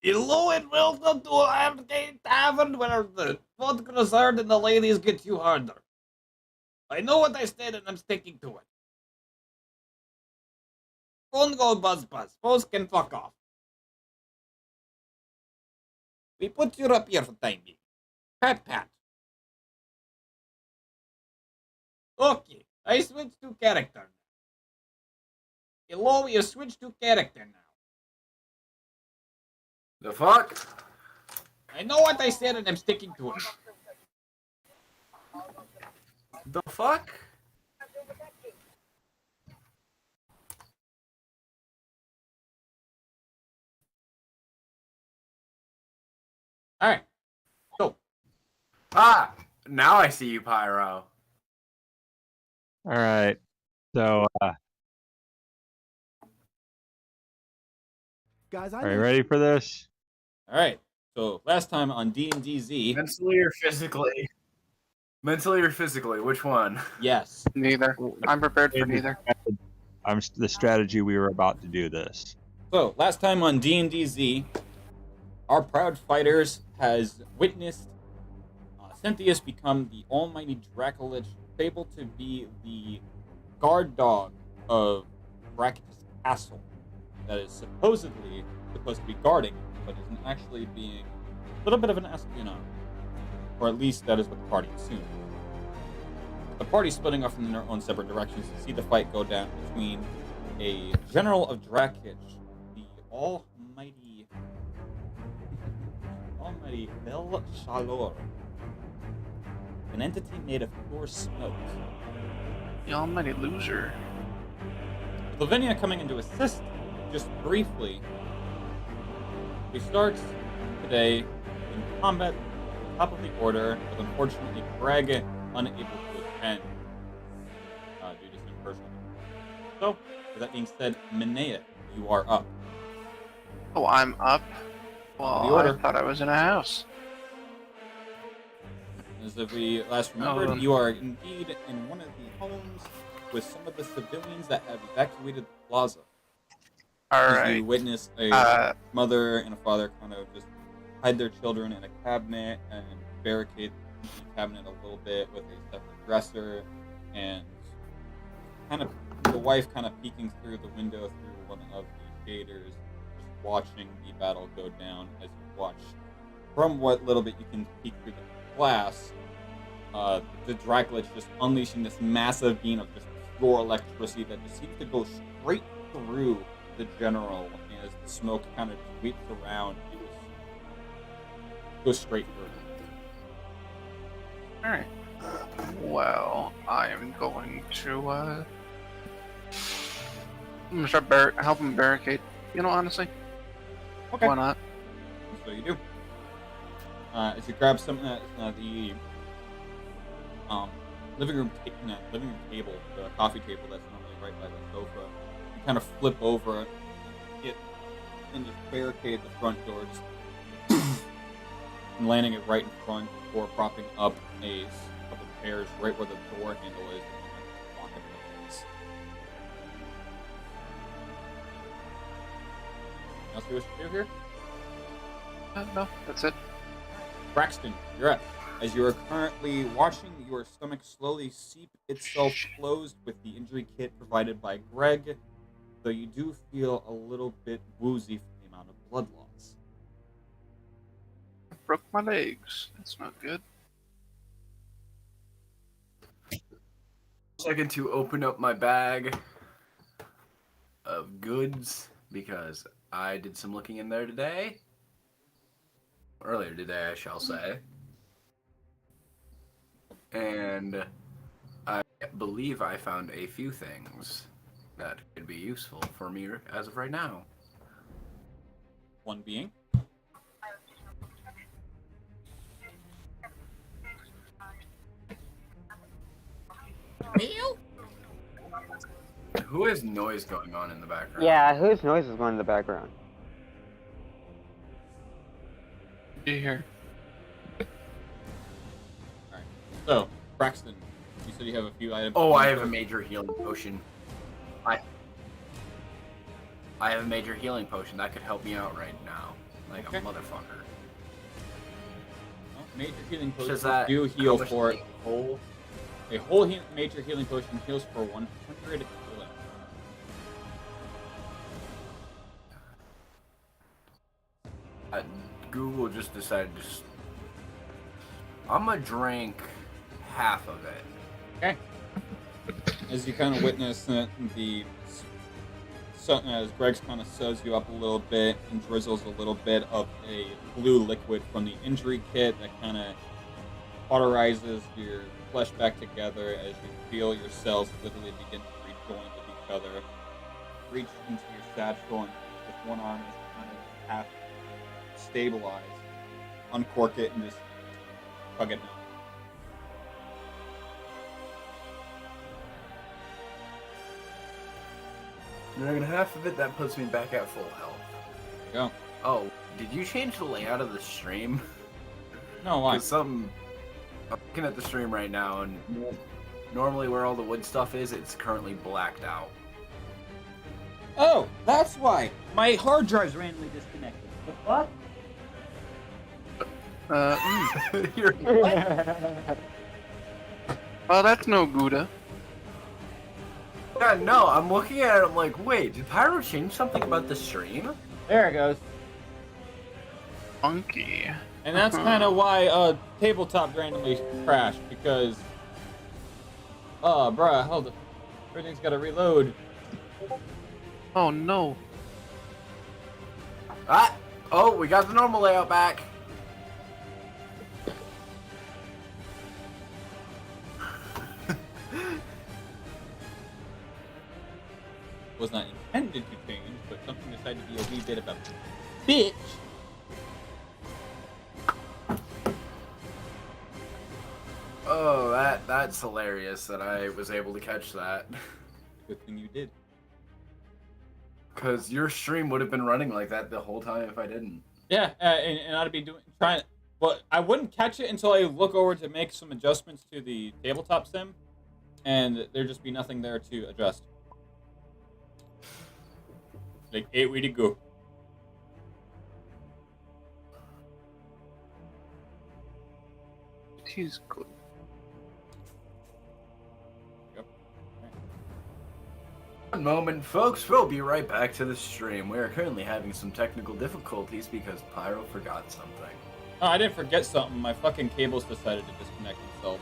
Hello and welcome to Arcade Tavern, where the vodka's hard and the ladies get you harder. I know what I said and I'm sticking to it. Phone go buzz buzz. Foes can fuck off. We put you up here for time being. Pat pat. Okay, I switched to character now. Hello, you switched to character now. The fuck? I know what I said and I'm sticking to it. The fuck? Alright. So. Ah! Now I see you, Pyro. Alright. So, Guys, are you ready for this? Alright. So, last time on D&DZ... Mentally or physically? Mentally or physically, which one? Yes. Neither. I'm prepared for neither. the strategy we were about to do this. So, last time on D&DZ, our proud fighters has witnessed Cynthius become the almighty Dracolich, able to be the guard dog of Bracketus Castle that is supposedly supposed to be guarding, but isn't actually being a little bit of an espionage. Or at least that is what the party assumes. The party splitting off in their own separate directions to see the fight go down between a general of Dracolich, the almighty Bel Shalor, an entity made of pure smoke. The almighty loser. Lavinia coming in to assist just briefly. We start today in combat at the top of the order, with unfortunately Greg unable to attend due to some personal. So, with that being said, Minea, you are up. Oh, I'm up? The Well, order. I thought I was in a house. As if we last remembered, you are indeed in one of the homes with some of the civilians that have evacuated the plaza. As you Alright. witness a mother and a father kind of just hide their children in a cabinet and barricade the cabinet a little bit with a separate dresser, and kind of the wife kind of peeking through the window through one of the shaders, just watching the battle go down as you watch. From what little bit you can peek through the glass, the Dracolich just unleashing this massive beam of just pure electricity that just seems to go straight through the general as the smoke kind of sweeps around and just goes straight through. Alright. Well, I am going to, I'm gonna start helping barricade. You know, honestly. Okay. Why not? So you do. As you grab some of the living room table, the coffee table that's normally right by the sofa, you kind of flip over it and just barricade the front door, just and landing it right in front before propping up a couple of chairs right where the door handle is. And lock it in place. Anything else you wish to do here? No, that's it. Braxton, you're up. As you are currently watching your stomach slowly seep itself closed with the injury kit provided by Greg, though you do feel a little bit woozy from the amount of blood loss. I broke my legs. That's not good. Second to open up my bag of goods because I did some looking in there today. Earlier today, I shall say. And I believe I found a few things that could be useful for me as of right now. One being? Who has noise going on in the background? Yeah, whose noise is going in the background? Be here. Alright. So, Braxton, you said you have a few items. Oh, I have a major healing potion. I have a major healing potion that could help me out right now. Like Okay. a motherfucker. Well, major healing potions that- do heal how much for does a whole major healing potion heals for 100 healing. Google just decided to. I'm gonna drink half of it. Okay. As you kind of witness as Greg's kind of sews you up a little bit and drizzles a little bit of a blue liquid from the injury kit that kind of cauterizes your flesh back together as you feel your cells literally begin to rejoin with each other. Reach into your satchel and with one arm just kind of half stabilize, uncork it, and just chug it down. Drinking half of it, that puts me back at full health. There you go. Oh, did you change the layout of the stream? No, why? I'm looking at the stream right now, and normally where all the wood stuff is, it's currently blacked out. Oh, that's why. My hard drive's randomly disconnected. The fuck? You're Well, that's no Gouda. Yeah, no, I'm looking at it, I'm like, wait, did Pyro change something about the stream? There it goes. Funky. And that's kind of why tabletop randomly crashed, because bruh, hold it. Everything's gotta reload. Oh no. Ah! Oh, we got the normal layout back. Was not intended to change, but something decided to be a wee bit of a bitch. Oh, that's hilarious that I was able to catch that. Good thing you did. Because your stream would have been running like that the whole time if I didn't. Yeah, and I'd be trying. Well, I wouldn't catch it until I look over to make some adjustments to the tabletop sim, and there'd just be nothing there to adjust. Like 8 way to go. He's good. Yep. One moment, folks. We'll be right back to the stream. We are currently having some technical difficulties because Pyro forgot something. Oh, I didn't forget something. My fucking cables decided to disconnect themselves.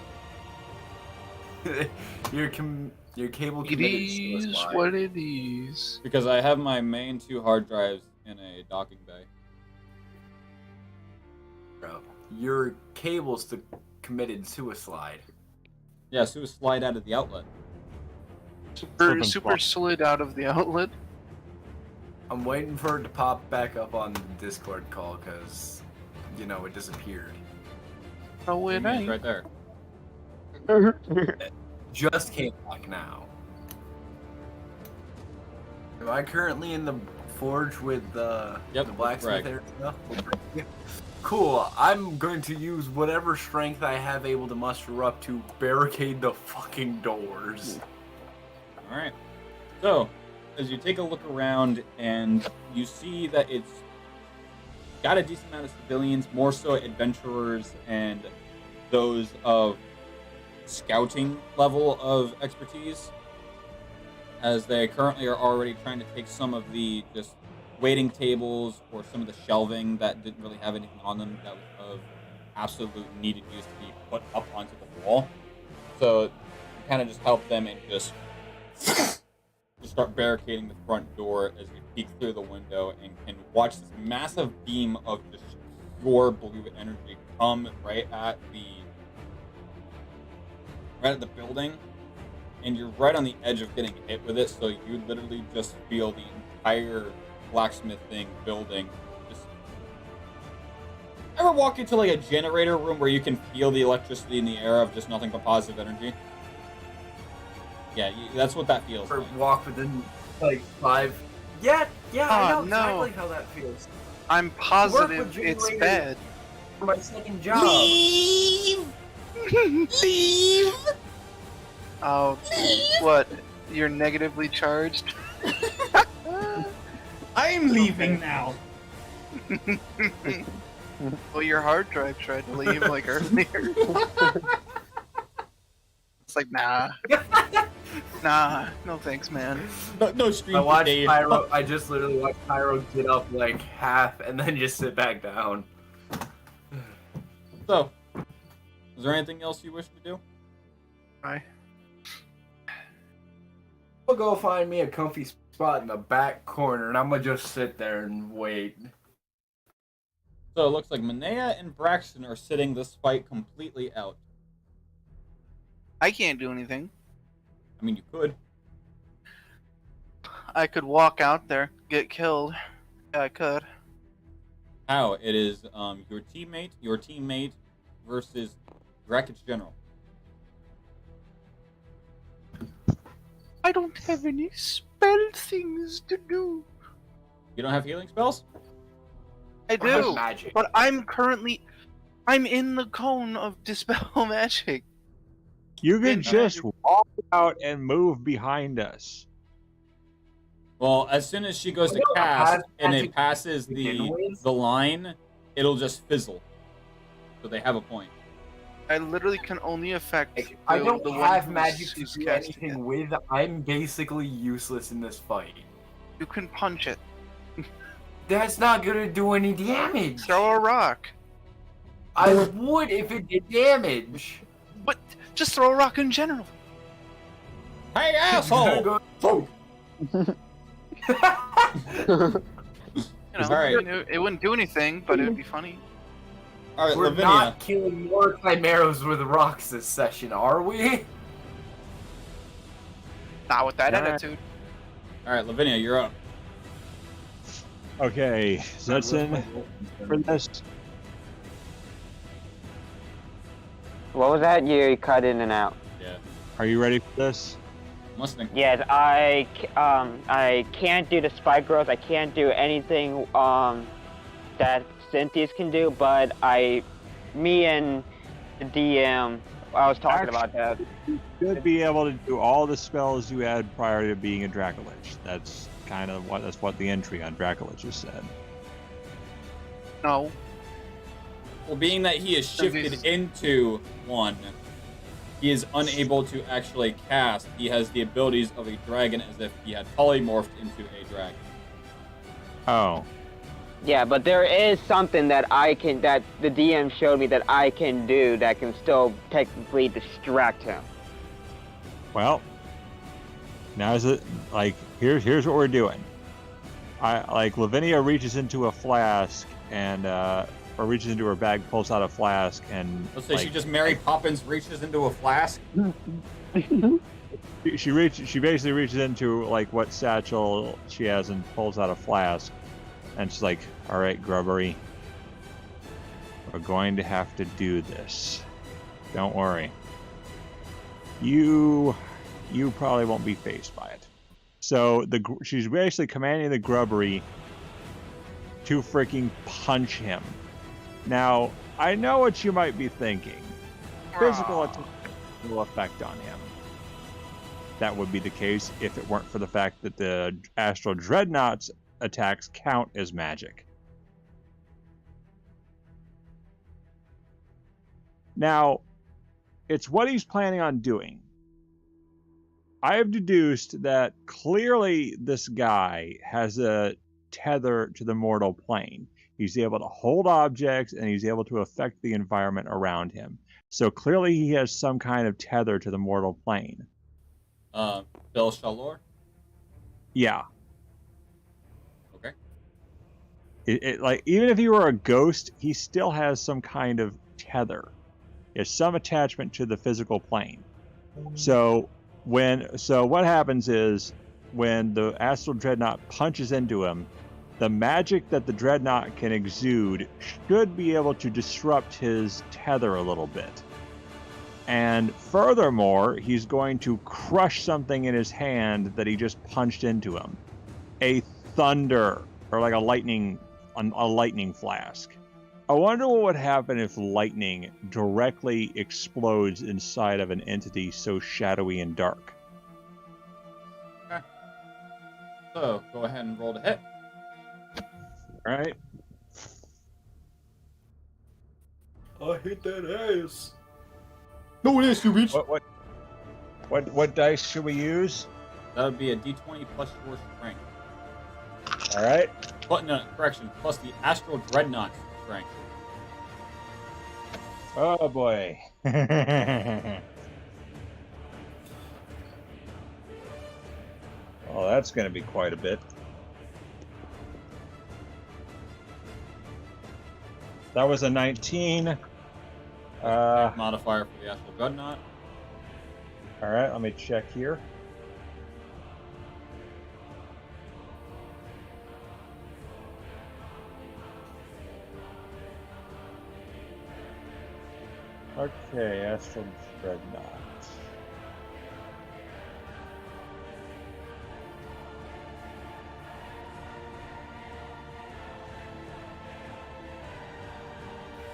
Your cable It committed is suicide. what it is. Because I have my main 2 hard drives in a docking bay. Bro, your cables committed suicide. Yeah, so it would slide out of the outlet. Super slid out of the outlet. I'm waiting for it to pop back up on the Discord call because, you know, it disappeared. Oh, it It's ain't. right there. Just came back now. Am I currently in the forge with the blacksmith correct. area? Cool. I'm going to use whatever strength I have able to muster up to barricade the fucking doors. Alright. So, as you take a look around and you see that it's got a decent amount of civilians, more so adventurers and those of scouting level of expertise, as they currently are already trying to take some of the just waiting tables or some of the shelving that didn't really have anything on them that was of absolute needed use to be put up onto the wall. So you kind of just help them and just start barricading the front door as you peek through the window and can watch this massive beam of just pure blue energy come right at the building, and you're right on the edge of getting hit with it, so you literally just feel the entire blacksmithing building just... Ever walk into like a generator room where you can feel the electricity in the air of just nothing but positive energy? Yeah, that's what that feels Or like. walk within like 5. Yeah, I know Oh, no. exactly how that feels. I'm positive with it's generators. bad. For my second job. Leave! Leave! Oh, what? You're negatively charged? I'm leaving now. Well, your hard drive tried to leave like earlier. It's like, nah. Nah, no thanks, man. No stream I watched today. Pyro. I just literally watched Pyro get up like half and then just sit back down. So, is there anything else you wish to do? Bye. I'll go find me a comfy spot in the back corner and I'm gonna just sit there and wait. So it looks like Manea and Braxton are sitting this fight completely out. I can't do anything. I mean, you could. I could walk out there, get killed. Yeah, I could. How? It is your teammate versus Dracolich General. I don't have any spell things to do. You don't have healing spells? I do, Magic. but I'm in the cone of Dispel Magic. You could Didn't just walk out and move behind us. Well, as soon as she goes to Well, cast has and magic it passes to begin with? the line, it'll just fizzle. So they have a point. I literally can only affect Like, I don't the one have magic to who's do casting anything it. with. I'm basically useless in this fight. You can punch it. That's not gonna do any damage. Throw a rock. I would if it did damage. But just throw a rock in general. Hey, It's gonna asshole! go- You know, Alright. it wouldn't do anything, but it would be funny. All right, We're Lavinia. not killing more chimeras with rocks this session, are we? Not with that Alright. attitude. All right, Lavinia, you're up. Okay, Zetson, for this. What was that? You cut in and out. Yeah, Are you ready for this? I'm listening. Yes, I can't do the spike growth. I can't do anything that Cynthia's can do, but me and the DM, I was talking about that. You should be able to do all the spells you had prior to being a Dracolich. That's kind of what the entry on Dracolich has said. No. Well, being that he is shifted he's- into one, he is unable to actually cast. He has the abilities of a dragon as if he had polymorphed into a dragon. Oh, Yeah, but there is something that that the DM showed me that I can do that can still technically distract him. well. Now is it like here's what we're doing. Lavinia reaches into a flask and or reaches into her bag, pulls out a flask, and Let's say she just Mary Poppins reaches into a flask. she basically reaches into like what satchel she has and pulls out a flask, and she's like, "All right, Grubbery, we're going to have to do this. Don't worry. You probably won't be fazed by it." So she's basically commanding the Grubbery to freaking punch him. Now, I know what you might be thinking. Physical attack will effect on him. That would be the case if it weren't for the fact that the Astral Dreadnought's attacks count as magic. Now, it's what he's planning on doing. I have deduced that clearly this guy has a tether to the mortal plane. He's able to hold objects and he's able to affect the environment around him. So clearly he has some kind of tether to the mortal plane. Bill Shalor. Yeah. Okay. Like even if he were a ghost, he still has some kind of tether. He has some attachment to the physical plane. So what happens is when the Astral Dreadnought punches into him, the magic that the Dreadnought can exude should be able to disrupt his tether a little bit. And furthermore, he's going to crush something in his hand that he just punched into him. A thunder, or like a lightning flask. I wonder what would happen if lightning directly explodes inside of an entity so shadowy and dark. Okay. So go ahead and roll to hit. All right. I hit that ass. No, it is, you bitch. What dice should we use? That would be a D20 plus your strength. All right. But no, correction, plus the Astral Dreadnought strength. Oh boy. Oh, that's going to be quite a bit. That was a 19. Modifier for the Astral Dreadnought. All right, let me check here. Okay, Astral Dreadnought.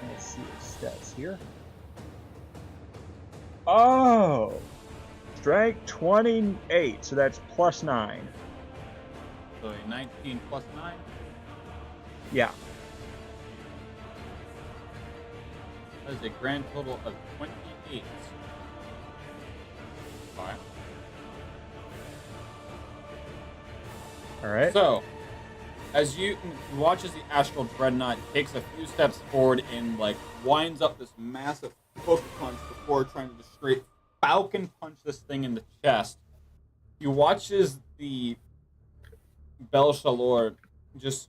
Let's see his stats here. Oh! Strength 28, so that's plus 9. So a 19 plus 9. Yeah. That is a grand total of 28. Alright. All right. So, as you watch as the Astral Dreadnought takes a few steps forward and like winds up this massive hook punch before trying to just straight falcon punch this thing in the chest, you watch as the Shalor just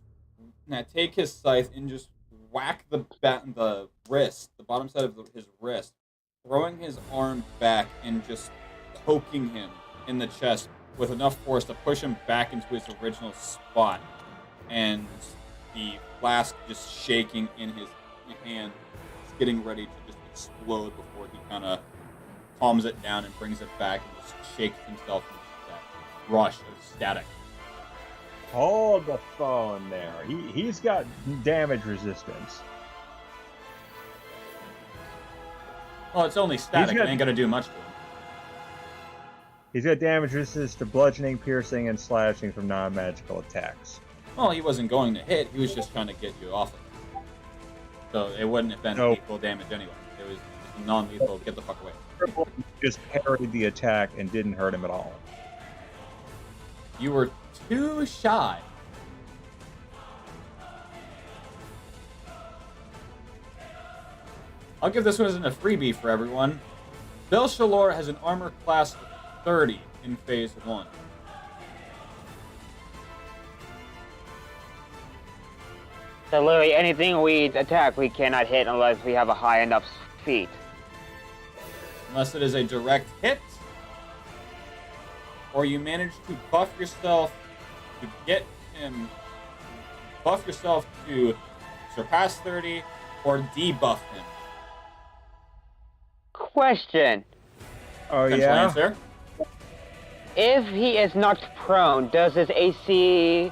take his scythe and just whack the wrist, the bottom side of his wrist, throwing his arm back and just poking him in the chest with enough force to push him back into his original spot. And the flask just shaking in his hand, just getting ready to just explode before he kind of calms it down and brings it back and just shakes himself into that rush of static. Hold the phone there. He's got damage resistance. Well, it's only static. got- It ain't gonna do much to him. He's got damage resistance to bludgeoning, piercing, and slashing from non-magical attacks. Well, he wasn't going to hit. He was just trying to get you off of it. So it wouldn't have been Nope. lethal damage anyway. It was just non-lethal. Get the fuck away. Just parried the attack and didn't hurt him at all. You were too shy. I'll give this one as a freebie for everyone. Shalor has an armor class of 30 in phase 1. So literally anything we attack, we cannot hit unless we have a high enough feat. Unless it is a direct hit, or you manage to buff yourself to get him, buff yourself to surpass 30, or debuff him. Question: Oh Potential yeah. answer. if he is knocked prone, does his AC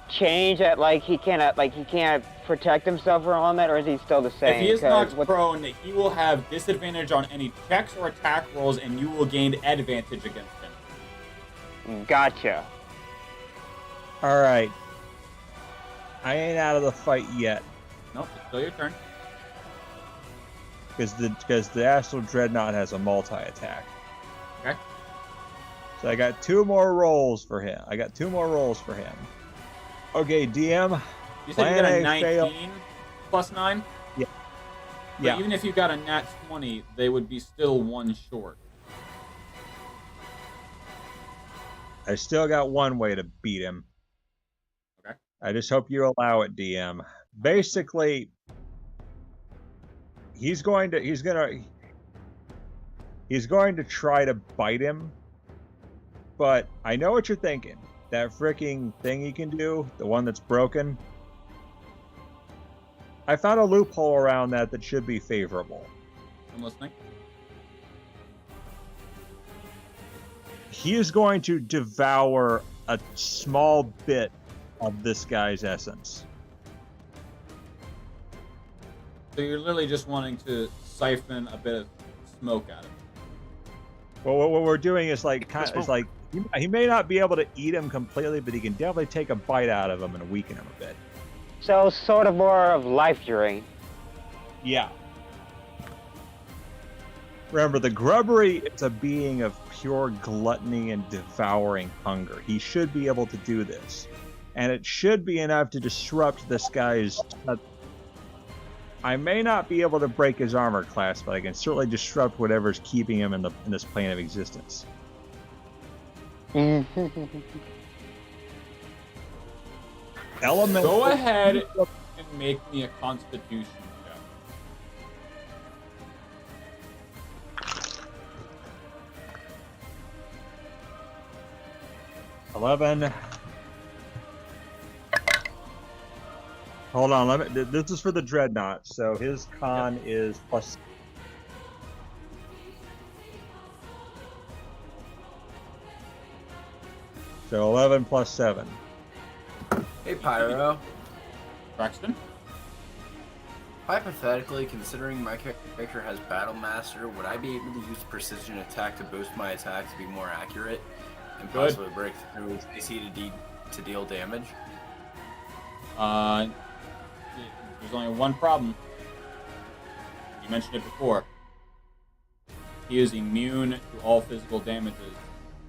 change at he can't protect himself around that, or is he still the same? If he is 'Cause knocked what- prone, he will have disadvantage on any checks or attack rolls, and you will gain advantage against him. Gotcha. All right. I ain't out of the fight yet, Nope, it's still your turn. because the Astral Dreadnought has a multi-attack. Okay. So I got two more rolls for him. Okay, DM. You said you Plan got a A 19 failed. plus 9? Yeah. But Yeah. even if you got a nat 20, they would be still one short. I still got one way to beat him. Okay. I just hope you allow it, DM. Basically, he's going to try to bite him. But I know what you're thinking. That freaking thing he can do, the one that's broken. I found a loophole around that should be favorable. I'm listening. He is going to devour a small bit of this guy's essence. So you're literally just wanting to siphon a bit of smoke out of it. Well, what we're doing is he may not be able to eat him completely, but he can definitely take a bite out of him and weaken him a bit. So sort of more of life drain. Yeah. Remember, the grubbery is a being of pure gluttony and devouring hunger. He should be able to do this. And it should be enough to disrupt this guy's... I may not be able to break his armor class, but I can certainly disrupt whatever's keeping him in this plane of existence. Element. Go ahead and make me a constitution check. $11. Hold on, this is for the Dreadnought, so his con is plus. So 11 plus 7. Hey, Pyro. Braxton? Hypothetically, considering my character has Battle Master, would I be able to use Precision Attack to boost my attack to be more accurate and Good. possibly break through AC to to deal damage? There's only one problem. You mentioned it before. He is immune to all physical damages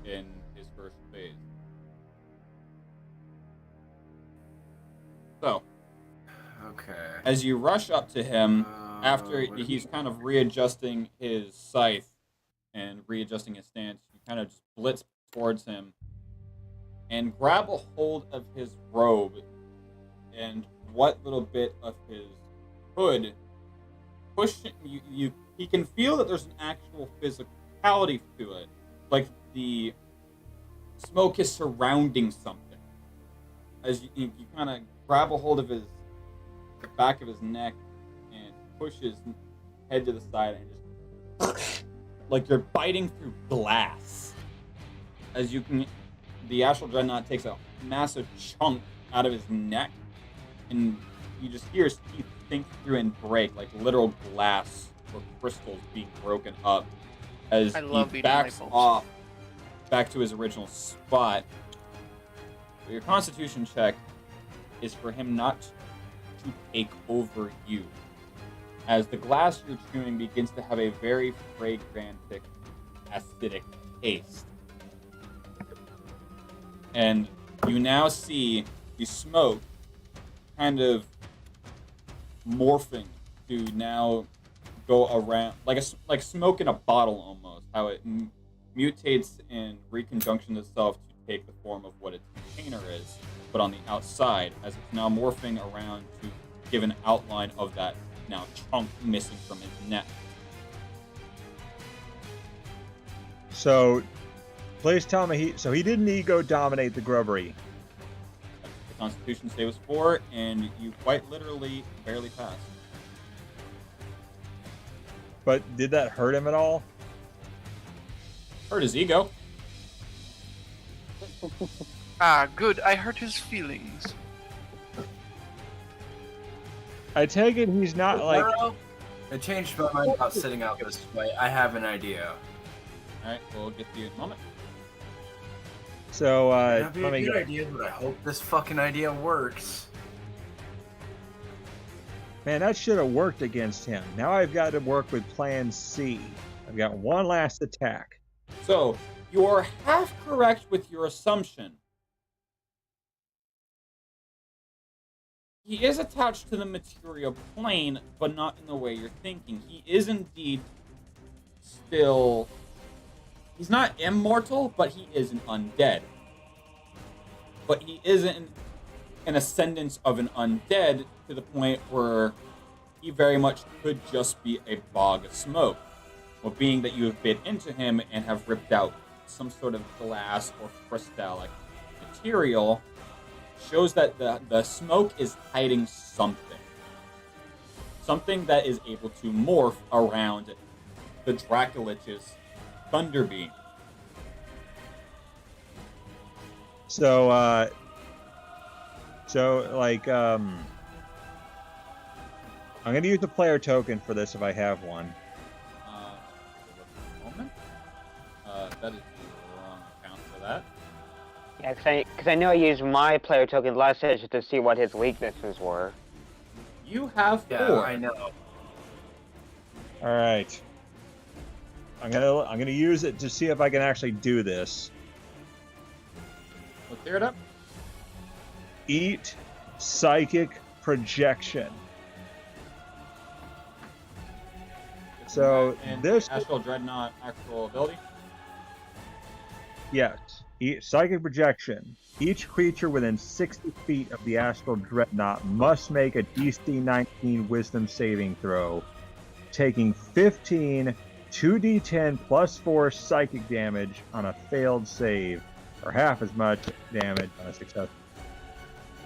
in his first phase. So, Okay. as you rush up to him, after what is he's he- kind of readjusting his scythe and readjusting his stance, you kind of just blitz towards him and grab a hold of his robe and what little bit of his hood push you he can feel that there's an actual physicality to it, like the smoke is surrounding something. As you kind of grab a hold of the back of his neck and push his head to the side and just like you're biting through glass. As you can, the Astral Dreadnought takes a massive chunk out of his neck, and you just hear his teeth sink through and break like literal glass or crystals being broken up as I love he eating backs nipples. off back to his original spot. Your Constitution check is for him not to take over you, as the glass you're chewing begins to have a very fragrantic, acidic taste. And you now see the smoke kind of morphing to now go around like smoke in a bottle almost. How it mutates and reconjunctions itself to take the form of what its container is, but on the outside, as it's now morphing around to give an outline of that now chunk missing from his neck. So, please tell me he didn't ego dominate the grubbery. The Constitution save was 4, and you quite literally barely passed. But did that hurt him at all? Hurt his ego. Ah, good. I hurt his feelings. I take it he's not like. Zero? I changed my mind about sitting out this way. I have an idea. Alright, we'll get to you in a moment. So That'd be let a me good go. idea, but I hope this fucking idea works. Man, that should have worked against him. Now I've got to work with Plan C. I've got one last attack. So, you are half correct with your assumption. He is attached to the material plane, but not in the way you're thinking. He is indeed still... He's not immortal, but he is an undead. But he isn't an ascendance of an undead to the point where he very much could just be a bog of smoke. Well, being that you have bit into him and have ripped out some sort of glass or crystallic material, shows that the smoke is hiding something. Something that is able to morph around the Dracolich's thunder beam. So I'm gonna use the player token for this if I have one. Moment. That is the wrong account for that. Yeah, because I know I used my player token last session to see what his weaknesses were. You have 4. Yeah, I know. All right. I'm gonna use it to see if I can actually do this. We'll clear it up. Eat psychic projection. So And this, Astral Dreadnought actual ability. yes, psychic projection. Each creature within 60 feet of the Astral Dreadnought must make a DC 19 Wisdom saving throw, taking 15 2d10 plus 4 psychic damage on a failed save, or half as much damage on a successful.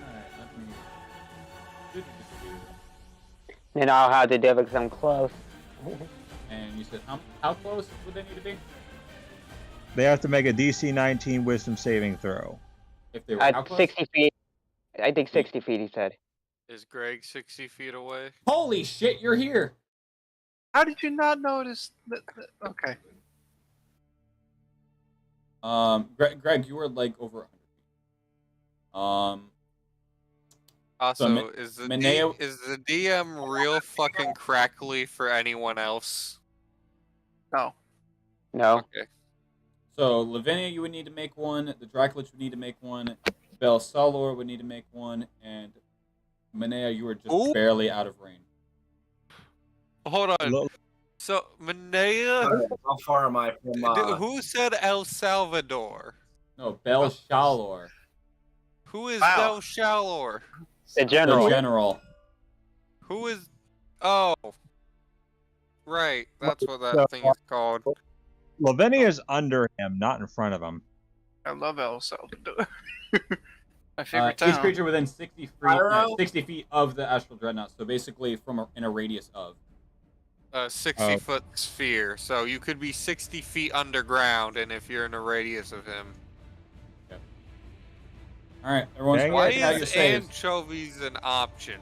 Alright, let me... And I'll have to do it because I'm close. And you said how close would they need to be? They have to make a DC 19 Wisdom saving throw. If they were how At close? 60 feet. I think 60 feet, he said. Is Greg 60 feet away? Holy shit, you're here! How did you not notice that? Okay. Greg, you were like over 100 feet. Also, Mi- is the Mineo- is the DM real fucking crackly for anyone else? No. No. Okay. So Lavinia, you would need to make one. The Dracolich would need to make one. Shalor would need to make one, and Minea, you were just Ooh. barely out of range. Hold on. Lo- So Minea, How far am I from? who said El Salvador? No, Shalor, Who is Wow. Del Shalor? The the general. general. Who is? Oh, right. That's what So- that thing is called. Lavinia's under him, not in front of him. I love El Salvador. My Each favorite town. creature within 60 feet, Pyro? 60 feet of the Astral Dreadnought. So basically, in a radius of. A 60-foot sphere, so you could be 60 feet underground, and if you're in a radius of him. All right, everyone's Dang it. Why quiet. Have your is saves. anchovies an option?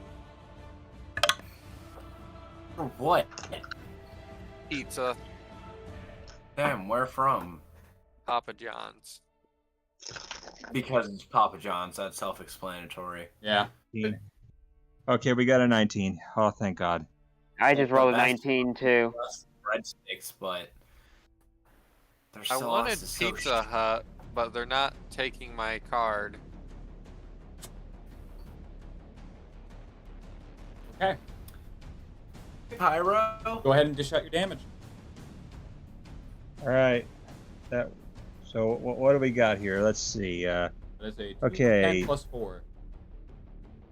For what? Pizza, Damn, where from? Papa John's. Because it's Papa John's. That's self-explanatory. Yeah. Okay, we got a 19. Oh, thank God. I just The rolled a best- 19 too. Breadsticks, but they're I so wanted also so Pizza Hut, but they're not taking my card. Okay. Pyro. Go ahead and dish out your damage. All right. So what do we got here? Let's see. That is a 2d10 Okay. plus 4.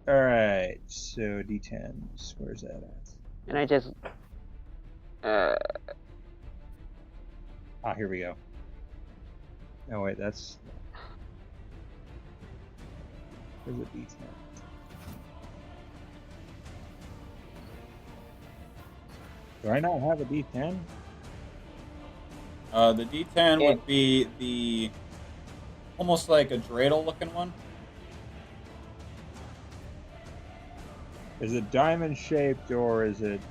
All right. So D10s. Where's that at? And I just. Here we go. Oh wait, that's. Where's the D10? Do I not have a D10? The D10 would be the almost like a dreidel looking one. Is it diamond shaped or is it?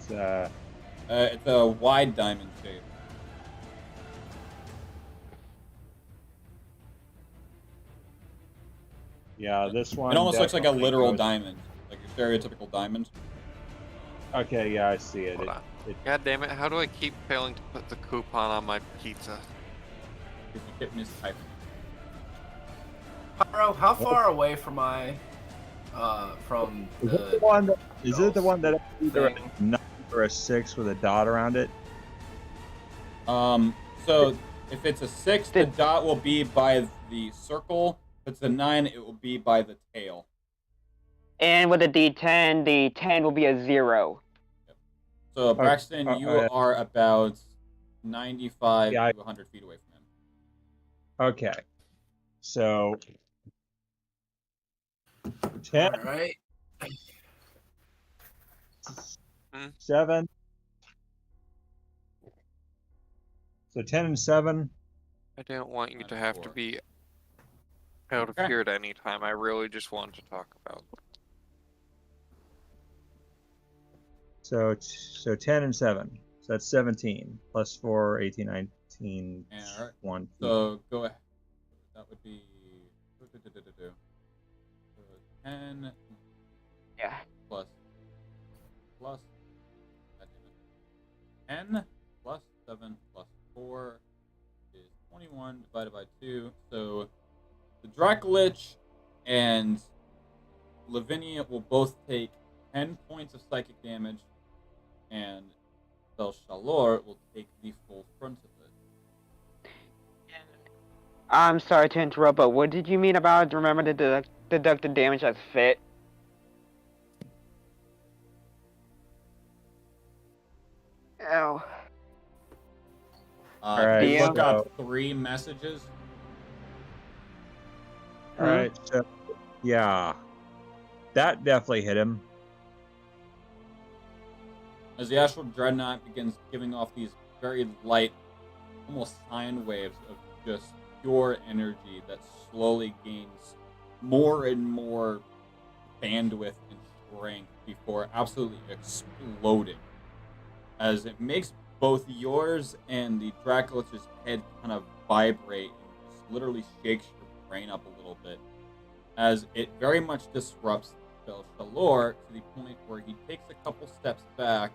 It's a wide diamond shape. Yeah, this one. It almost looks like a definitely literal goes- diamond, like your stereotypical diamond. Okay, yeah, I see it. Hold It- on. it- God damn it, how do I keep failing to put the coupon on my pizza? If you hit mistype. Pyro, how far away from from Is it the the one? Is it the one that has either thing? a 9 or a 6 with a dot around it? So if it's a 6, the dot will be by the circle. If it's a 9, it will be by the tail. And with a D10, the 10 will be a 0. So Braxton, you are about 95 Yeah, to 100 feet away from him. Okay. So 10, All right. 7. So 10 and 7. I didn't want you to have to 94. be out of Okay. here at any time. I really just wanted to talk about it. So 10 and 7. So that's 17 plus 4, 18, 19, Yeah, all right. 1. So go ahead. That would be so 10 Yeah. plus 10 plus 7 plus 4 is 21 divided by 2. So the Dracolich and Lavinia will both take 10 points of psychic damage, and Shalor will take the full front of it. I'm sorry to interrupt, but what did you mean about remember to deduct the damage as fit? Ow. Alright, You look so- up 3 messages. All right. So yeah. That definitely hit him. As the Astral Dreadnought begins giving off these very light, almost sine waves of just pure energy that slowly gains more and more bandwidth and strength before absolutely exploding. As it makes both yours and the Dracolich's head kind of vibrate and just literally shakes your brain up a little bit. as it very much disrupts Shalor to the point where he takes a couple steps back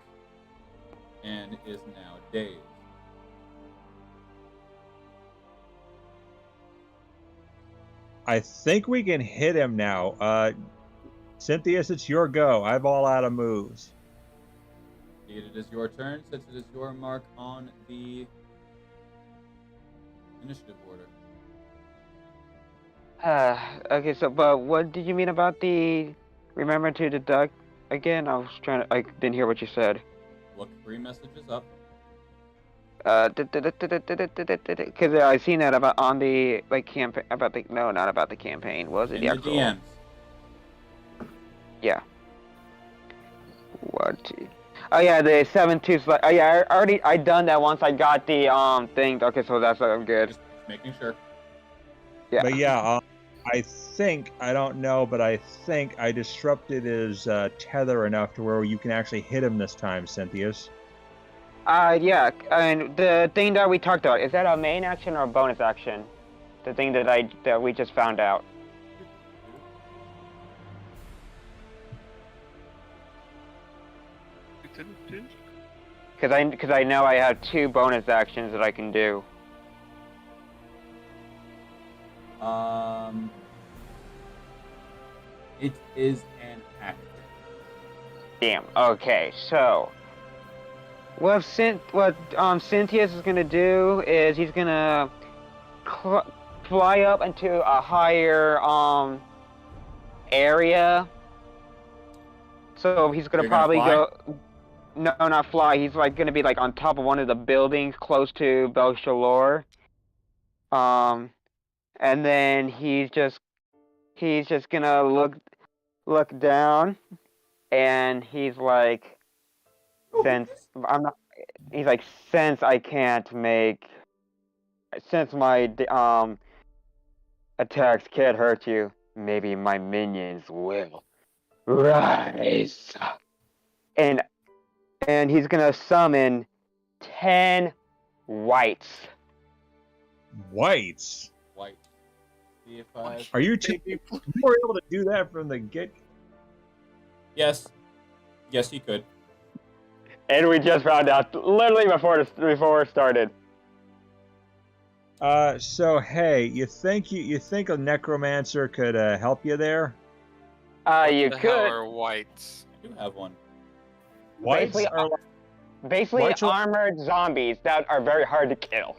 and is now dazed. I think we can hit him now. Cynthius, it's your go. I'm all out of moves. It is your turn, since it is your mark on the initiative order. Okay, so, but what did you mean about the remember to deduct again? I didn't hear what you said. Look 3 messages up. Because I seen that about on the campaign not about the campaign. Was it In the the actual? DMs. Yeah. What? Oh yeah, the 7-2 slot. Oh yeah, I done that once. I got the thing. Okay, so that's I'm good. Just making sure. Yeah. But yeah, I think, I don't know, but I think I disrupted his tether enough to where you can actually hit him this time, Cynthius. Yeah, and the thing that we talked about, is that a main action or a bonus action? The thing that we just found out. Because I know I have 2 bonus actions that I can do. It is an action. Damn. Okay, so what Cynthius is gonna do is he's gonna fly up into a higher area. So he's gonna probably go. No, not fly. He's gonna be on top of one of the buildings close to Shalor. And then he's just gonna look down, and he's like, since my attacks can't hurt you, maybe my minions will rise. And he's gonna summon 10 whites. Whites? White. See if I... Are you were able to do that from the get? Yes. Yes, he could. And we just found out literally before it started. So hey, you think a necromancer could help you there? You The hell could. are whites? I do have one. Whites Basically whites are- armored zombies that are very hard to kill.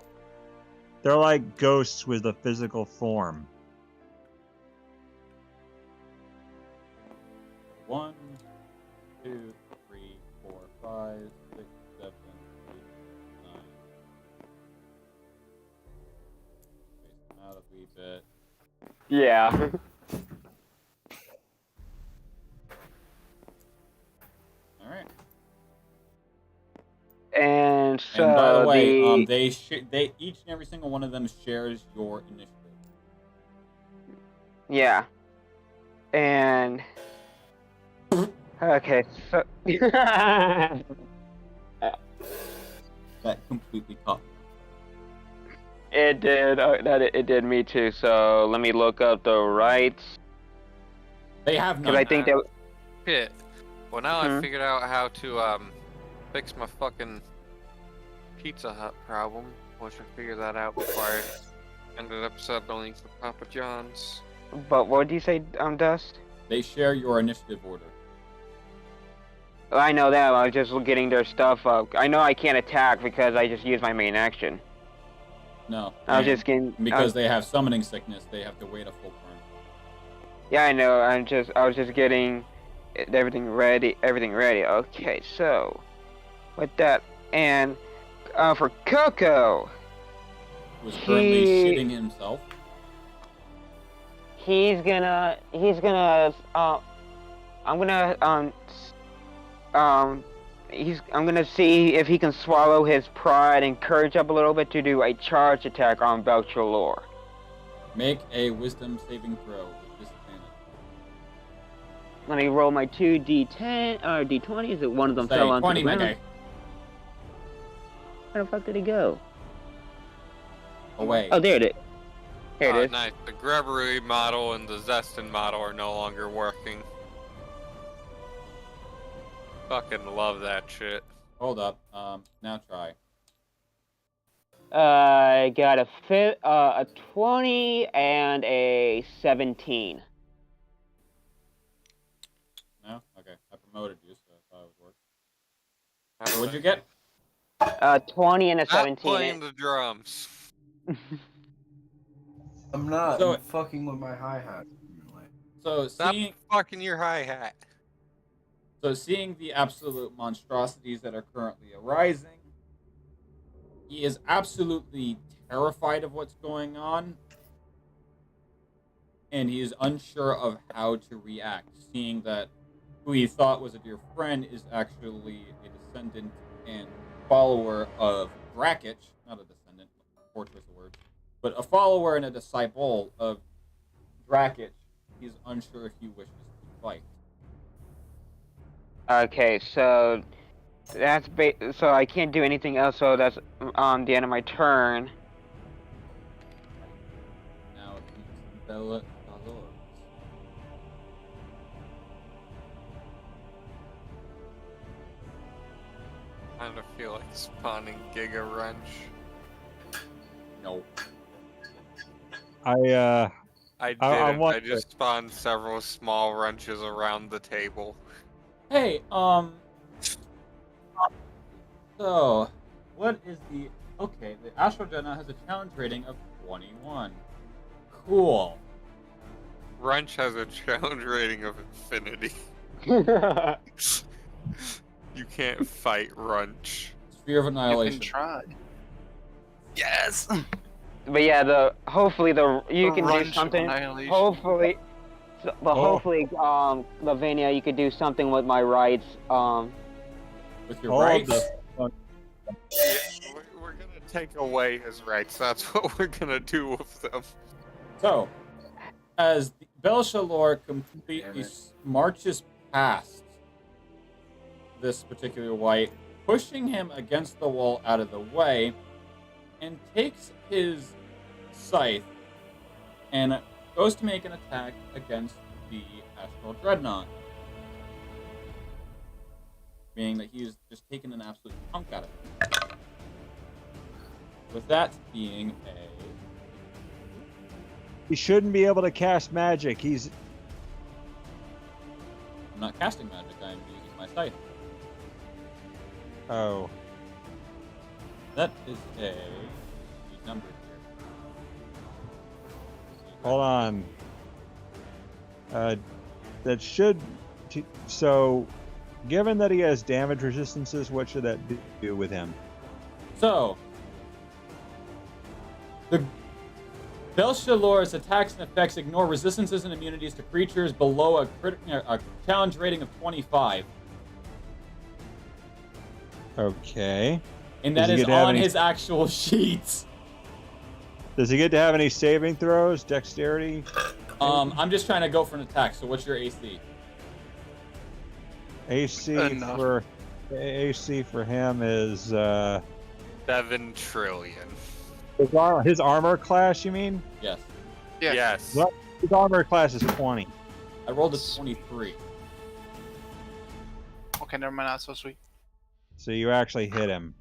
They're like ghosts with a physical form. 1, 2, 3, 4, 5, 6, 7, 8, 9. Space them out a wee bit. Yeah. Alright. And so And by the way, they each and every single one of them shares your initiative. yeah. And okay, so That completely caught me. it did. It did me too. So let me look up the rights. They have none. Because I think that. Shit. Well, now Hmm? I figured out how to fix my fucking Pizza Hut problem. Wish I figured that out before I ended up settling for Papa John's. But what did you say, Dust? They share your initiative order. I know that. I was just getting their stuff up. I know I can't attack because I just used my main action. No. I was just getting. Because they have summoning sickness, they have to wait a full turn. Yeah, I know. I was just getting everything ready. Okay, so with that, and for Coco, Who's currently He- shitting himself. I'm gonna see if he can swallow his pride and courage up a little bit to do a charge attack on Shalor. Make a wisdom saving throw with disadvantage. Let me roll my 2d10 or d20s. One of them Say fell onto 20, the my ground. guy. Where the fuck did he go? Away. Oh, there it is. Here it is. Nice. The Grubbery model and the Zestin model are no longer working. Fucking love that shit. Hold up. Now try. I got a 20 and a 17. No? Okay. I promoted you, so I thought it would work. So what'd you get? 20 and a Not 17. playing the drums. I'm not. So- I'm fucking with my hi-hat. So Stop seeing fucking your hi-hat. the absolute monstrosities that are currently arising, he is absolutely terrified of what's going on, and he is unsure of how to react, seeing that who he thought was a dear friend is actually a descendant and follower of Dracolich, not a descendant, poor choice of words, but a follower and a disciple of Dracolich. He's unsure if he wishes to fight. Okay, so that's so I can't do anything else. So that's the end of my turn. Now it's Bella Shalor. I kind of feel like spawning Giga Wrench. No. I I did. I I want just spawned several small wrenches around the table. Hey, so, what is the... Okay, the Astral Dreadnought has a challenge rating of 21. Cool. Wrench has a challenge rating of infinity. You can't fight Wrench. Sphere of You can Annihilation. try. Yes. But yeah, hopefully you can do Runge of something. Annihilation. Hopefully, hopefully, Lavinia, you could do something with my rights. With your all rights? the Yeah, we're gonna take away his rights. That's what we're gonna do with them. So, as Belshalor completely Damn it. marches past this particular white, pushing him against the wall out of the way, and takes his scythe and goes to make an attack against the Astral Dreadnought. Being that he's just taken an absolute chunk out of it. With that being he shouldn't be able to cast magic. I'm not casting magic, I'm using my scythe. Oh, That is a number here. hold on. That should. So, given that he has damage resistances, what should that do with him? So, the Belshalor's attacks and effects ignore resistances and immunities to creatures below a challenge rating of 25. Okay. And Does that he is get to have on any- his actual sheets. Does he get to have any saving throws? Dexterity? I'm just trying to go for an attack, so what's your AC? AC Enough. for him is 7 trillion. his armor class. You mean? Yes. Yeah. Yes. What? His armor class is 20. I rolled a 23. Okay, never mind. Not so sweet. So you actually hit him.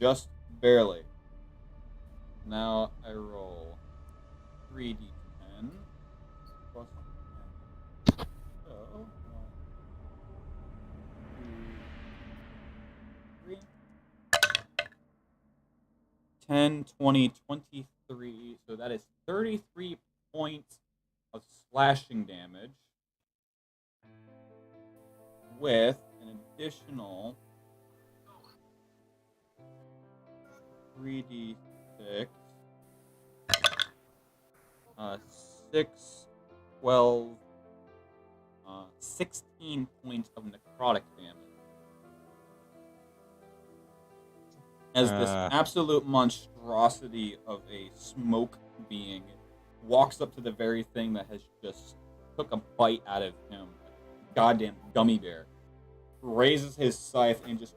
Just barely. Now I roll 3d10 plus 10. So, 1, 2, 3. 10, 20, 23. So that is 33 points of slashing damage with an additional 3d6, 6, 12, 16 points of necrotic damage. As this absolute monstrosity of a smoke being walks up to the very thing that has just took a bite out of him, a goddamn gummy bear, raises his scythe and just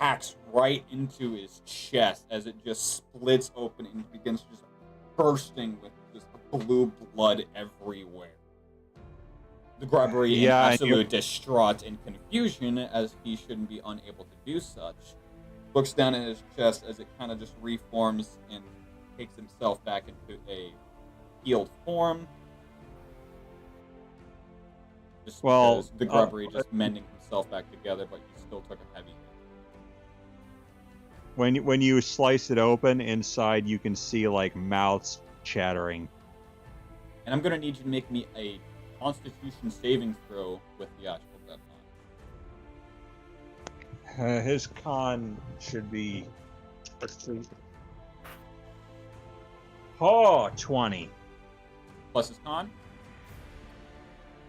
hacks right into his chest as it just splits open and begins to just bursting with just blue blood everywhere. The Grubbery in Yeah, and absolute distraught and confusion, as he shouldn't be unable to do such, looks down at his chest as it kind of just reforms and takes himself back into a healed form. Just because the Grubbery just mending himself back together, but he still took a heavy hit. When you slice it open, inside you can see like mouths chattering. And I'm gonna need you to make me a Constitution saving throw with the actual death on. His con should be... Let's see. Oh, 20. Plus his con?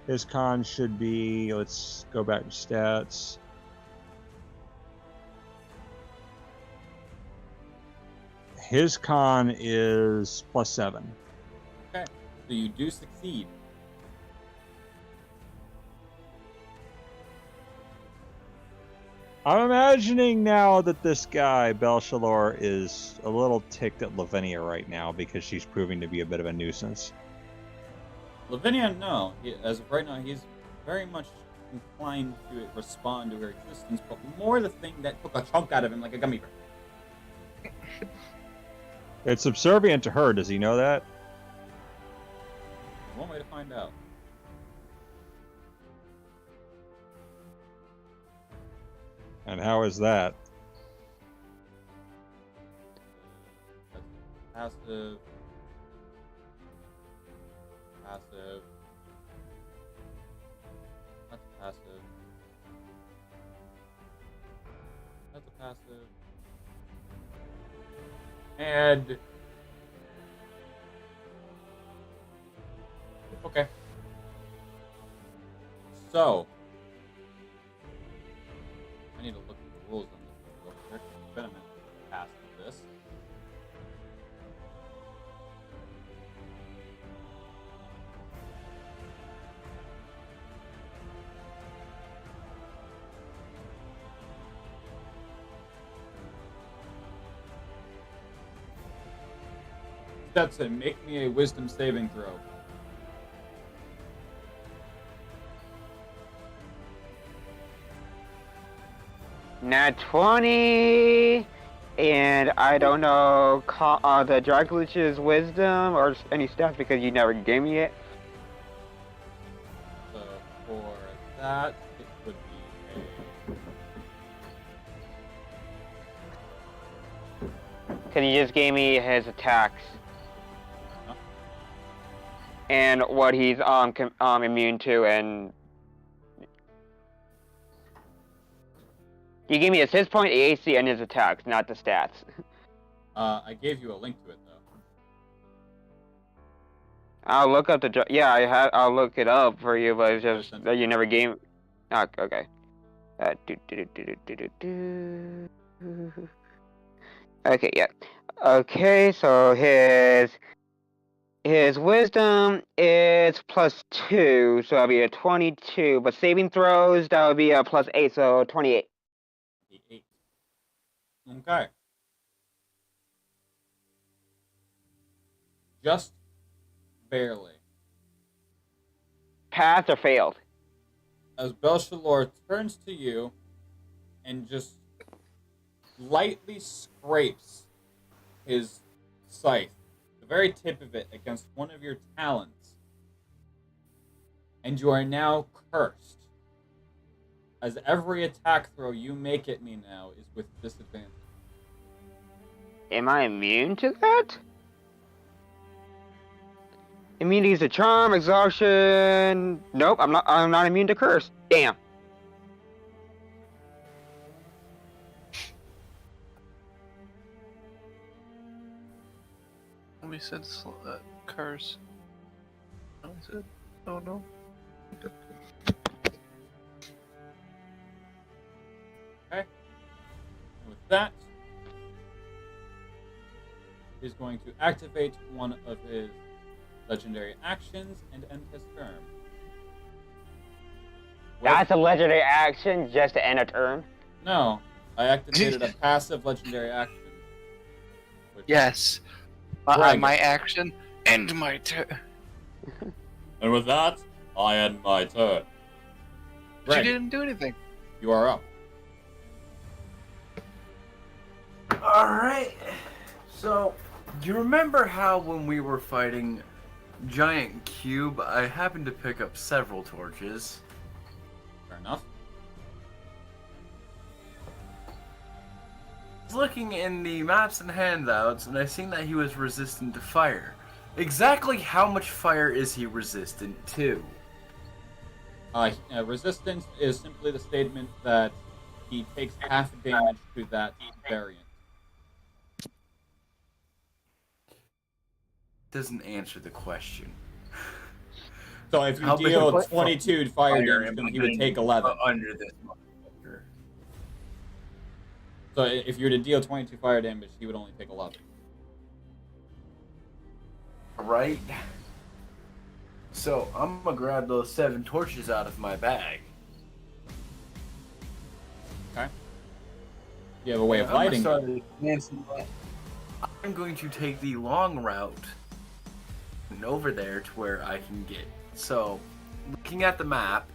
His con should be... Let's go back to stats. His con is +7. Okay, so you do succeed. I'm imagining now that this guy, Shalor, is a little ticked at Lavinia right now because she's proving to be a bit of a nuisance. Lavinia, no. As of right now, he's very much inclined to respond to her existence, but more the thing that took a chunk out of him like a gummy bear. It's subservient to her, does he know that? One way to find out. And how is that? That's passive. Passive. That's passive. That's a passive. And... Okay. So... I need to look at the rules on this real quick. It's been a minute since I passed this. That's it. Make me a wisdom saving throw. Nat 20, and I don't know the Dracolich's wisdom or any stats because you never gave me it. So for that, it would be Because he just gave me his attacks. Huh? And what he's immune to, and you gave me his hit point, AC, and his attacks, not the stats. I gave you a link to it though. I'll look up the I'll look it up for you, but it's just that you never gave. Oh, okay. Okay, yeah. Okay, so his wisdom is +2, so that'll be a 22. But saving throws, that would be a +8, so 28. 8. Okay. Just barely. Passed or failed? As Shalor turns to you and just lightly scrapes his scythe, the very tip of it, against one of your talons, and you are now cursed. As every attack throw you make at me now is with disadvantage. Am I immune to that? Immunity to charm, exhaustion. Nope, I'm not immune to curse. Damn. We said curse. I said, oh no. Okay. And with that, he's going to activate one of his legendary actions and end his turn. That's a legendary action just to end a turn. No, I activated a passive legendary action. Which Yes. Greg. My action and my turn. And with that, I end my turn. She Greg, didn't do anything. you are up. Alright. So, do you remember how when we were fighting Giant Cube, I happened to pick up several torches? Fair enough. I was looking in the maps and handouts, and I seen that he was resistant to fire. Exactly how much fire is he resistant to? Resistance is simply the statement that he takes half damage to that variant. Doesn't answer the question. So if you How big deal of a 22 fire damage, am then I he would gonna take get 11. under this motherfucker? So if you were to deal 22 fire damage, he would only take 11. Right? So, I'm gonna grab those 7 torches out of my bag. Okay. You have a way of I'm gonna lighting start them. advancing left. I'm going to take the long route and over there to where I can get. So, looking at the map,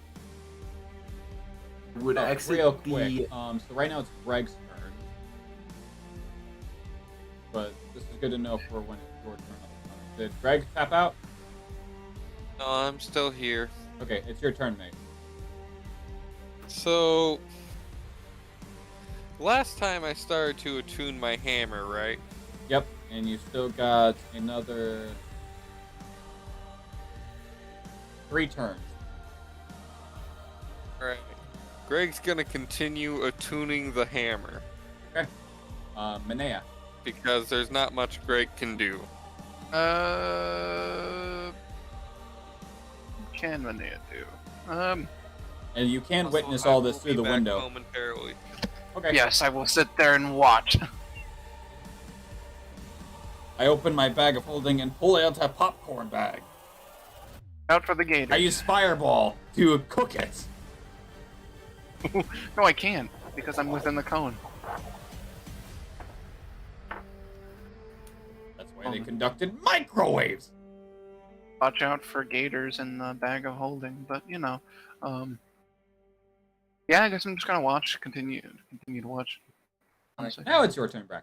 would exit Real the. quick. So right now it's Greg's turn. But this is good to know for when it's your turn. Did Greg tap out? No, I'm still here. Okay, it's your turn, mate. So, last time I started to attune my hammer, right? Yep, and you still got another 3 turns. Right. Greg's gonna continue attuning the hammer Manea. because there's not much Greg can do. Can Manea do? And you can Also, witness I all this will through be the back window. momentarily. Okay. Yes, I will sit there and watch. I open my bag of holding and pull out a popcorn bag. Out for the gator. I use Fireball to cook it. No, I can't because I'm within the cone. That's why they conducted microwaves. Watch out for gators in the bag of holding, but you know, yeah, I guess I'm just gonna watch. Continue to watch. Honestly. Now it's your turn, Brax.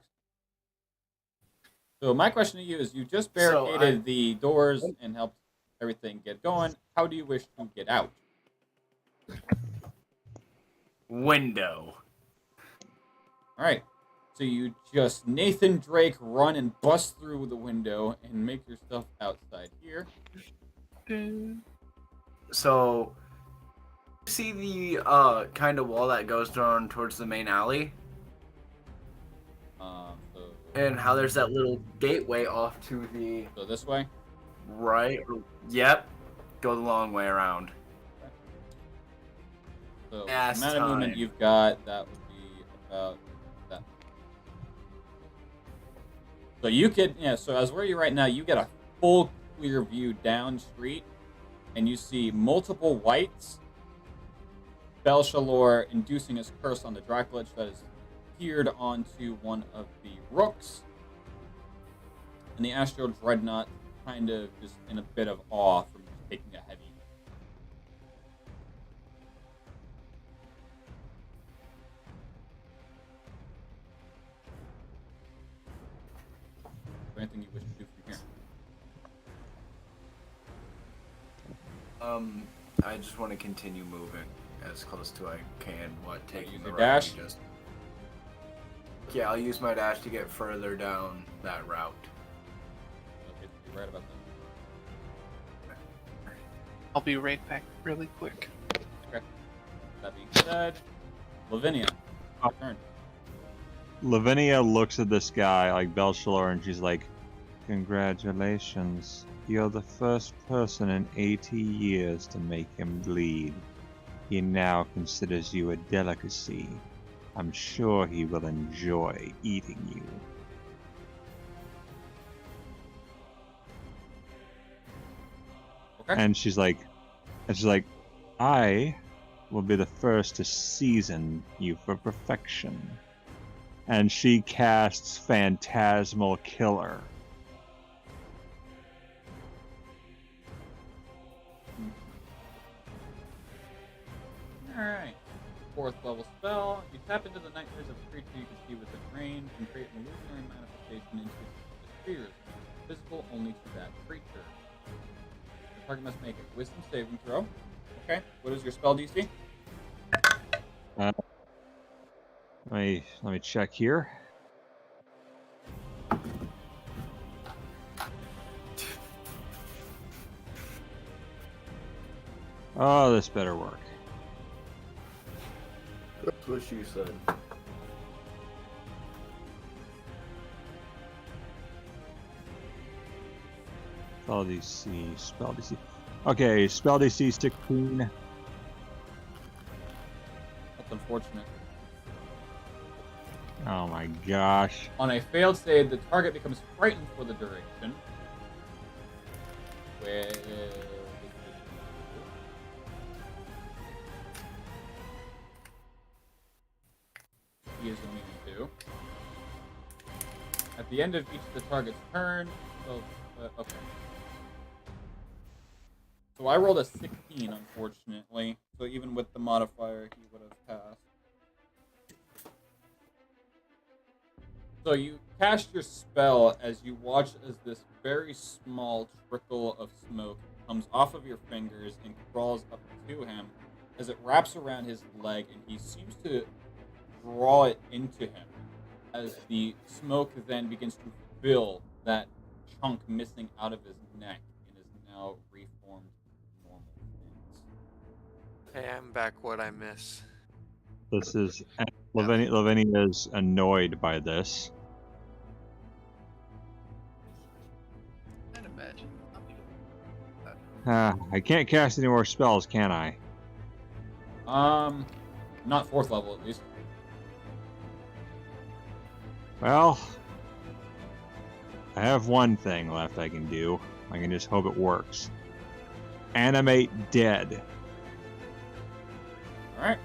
So my question to you is: you just barricaded the doors and helped everything get going. How do you wish to get out? Window. All right. So you just Nathan Drake run and bust through the window and make yourself outside here. So, see the kind of wall that goes down towards the main alley? So And how there's that little gateway off to the this way. right? Yep. Go the long way around. So Last the amount of movement time. you've got, that would be about that. So you could, so as where you're right now, you get a full clear view down street, and you see multiple whites. Shalor inducing his curse on the Dracolich that is appeared onto one of the rooks. And the Astral Dreadnought kind of just in a bit of awe from taking a heavy. Anything you wish to do from here? I just want to continue moving as close to I can. Taking use the your route dash? we just- Yeah, I'll use my dash to get further down that route. Okay, you're right about that. I'll be right back really quick. That being said, Lavinia, your turn. Lavinia looks at this guy like Shalor, and she's like, "Congratulations. You're the first person in 80 years to make him bleed. He now considers you a delicacy. I'm sure he will enjoy eating you." Okay. And she's like, "I will be the first to season you for perfection." And she casts Phantasmal Killer 4th level spell. You tap into the nightmares of a creature you can see within range and create an illusionary manifestation into the spheres, visible only to that creature. The target must make a wisdom saving throw. Okay, what is your spell DC? Let me check here. Oh, this better work. That's what she said. Spell DC. Okay, spell DC 16. That's unfortunate. Oh my gosh. On a failed save, the target becomes frightened for the duration. Where... He is only going to do. At the end of each of the target's turn, okay. So I rolled a 16, unfortunately. So even with the modifier, he would have passed. So you cast your spell as you watch as this very small trickle of smoke comes off of your fingers and crawls up to him as it wraps around his leg, and he seems to draw it into him as the smoke then begins to fill that chunk missing out of his neck and is now reformed normal things. Hey, I'm back. What I miss? This is Lavinia is annoyed by this. I'd imagine. I can't cast any more spells, can I? Not 4th level at least. Well, I have one thing left I can do. I can just hope it works. Animate dead. Alright.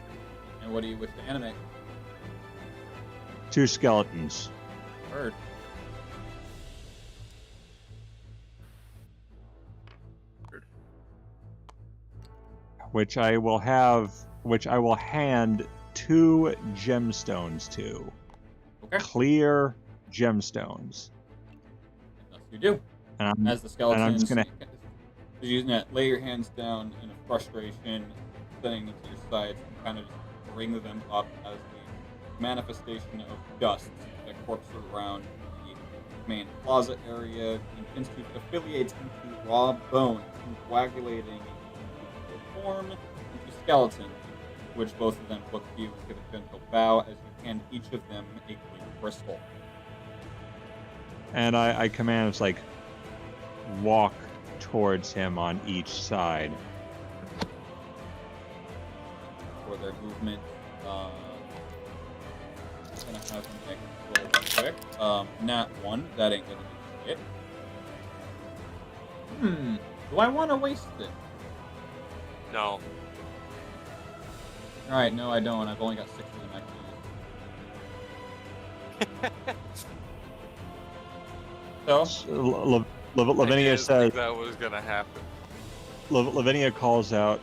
And what do you wish to animate? 2 skeletons. Bird. Which I will hand 2 gemstones to. Okay. Clear gemstones. Thus you do. And As the skeletons, I'm just gonna using that, lay your hands down in a frustration, setting them to your sides, and kind of just bring them up as the manifestation of dust that corpses around the main closet area begins to affiliate into raw bone, coagulating into form into skeleton, which both of them look to you and give a gentle bow as you hand each of them a green crystal. And I command us like walk towards him on each side. For their movement, I'm gonna have them make a roll real quick. Nat 1, that ain't gonna be shit. Do I want to waste it? No. Alright, no I don't. I've only got 6 of them I can use. So, Lavinia says that was gonna happen. Lavinia calls out,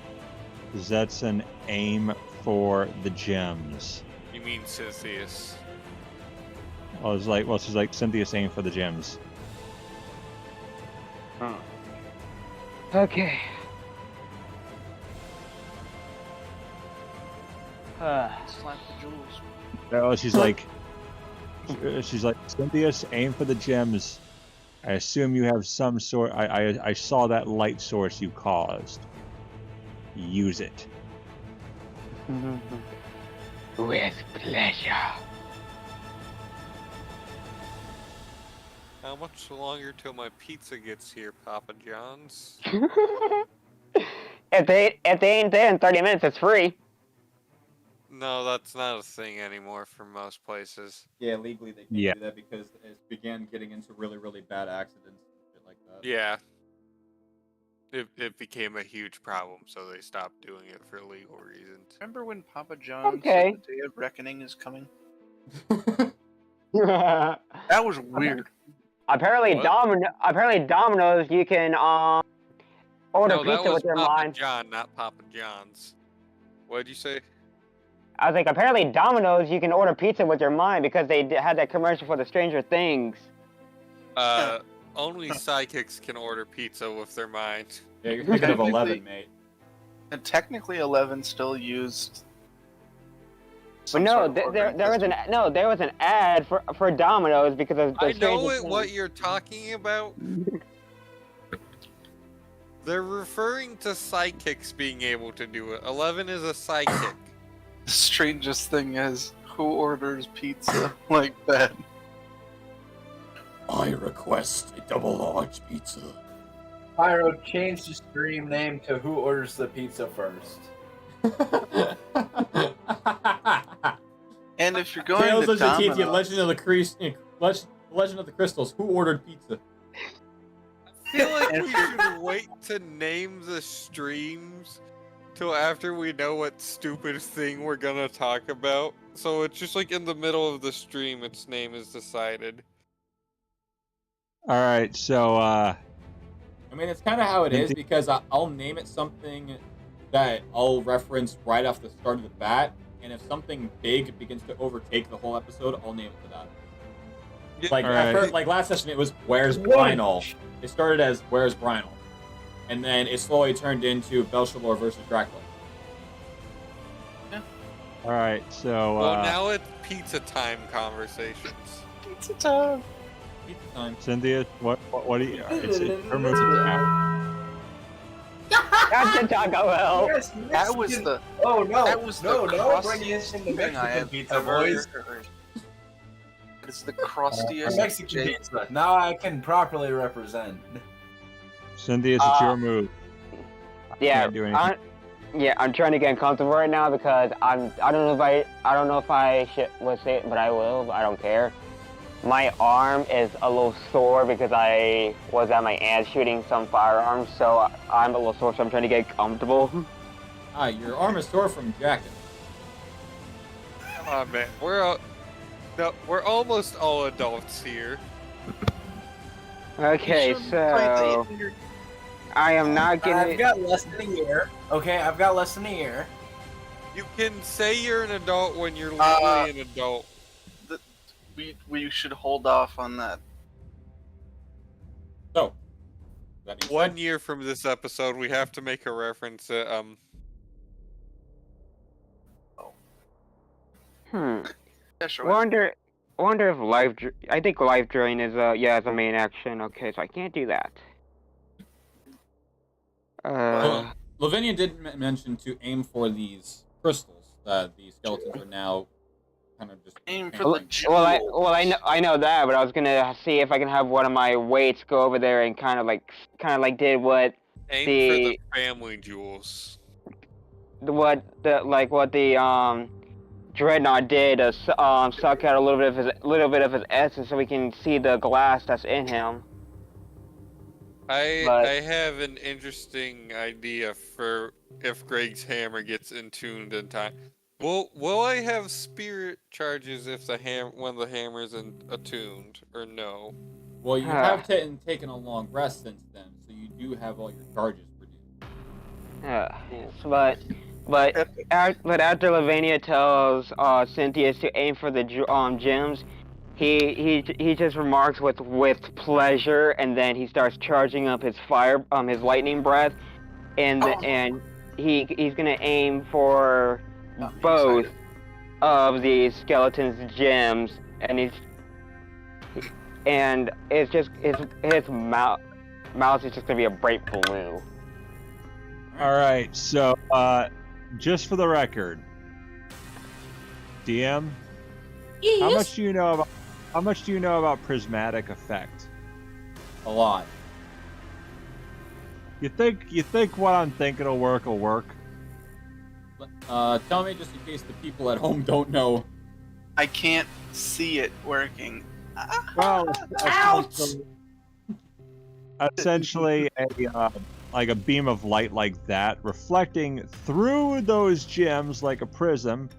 Zetson, aim for the gems. You mean Zetithia? She's like, Cynthia's aim for the gems. Okay. Slap the jewels. No, she's like, Cynthia's aim for the gems. I assume you have some sort. I saw that light source you caused. Use it. With pleasure. How much longer till my pizza gets here, Papa John's? If they ain't there in 30 minutes, it's free. No, that's not a thing anymore for most places. yeah, legally they can't do that because it began getting into really, really bad accidents and shit like that. Yeah. It became a huge problem, so they stopped doing it for legal reasons. Remember when Papa John Okay. said the day of reckoning is coming? apparently, That was weird. What? Domino's, you can order No, that pizza was with your Papa mind. John, not Papa John's. What'd you say? I was like, apparently Domino's, you can order pizza with your mind because they had that commercial for the Stranger Things. Only psychics can order pizza with their mind. Yeah, you're thinking of Technically- 11, mate. And technically, 11 still used. But some no, sort of there ordering there was an ad for Domino's because of the I know Stranger it, what Things. you're talking about. They're referring to psychics being able to do it. 11 is a psychic. The strangest thing is, who orders pizza like that? I request a double large pizza. Pyro, change the stream name to Who Orders the Pizza First. And if you're going Tales to of Zetithia, Domino's, Legend of the Crystals. Who ordered pizza? I feel like we should wait to name the streams till after we know what stupid thing we're gonna talk about. So it's just like in the middle of the stream, its name is decided. All right, so I mean, it's kind of how it is because I'll name it something that I'll reference right off the start of the bat, and if something big begins to overtake the whole episode, I'll name it for that. Yeah, Like, Alright. at first, like last session, it was Where's Brynol? It started as Where's Brynol, and then it slowly turned into Shalor versus Dracolich. all right, so Well, now it's pizza time conversations. pizza time. Pizza time. Cynthia, what do you? It's her move now. That's the Taco Bell. Yes, That was the. Oh no! That was no, the no! Bring crustiest in the thing I Mexican have pizza, ever boys. heard. It's the The crustiest. Mexican pizza. Now I can properly represent. Cynthia, it's your move. Yeah, Can't do anything. I'm trying to get comfortable right now because I don't know if I would say it, but I will. But I don't care. My arm is a little sore because I was at my aunt shooting some firearms, so I'm a little sore. So I'm trying to get comfortable. Your arm is sore from jacket. Come on, man. We're almost all adults here. Okay, so I am not I've getting. got less than a year. Okay, I've got less than a year. You can say you're an adult when you're literally an adult. We should hold off on that. So, that being 1 said, year from this episode, we have to make a reference to Yeah, sure. Wonder if I think life drain is is a main action. Okay, so I can't do that. Lavinia did mention to aim for these crystals that the skeletons are now kind of just Aim for the Well, I know that, but I was gonna see if I can have one of my weights go over there and kind of like did what aim for the family jewels. what the Dreadnought did, suck out a little bit of his essence so we can see the glass that's in him. I have an interesting idea for if Greg's hammer gets intuned in time. Will I have spirit charges if one of the hammers attuned, or no? Well, you have taken a long rest since then, so you do have all your charges produced. But after Lavinia tells Cynthia to aim for the gems, he just remarks with pleasure, and then he starts charging up his his lightning breath, and he's gonna aim for both of the skeleton's gems, and it's just his mouth is just gonna be a bright blue. All right, so just for the record, DM, how much do you know about prismatic effect? A lot. You think what I'm thinking will work? Tell me just in case the people at home don't know. I can't see it working. Well, essentially a beam of light like that reflecting through those gems like a prism.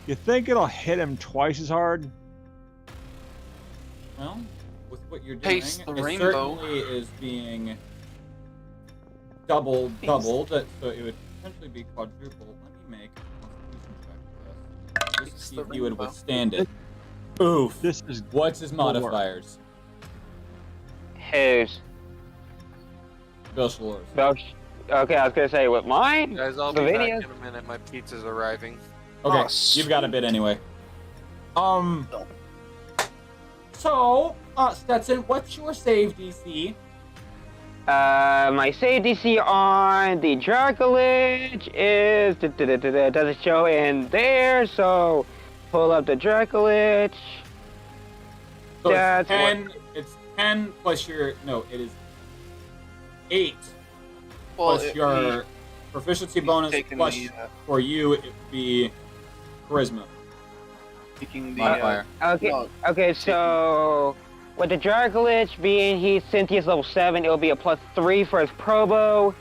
You think it'll hit him twice as hard? Well, with what you're doing, Taste the it rainbow. certainly is being doubled, so it would potentially be quadrupled. Let me make a constitution to see if he would withstand it. Oof. This is What's his modifiers? Whose? Bill Shalor's. Okay, I was gonna say with mine. Guys, I'll be back Slovenia's? in a minute. My pizza's arriving. Okay, Oh, you've got a bit anyway. So, Stetson, what's your save DC? My save DC on the Dracolich is doesn't show in there, so pull up the Dracolich. So That's it's 10. It's 10 plus your it is 8 plus your proficiency bonus plus for you it would be charisma taking the modifier. Okay, so with the Dracolich being Cynthia's level 7, it'll be a +3 for his probo.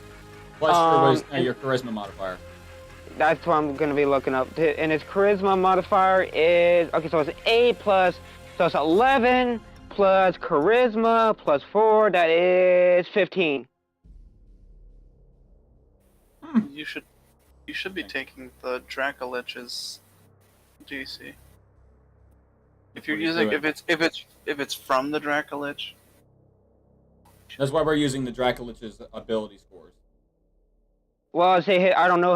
Plus your charisma modifier. That's what I'm gonna be looking up. And his charisma modifier is so it's 8 plus, so it's 11 plus charisma plus 4. That is 15. You should be taking the Dracolich's DC. If you're What are you using doing? if it's from the Dracolich. That's why we're using the Dracolich's ability scores. Well, I don't know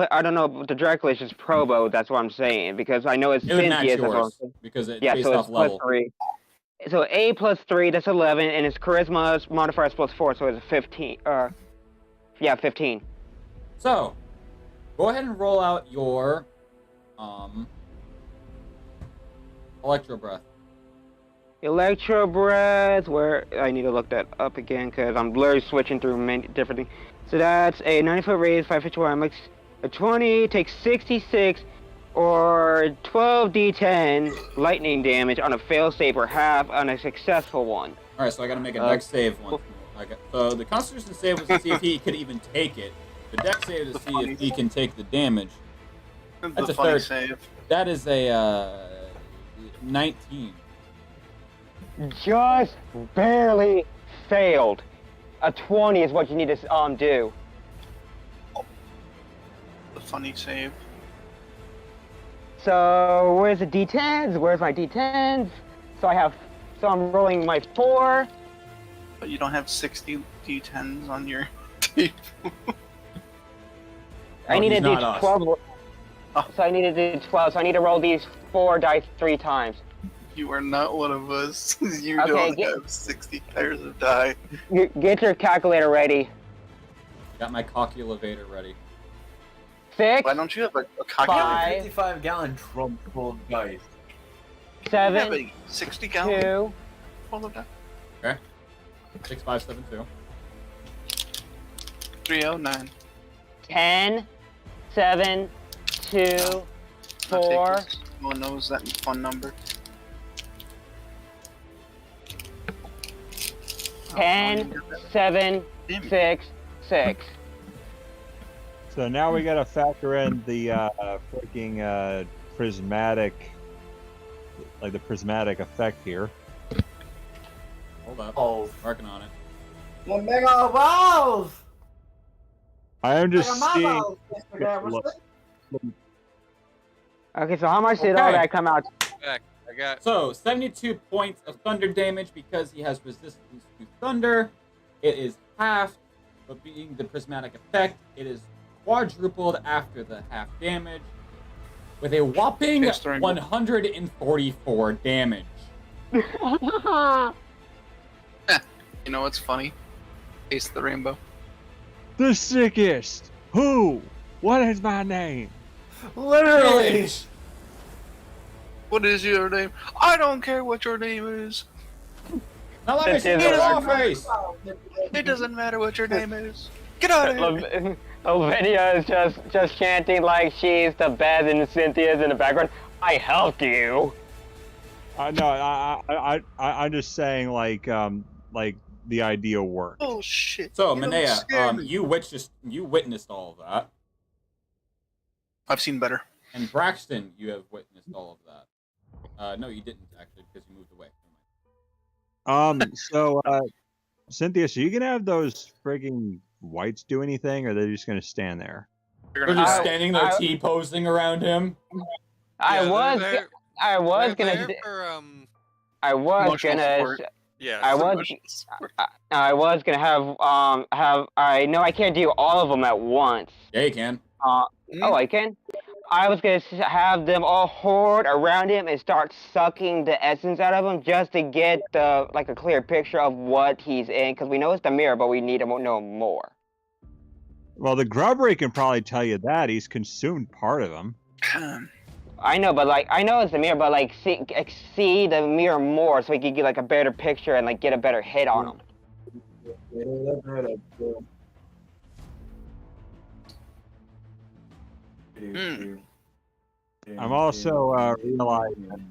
the Dracolich is probo. That's what I'm saying because I know it's It would match Cynthia's. yours because it's Yeah, based so off it's level. +3. So 8 plus 3, that's 11, and his charisma modifier is +4, so it's 15. 15. So, go ahead and roll out your Electro Breath. Electro Breath, where I need to look that up again because I'm literally switching through many different things. So that's a 90-foot radius, 5-foot wide, makes a 20, takes 66 or 12d10 lightning damage on a fail save or half on a successful one. Alright, so I gotta make a dex save once more. So the Constitution save was to see if he could even take it. The dex save is to see if he can take the damage. That's The a funny third. save. That is a 19. Just barely failed. A 20 is what you need to do. The funny save. So where's the d10s? Where's my d10s? So I'm rolling my 4. But you don't have 60 d10s on your tape. I need a he's not us. d12. So I need a d12. So I need to roll these 4 dice 3 times. You are not one of us. You Okay, don't get- have 60 pairs of die. Get your calculator ready. Got my calculator ready. 6, Why don't you have a calculator? 5, 55-gallon drum full of dice. You have 7, a 60 gallon 2, full of die. Okay. 6, 5, 7, 2. 309. 10, 7, 2, 4. No one knows that fun number. 10, 7, Damn it. 6, 6. So now we got to factor in the freaking prismatic, like the prismatic effect here. Hold up. Oh, Working on it. One mega balls! I am just Mega seeing. balls, Mr. Gaverson. Okay, so how much did all Okay. that come out? Back. I got. So, 72 points of thunder damage because he has resistance to thunder. It is halved, but being the prismatic effect, it is quadrupled after the half damage with a whopping Taste the rainbow. 144 damage. You know what's funny? Taste the rainbow. The sickest. Who? What is my name? Literally! What is your name? I don't care what your name is. Now let me This see is your a- raw face! It doesn't matter what your name is. Get out of here. Lavinia is just chanting like she's the best, and Cynthia's in the background. I helped you. No, I'm just saying like the idea worked. Oh shit. So, You don't Manea, scare me. you witnessed all of that. I've seen better. And Braxton, you have witnessed all of that. No, you didn't, actually, because you moved away. So Cynthia, so you can have those frigging whites do anything, or they're just gonna stand there? You're They're gonna just have- standing there T-posing around him. I Yeah, was they're- I was They're gonna. there for, I was Emotional gonna. support. yes. I was. Emotional support. I was gonna have. I know I can't do all of them at once. Yeah, you can. Oh, I can. I was gonna have them all hoard around him and start sucking the essence out of him just to get like a clear picture of what he's in, because we know it's the mirror, but we need to know more. Well, the grubbery can probably tell you that he's consumed part of him. I know, but like I know it's the mirror, but like see the mirror more so we can get like a better picture and like get a better hit on him. I'm also realizing.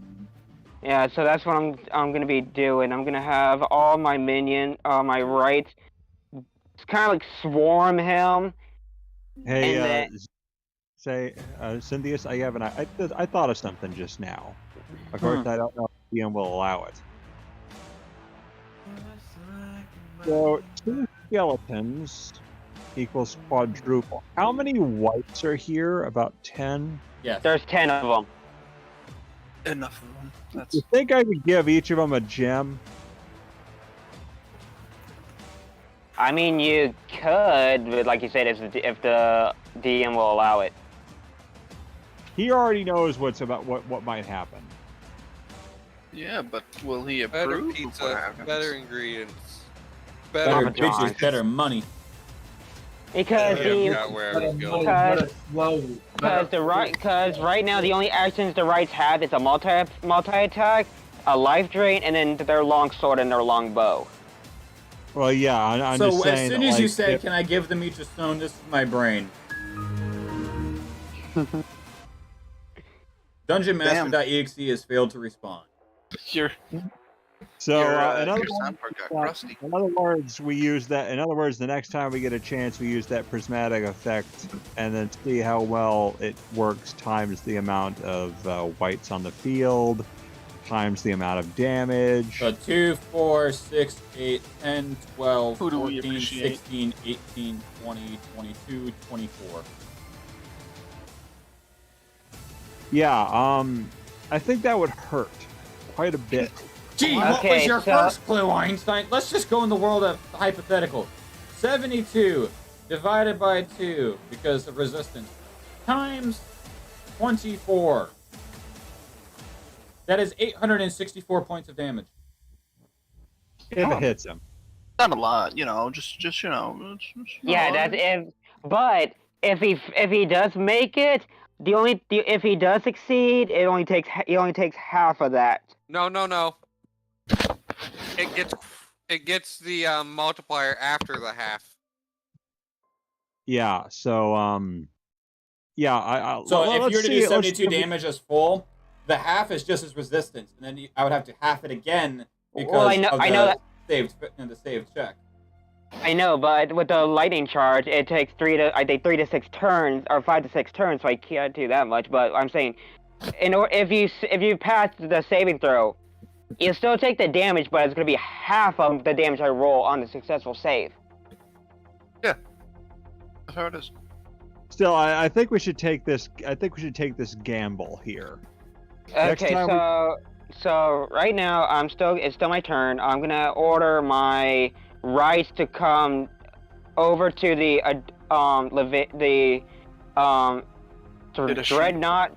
Yeah, so that's what I'm gonna be doing. I'm gonna have all my my rights, kind of like swarm him. Hey, And Cynthius, I thought of something just now. Of course, I don't know if DM will allow it. So, 2 skeletons equals quadruple. How many whites are here? About 10? Yes. There's 10 of them. Enough of them. That's You think I could give each of them a gem? I mean, you could, but like you said, if the DM will allow it. He already knows what might happen. yeah, but will he Better approve? pizza, What happens? better ingredients, Better Papa bitches, John's. better money. Because Yeah, where I was going. because right now the only actions the rights have is a multi attack, a life drain, and then their long sword and their long bow. Well, yeah, I'm So just saying. as soon that, as you like, said, if- "Can I give them each a stone?" This is my brain. Dungeonmaster.exe has failed to respond. Your, So, your, in other your soundboard got rusty. In other words, we use that. In other words, the next time we get a chance, we use that prismatic effect, and then see how well it works times the amount of whites on the field, times the amount of damage. So 2, 4, 6, 8, 10, 12, Who do we 14, appreciate? 16, 18, 20, 22, 24. Yeah, I think that would hurt quite a bit. Gee, what Okay, was your so- first clue, Einstein? Let's just go in the world of hypothetical. 72 divided by 2, because of resistance, times 24. That is 864 points of damage. If it hits him. Not a lot, just Yeah, that's if. But if he does make it, if he does succeed, he only takes half of that. No. It gets the multiplier after the half. Yeah. So, yeah. So if let's you were to see do it, let's 72 see- damage as full, the half is just as resistance, and then I would have to half it again because Well, I know that. the saved check. I know, but with the lightning charge, it takes 3 to 6 turns or 5 to 6 turns, so I can't do that much. But I'm saying, if you pass the saving throw, you still take the damage, but it's gonna be half of the damage I roll on the successful save. that's how it is. Still, I think we should take this. I think we should take this gamble here. Next Okay, time so right now it's still my turn. I'm gonna order my rights to come over to the sort of dreadnought,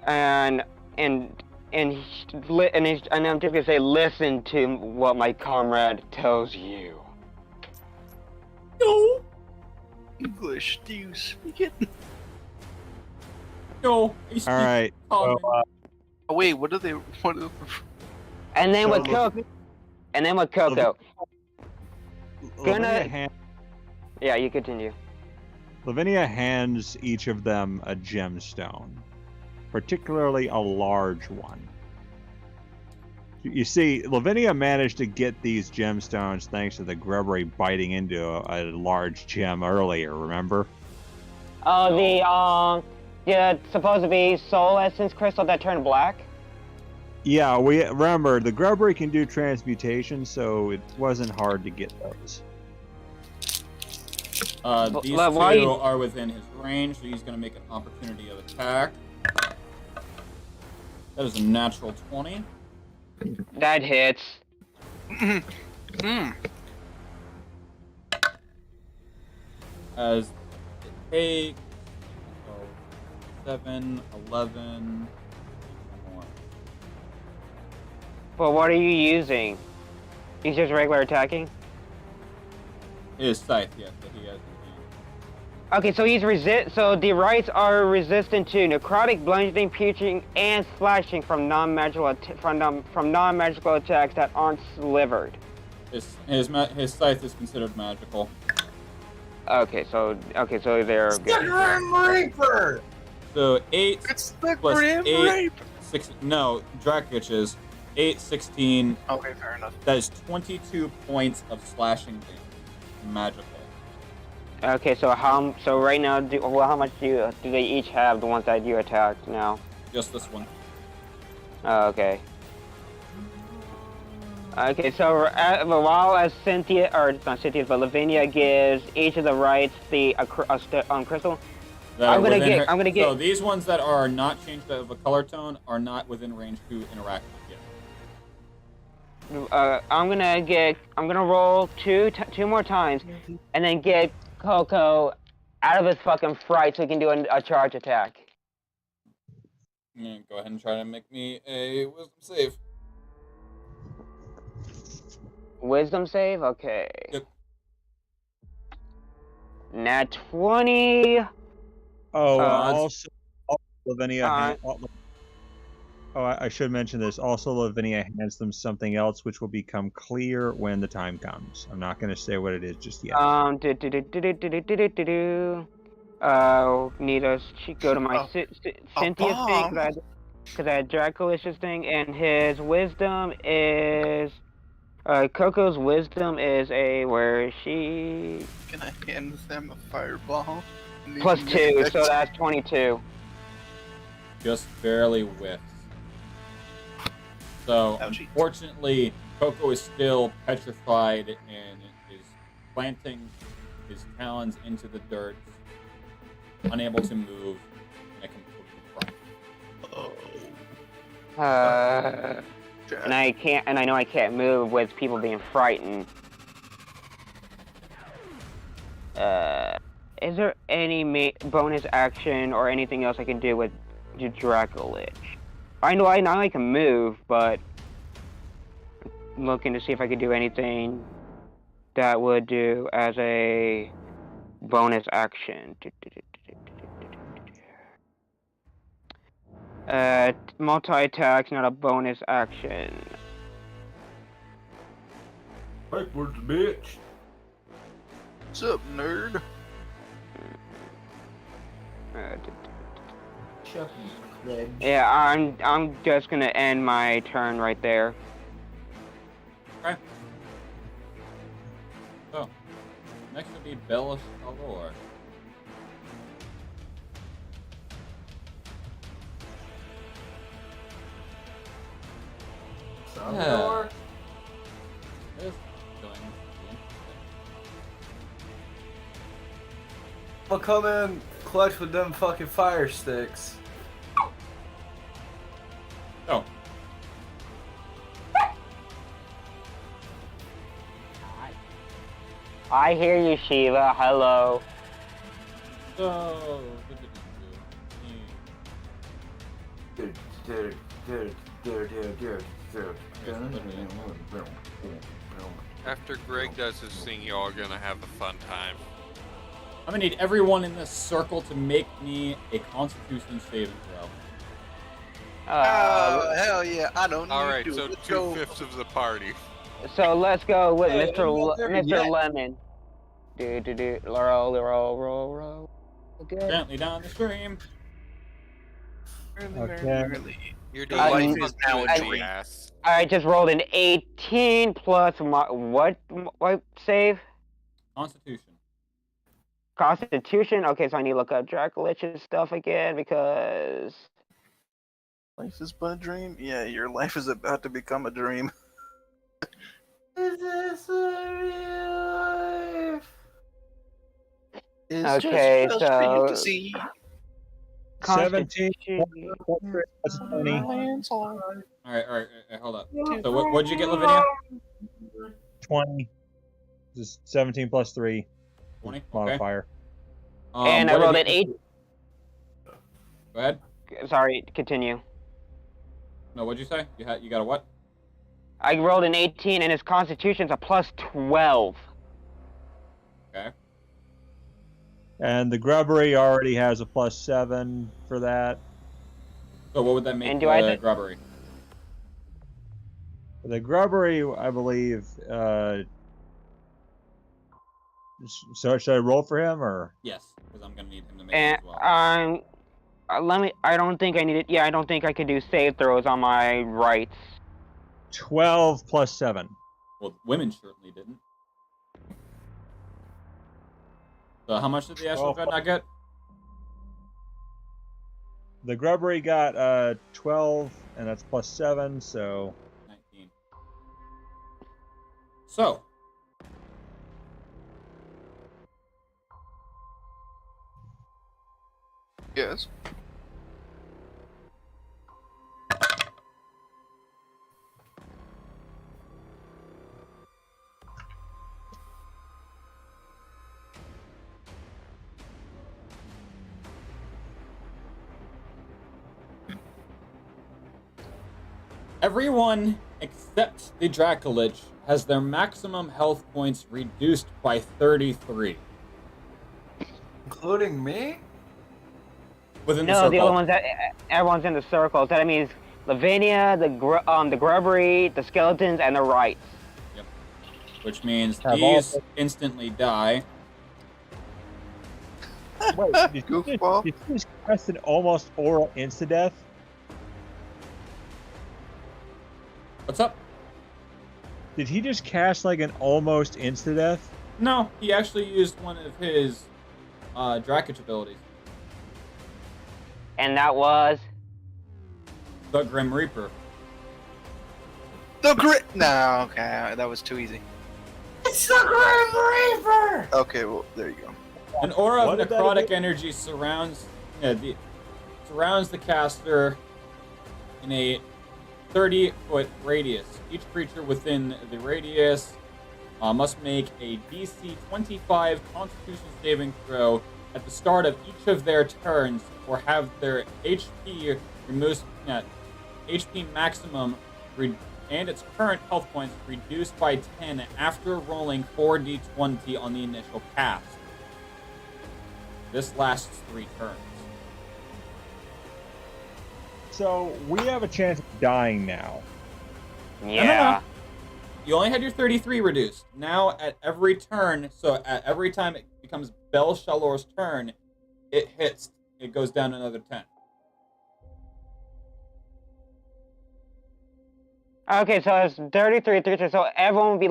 and I'm just gonna say, listen to what my comrade tells you. No, English, do you speak it? no. All right. So, Oh wait, what are they? And then So with Coco, Lavinia, yeah, you continue. Lavinia hands each of them a gemstone, particularly a large one. You see, Lavinia managed to get these gemstones thanks to the grubbery biting into a large gem earlier, remember? Oh, the supposed to be soul essence crystal that turned black? Yeah, we remember the grubbery can do transmutation, so it wasn't hard to get those. These why two you- are within his range, so he's going to make an opportunity of attack. That is a natural 20. That hits. As it takes 7, 11 more. But what are you using? He's just regular attacking? It is scythe, yes, that he has in hand. Okay, so so the rights are resistant to necrotic, bludgeoning, piercing, and slashing from non-magical attacks that aren't slivered. His scythe is considered magical. Okay, so they're good. Grim Reaper! So 8 It's the plus Grim 8, Reaper! 6, no, Dracolich 8, 16. Okay, fair enough. That is 22 points of slashing damage. Magical. Okay, so right now, how much do they each have? The ones that you attacked now? Just this one. Oh, okay. Okay, so while as Cynthia, or not Cynthia, but Lavinia gives each of the rights the crystal. I'm gonna get. So these ones that are not changed of a color tone are not within range to interact with yet. I'm gonna roll two more times, and then get Coco out of his fucking fright so he can do a charge attack. Yeah, go ahead and try to make me a wisdom save. Wisdom save, okay. Yep. Nat 20. Also, Lavinia. I should mention this. Also, Lavinia hands them something else, which will become clear when the time comes. I'm not going to say what it is just yet. Need to go to my Cynthia thing because I had Dracolicious thing, and his wisdom is Coco's wisdom is where is she? Can I hand them a fireball? +2, so that's 22. Just barely whiffs. So, Ouchie. unfortunately, Coco is still petrified and is planting his talons into the dirt, unable to move, and a complete cry. And I know I can't move with people being frightened. Is there any bonus action or anything else I can do with Dracolich? I know I can move, but I'm looking to see if I could do anything that would do as a bonus action. Multi-attack's not a bonus action. Backwards, bitch. What's up, nerd? Yeah, I'm just gonna end my turn right there. Okay. So, next would be Bella Shalor. Shalor? This is going to be I'll come in clutch with them fucking fire sticks. Oh. I hear you, Shiva. Hello. So, After Greg does his thing, y'all are gonna have a fun time. I'm gonna need everyone in this circle to make me a Constitution saving throw. Hell yeah! I don't need Alright, to. so Let's go. 2/5 of the party. So let's go with Hey, Mr. there Mr. yet. Lemon. Roll. Good. Gently down the stream. Really. You're Your life doing is now a dream. ass. I just rolled an 18 plus what save? Constitution. Constitution. Okay, so I need to look up Dracolich's stuff again because Life is but a dream? Yeah, your life is about to become a dream. Is this a real life? It's Okay, just for you to so- see. 17 Constitution. plus 3, that's 20. All right, hold up. So what'd you get, Lavinia? 20. This is 17 plus 3 20. Okay. modifier. And I what rolled did an 8. Go ahead. Sorry, continue. No, what'd you say? You got a what? I rolled an 18, and his Constitution's a plus 12. Okay. And the grubbery already has a plus 7 for that. So what would that make And do I the grubbery? The grubbery, I believe. So should I roll for him or? Yes, because I'm gonna need him to make it And as well. let me. I don't think I need it. Yeah, I don't think I could do save throws on my rights. 12 plus 7. Well, women certainly didn't. So how much did the Astral Dreadnought get? The grubbery got 12, and that's plus 7, so 19. So. Yes. Everyone except the Dracolich has their maximum health points reduced by 33. Including me? Within the No, circle. the other ones that everyone's in the circles. That means Lavinia, the grubbery, the skeletons, and the rights. Yep. Which means Have these all- instantly die. Wait, did you Goofball. just cast an almost aura insta-death? What's up? Did he just cast like an almost insta-death? No, he actually used one of his Dracolich abilities. And that was. The Grim Reaper. The grit. No, okay, that was too easy. It's the Grim Reaper! Okay, well, there you go. An aura What of did that necrotic do? energy surrounds the caster in a 30-foot radius. Each creature within the radius must make a DC 25 Constitution saving throw at the start of each of their turns, or have their HP removed, HP maximum and its current health points reduced by 10 after rolling 4d20 on the initial cast. This lasts 3 turns. So we have a chance of dying now. Yeah. You only had your 33 reduced. Now, at every turn, so at every time it becomes Bel Shalor's turn, it goes down another 10. Okay, so it's 33, so everyone will be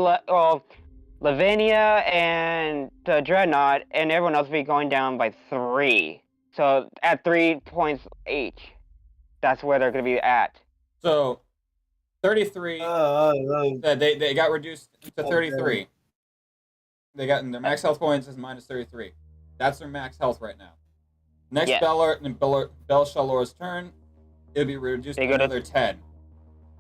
Lavinia and the Dreadnought, and everyone else will be going down by 3. So at 3 points each. That's where they're going to be at. So, 33, they got reduced to 33. They got their max health points is minus 33. That's their max health right now. Next Yeah. Bel Shalor's turn, it'll be reduced They to go to- another 10.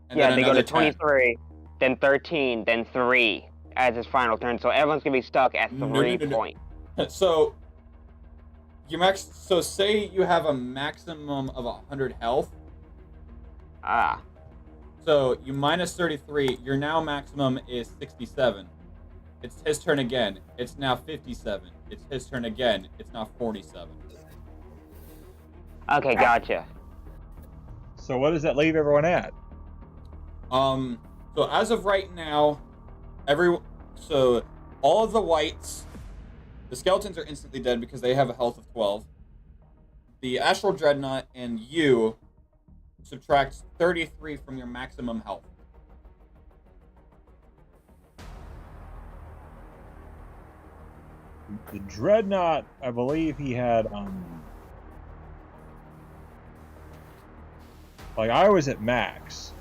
And Yeah, then they go to another 10. 23, then 13, then 3 as his final turn. So everyone's going to be stuck at 3 No. points. So, so say you have a maximum of 100 health. Ah. So you minus 33. Your now maximum is 67. It's his turn again. It's now 57. It's his turn again. It's now 47. Okay, gotcha. So what does that leave everyone at? So as of right now, so all of the whites, the skeletons are instantly dead because they have a health of 12. The Astral Dreadnought and you subtract 33 from your maximum health. The Dreadnought, I believe he had like I was at max.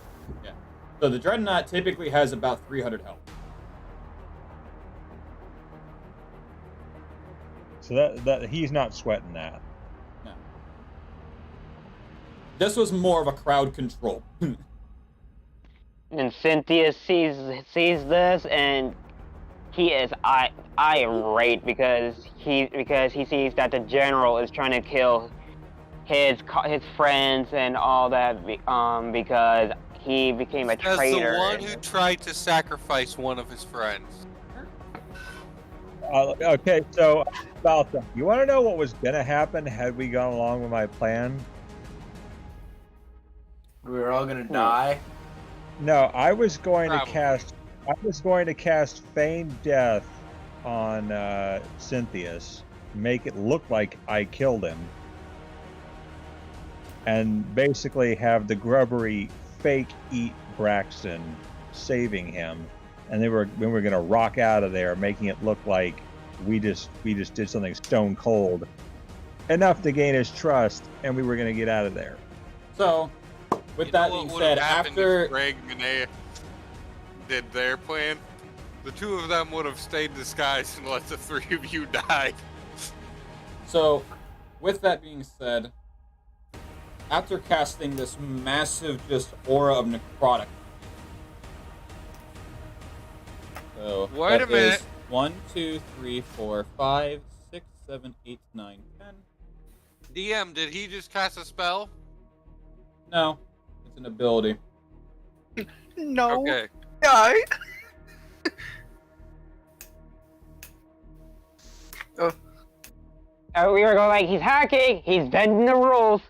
Yeah. So the Dreadnought typically has about 300 health. So that he's not sweating that. No. This was more of a crowd control. And Cynthia sees this, and he is irate because he sees that the general is trying to kill his friends and all that because he became a As traitor. the one who tried to sacrifice one of his friends. Okay, so Baltham, you want to know what was going to happen had we gone along with my plan? We were all gonna die. No, I was going Probably. to cast Feigned Death on Cynthius, make it look like I killed him, and basically have the grubbery fake eat Braxton, saving him, and then we're going to rock out of there, making it look like we just did something stone cold, enough to gain his trust, and we were going to get out of there. So, with that being said, after Greg and Naya did their plan, the two of them would have stayed disguised and let the three of you die. So, with that being said, after casting this massive just aura of necrotic. So Wait that a minute. is 1, 2, 3, 4, 5, 6, 7, 8, 9, 10. DM, did he just cast a spell? No, it's an ability. No. Okay. Die. We were going like, he's hacking, he's bending the rules.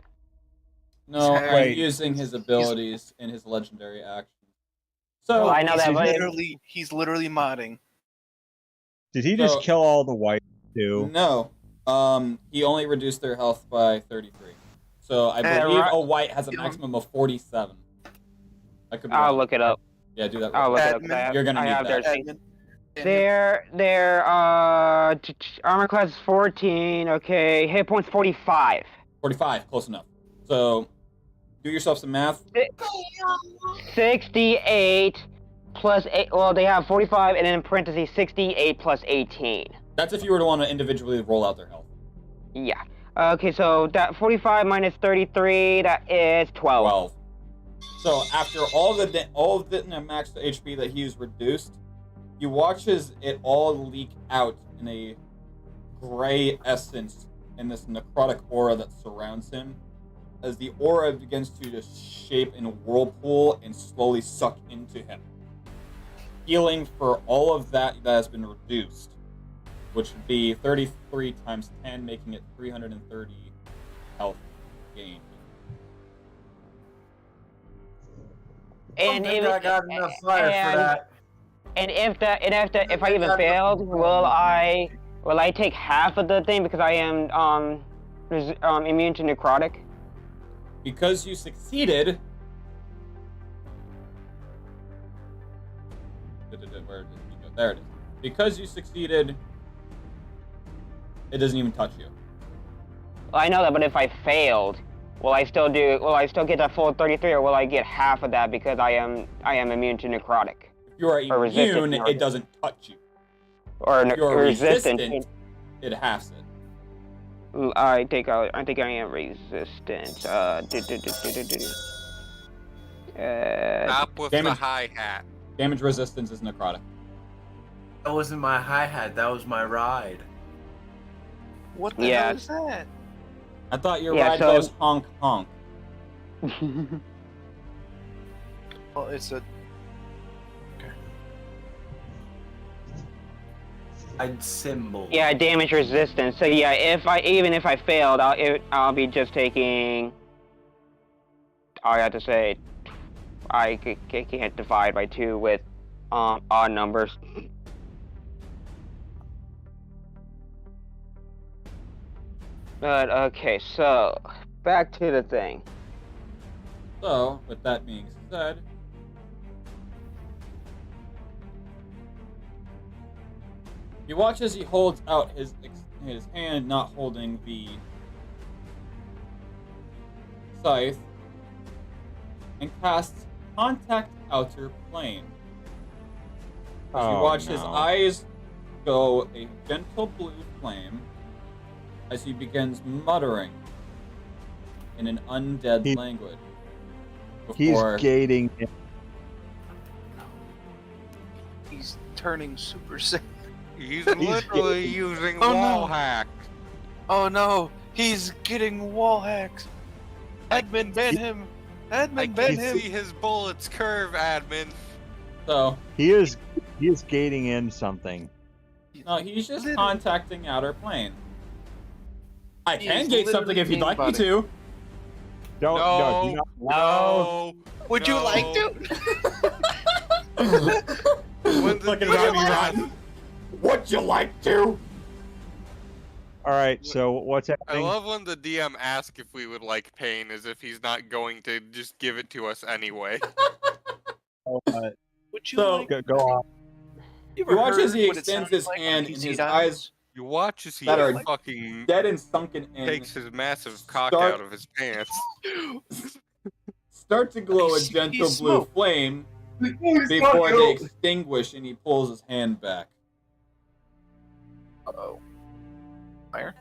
No, I'm Wait. using his abilities in his legendary action. So Well, I know that, but He's literally modding. Did he just So- kill all the whites too? no, he only reduced their health by 33. So I believe a white has a maximum of 47. I could be I'll wrong. look it up. Yeah, do that. I'll real look quick. it up. You're gonna I need have that. their thing. Their armor class is 14. Okay, hit points 45. 45, close enough. So, do yourself some math. 68 plus 8. Well, they have 45, and then in parentheses 68 plus 18. That's if you were to want to individually roll out their health. Yeah. Okay, so that 45 minus 33, that is 12. 12. So after all of the max HP that he's reduced, you watch as it all leak out in a gray essence in this necrotic aura that surrounds him, as the aura begins to just shape in a whirlpool and slowly suck into him. Healing for all of that has been reduced, which would be 33 times 10, making it 330 health gain. And I got enough fire for that. And if I even failed, will I take half of the thing because I am immune to necrotic? Because you succeeded. Where did you go? There it is. Because you succeeded, it doesn't even touch you. Well, I know that, but if I failed, will I still get that full 33, or will I get half of that because I am immune to necrotic? If you are Or resistant immune, necrotic. it doesn't touch you. Or If you're resistant? it halves it. I think I am resistant. Stop with the Damage. hi-hat. Damage resistance is necrotic. That wasn't my hi-hat, that was my ride. What the Yeah. hell is that? I thought your Yeah, ride so- goes honk honk. Well, it's a. I'd symbol. Yeah, damage resistance. So yeah, even if I failed, I'll be just taking. I have to say, I can't divide by 2 with odd numbers. But okay, so back to the thing. So, with that being said, you watch as he holds out his hand, not holding the scythe, and casts Contact Outer Plane. As you watch his eyes go a gentle blue flame as he begins muttering in an undead He- language. He's Before gating. He's turning Super Saiyan. He's literally using Oh, wall no. hack. Oh no, he's getting wall hacked. Admin, ban him. I Admin, ban can him. see his bullets curve, admin. so He is gating in something. no, he's just Literally. contacting outer plane. I He can is gate something if you'd like me literally to. No, No. do not. No. Would you No. like to? When the Fucking DM Robbie Rotten. Would you like to? All right. So what's I happening? love when the DM asks if we would like pain, as if he's not going to just give it to us anyway. Would you So- like? Go on. You You watch heard as he what it extends sounds his like when hand he and sees his eyes You watch as he That are fucking dead and sunken in takes his massive cock Start- out of his pants. start to glow a He's- gentle he's blue smoke. flame before they extinguish and he pulls his hand back. Uh-oh. Fire?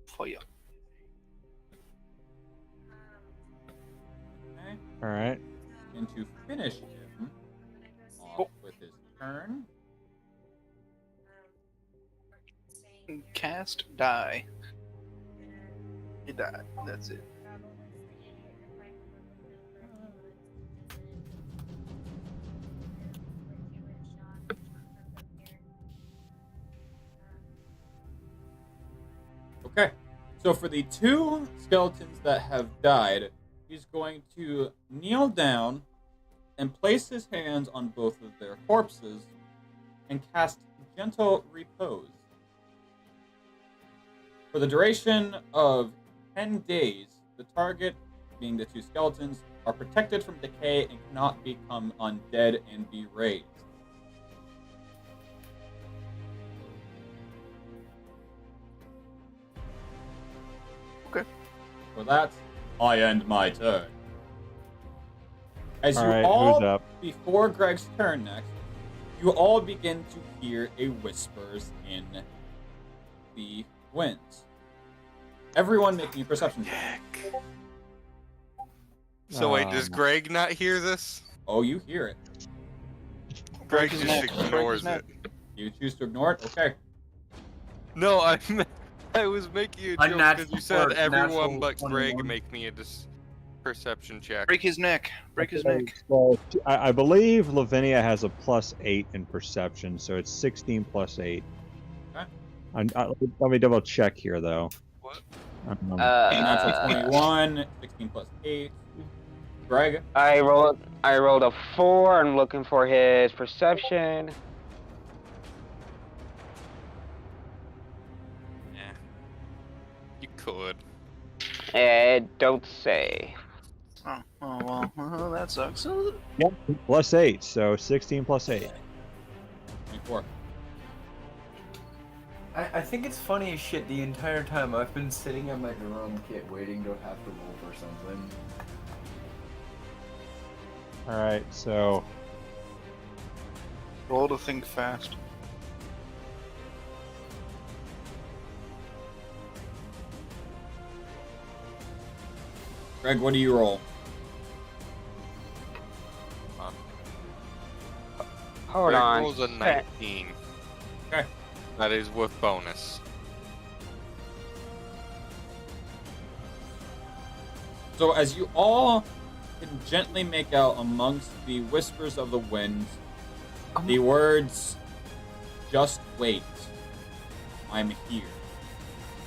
Fire. Okay? All right. And to finish him off with his turn, Cast, die. You die. That's it. okay. So for the two skeletons that have died, he's going to kneel down and place his hands on both of their corpses and cast Gentle Repose. For the duration of 10 days, the target, being the two skeletons, are protected from decay and cannot become undead and be raised. Okay. For that, I end my turn. As All you right. all, Who's up? before Greg's turn next, you all begin to hear a whispers in the winds. Everyone make me a perception check. So wait, does Um, Greg not hear this? Oh, you hear it. Greg his just neck. Break his ignores neck. it. You choose to ignore it? Okay. No, I was making a joke because Unnatural you said or everyone natural but Greg 21. make me a perception check. Break his neck. Break his neck. So, I believe Lavinia has a +8 in perception, so it's 16 plus 8. Okay. Let me double check here, though. What? Natural 21, 16 plus 8. Greg? I rolled a 4. I'm looking for his perception. Yeah. You could. Don't say. Oh well, that sucks. Yep, +8, so 16 plus 8. 24. I think it's funny as shit the entire time I've been sitting at my drum kit waiting to have to roll for something. All right, so Roll to think fast. Greg, what do you roll? Hold Greg on. rolls a 19. Okay. That is with bonus. So as you all can gently make out amongst the whispers of the wind, the words, "Just wait, I'm here."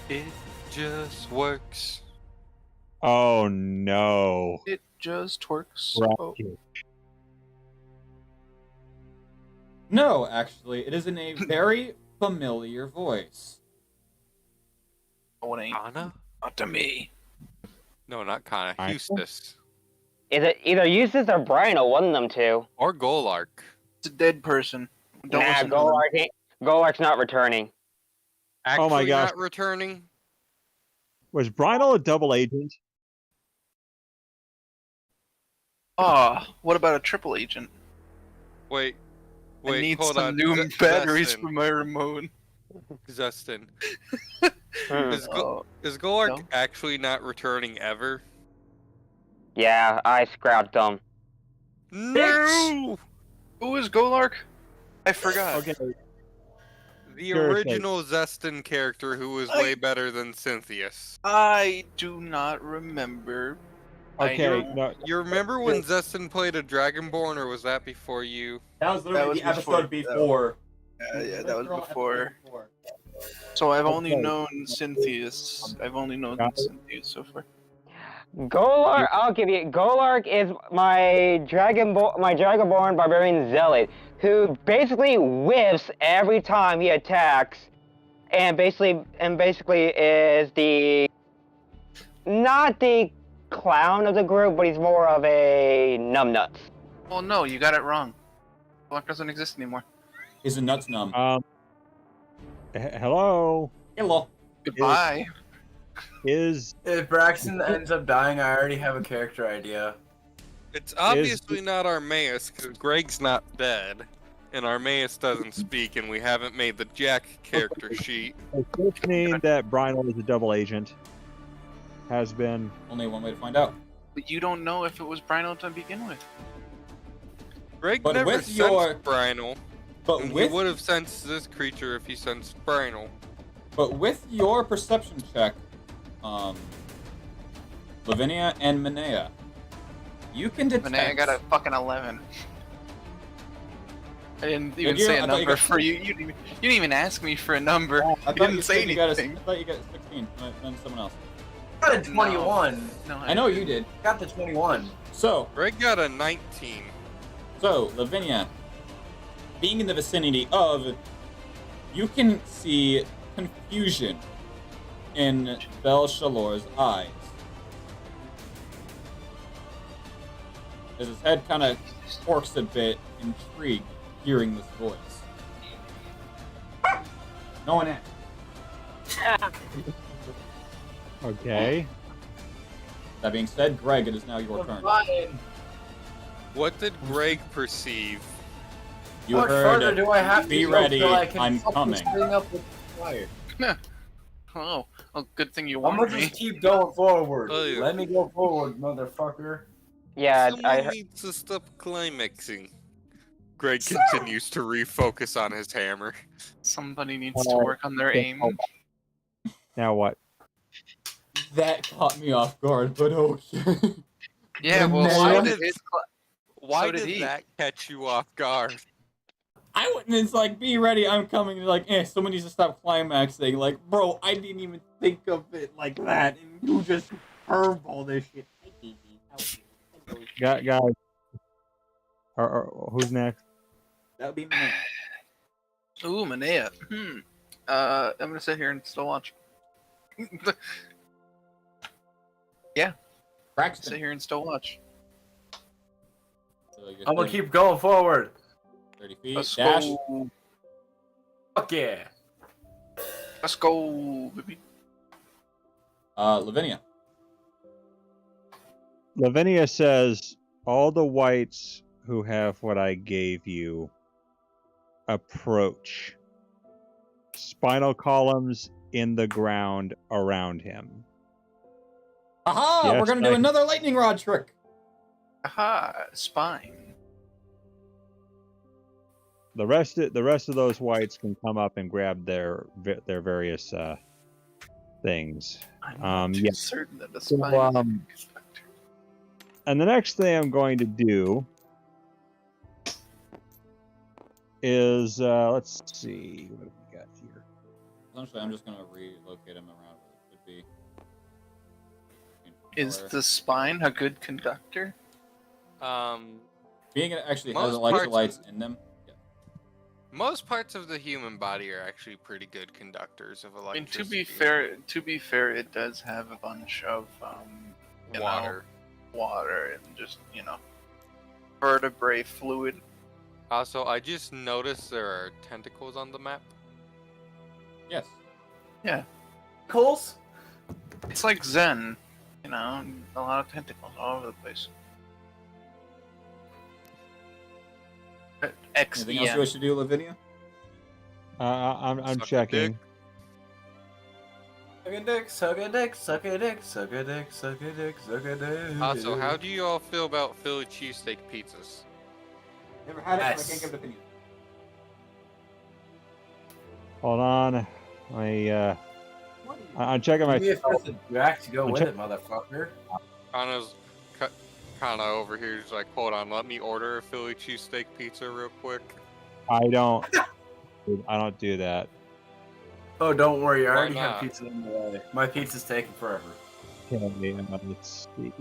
It just works. oh no. It just works. Right. Oh, No, actually, it is in a very familiar voice. oh, it ain't. Anna? Not to me. No, not Kana. I- Eustace. Either Eustace or Brian will want them to. Or Golark. It's a dead person. Don't Nah, listen to them. Golark's not returning. Actually Oh my gosh. not returning? Was Bridal a double agent? Ah, what about a triple agent? Wait. I need Hold some on. new batteries Zestin. for my remote. Zestin. Is Golark actually not returning ever? Yeah, I scrapped them. No! Who is Golark? I forgot. Okay. The Seriously. original Zestin character who was way better than Cynthius. I do not remember. Okay. No. You remember when Zestin played a Dragonborn, or was that before you? That was literally That was the episode before. Yeah, that was Literal before. episode before. So I've only Okay. known Cynthius. I've only known Got it. Cynthius so far. Golark, I'll give you. Golark is my Dragonborn Barbarian Zealot, who basically whiffs every time he attacks, and basically is the not the clown of the group, but he's more of a numbnuts. Well, no, you got it wrong. Golark doesn't exist anymore. He's a nuts numb. Hello. Hello. Goodbye. Is If Braxton ends up dying, I already have a character idea. It's obviously not Armaeus, because Greg's not dead, and Armaeus doesn't speak, and we haven't made the Jack character sheet. does this mean that Brynol is a double agent? Has been. Only one way to find out. But you don't know if it was Brynol to begin with. Greg But never with sensed your- Brynol, But and he with would have sensed this creature if he sensed Brynol. your perception check, Lavinia and Manea, you can detect. Manea got a fucking 11. I didn't even you? say I a thought you number got- for you. You didn't even ask me for a number. I You thought didn't you say said you got anything. I thought you got 16, then someone else. I got a 21. No, I know you did. Got the 21. So, Greg got a 19. Lavinia, being in the vicinity of, you can see confusion in Bel Shalor's eyes. As his head kind of forks a bit, intrigued, hearing this voice. No one asked. Okay. That being said, Greg, it is now your turn. What did Greg perceive? You How much further heard, do I have "Be to go ready, till I can I'm fucking coming." String up with fire? Oh, well, good thing you I'm warned gonna me. just keep going forward. Oh, yeah. Let me go forward, motherfucker. Yeah, Someone needs to stop climaxing. Greg continues to refocus on his hammer. Somebody needs to work on their aim. Now what? That caught me off guard, but okay. Yeah, well, Why so did- did Why So did did he. that catch you off guard? I wouldn't. It's like, be ready, I'm coming. Like, someone needs to stop climaxing. Like, bro, I didn't even think of it like that, and you just curveball this shit. Guys. Who's next? That would be me. Ooh, Manea. I'm gonna sit here and still watch. Sit Braxton. here and still watch. So you're I'm gonna 30 keep going forward. 30 feet. Let's Dash. go. Fuck yeah. Let's go, baby. Lavinia. Lavinia says, all the whites who have what I gave you approach. Spinal columns in the ground around him. Aha! Yes, We're gonna do I- another lightning rod trick. Aha, spine. The rest of those whites can come up and grab their various things. I'm not too yeah. certain that the So, spine is effective. And the next thing I'm going to do is let's see what have we got here. Essentially, I'm just gonna relocate him around where it could be. Is the spine a good conductor? Being it actually Most has parts electrolytes in them. Yeah. Most parts of the human body are actually pretty good conductors of I mean, electricity. to be fair, it does have a bunch of you know, Water. water, and just vertebrae fluid. Also, I just noticed there are tentacles on the map. Yes. Coles? It's like Zen, a lot of tentacles all over the place. Anything else you XEN. wish to do, Lavinia? I'm Suck a checking. dick. Suck a dick, suck a dick, suck a dick, suck a dick, suck a dick, suck a dick. Also, how do you all feel about Philly cheesesteak pizzas? Never had it, so I Yes. can't give an opinion. Hold on. I'm checking my. Give me a fist of Jack to go I'm with check- it, motherfucker. Kana's Kana over here is like, hold on, let me order a Philly cheesesteak pizza real quick. I don't do that. Oh, don't worry, I Why already have not? pizza in the way. My pizza's taking forever. Okay, let's see.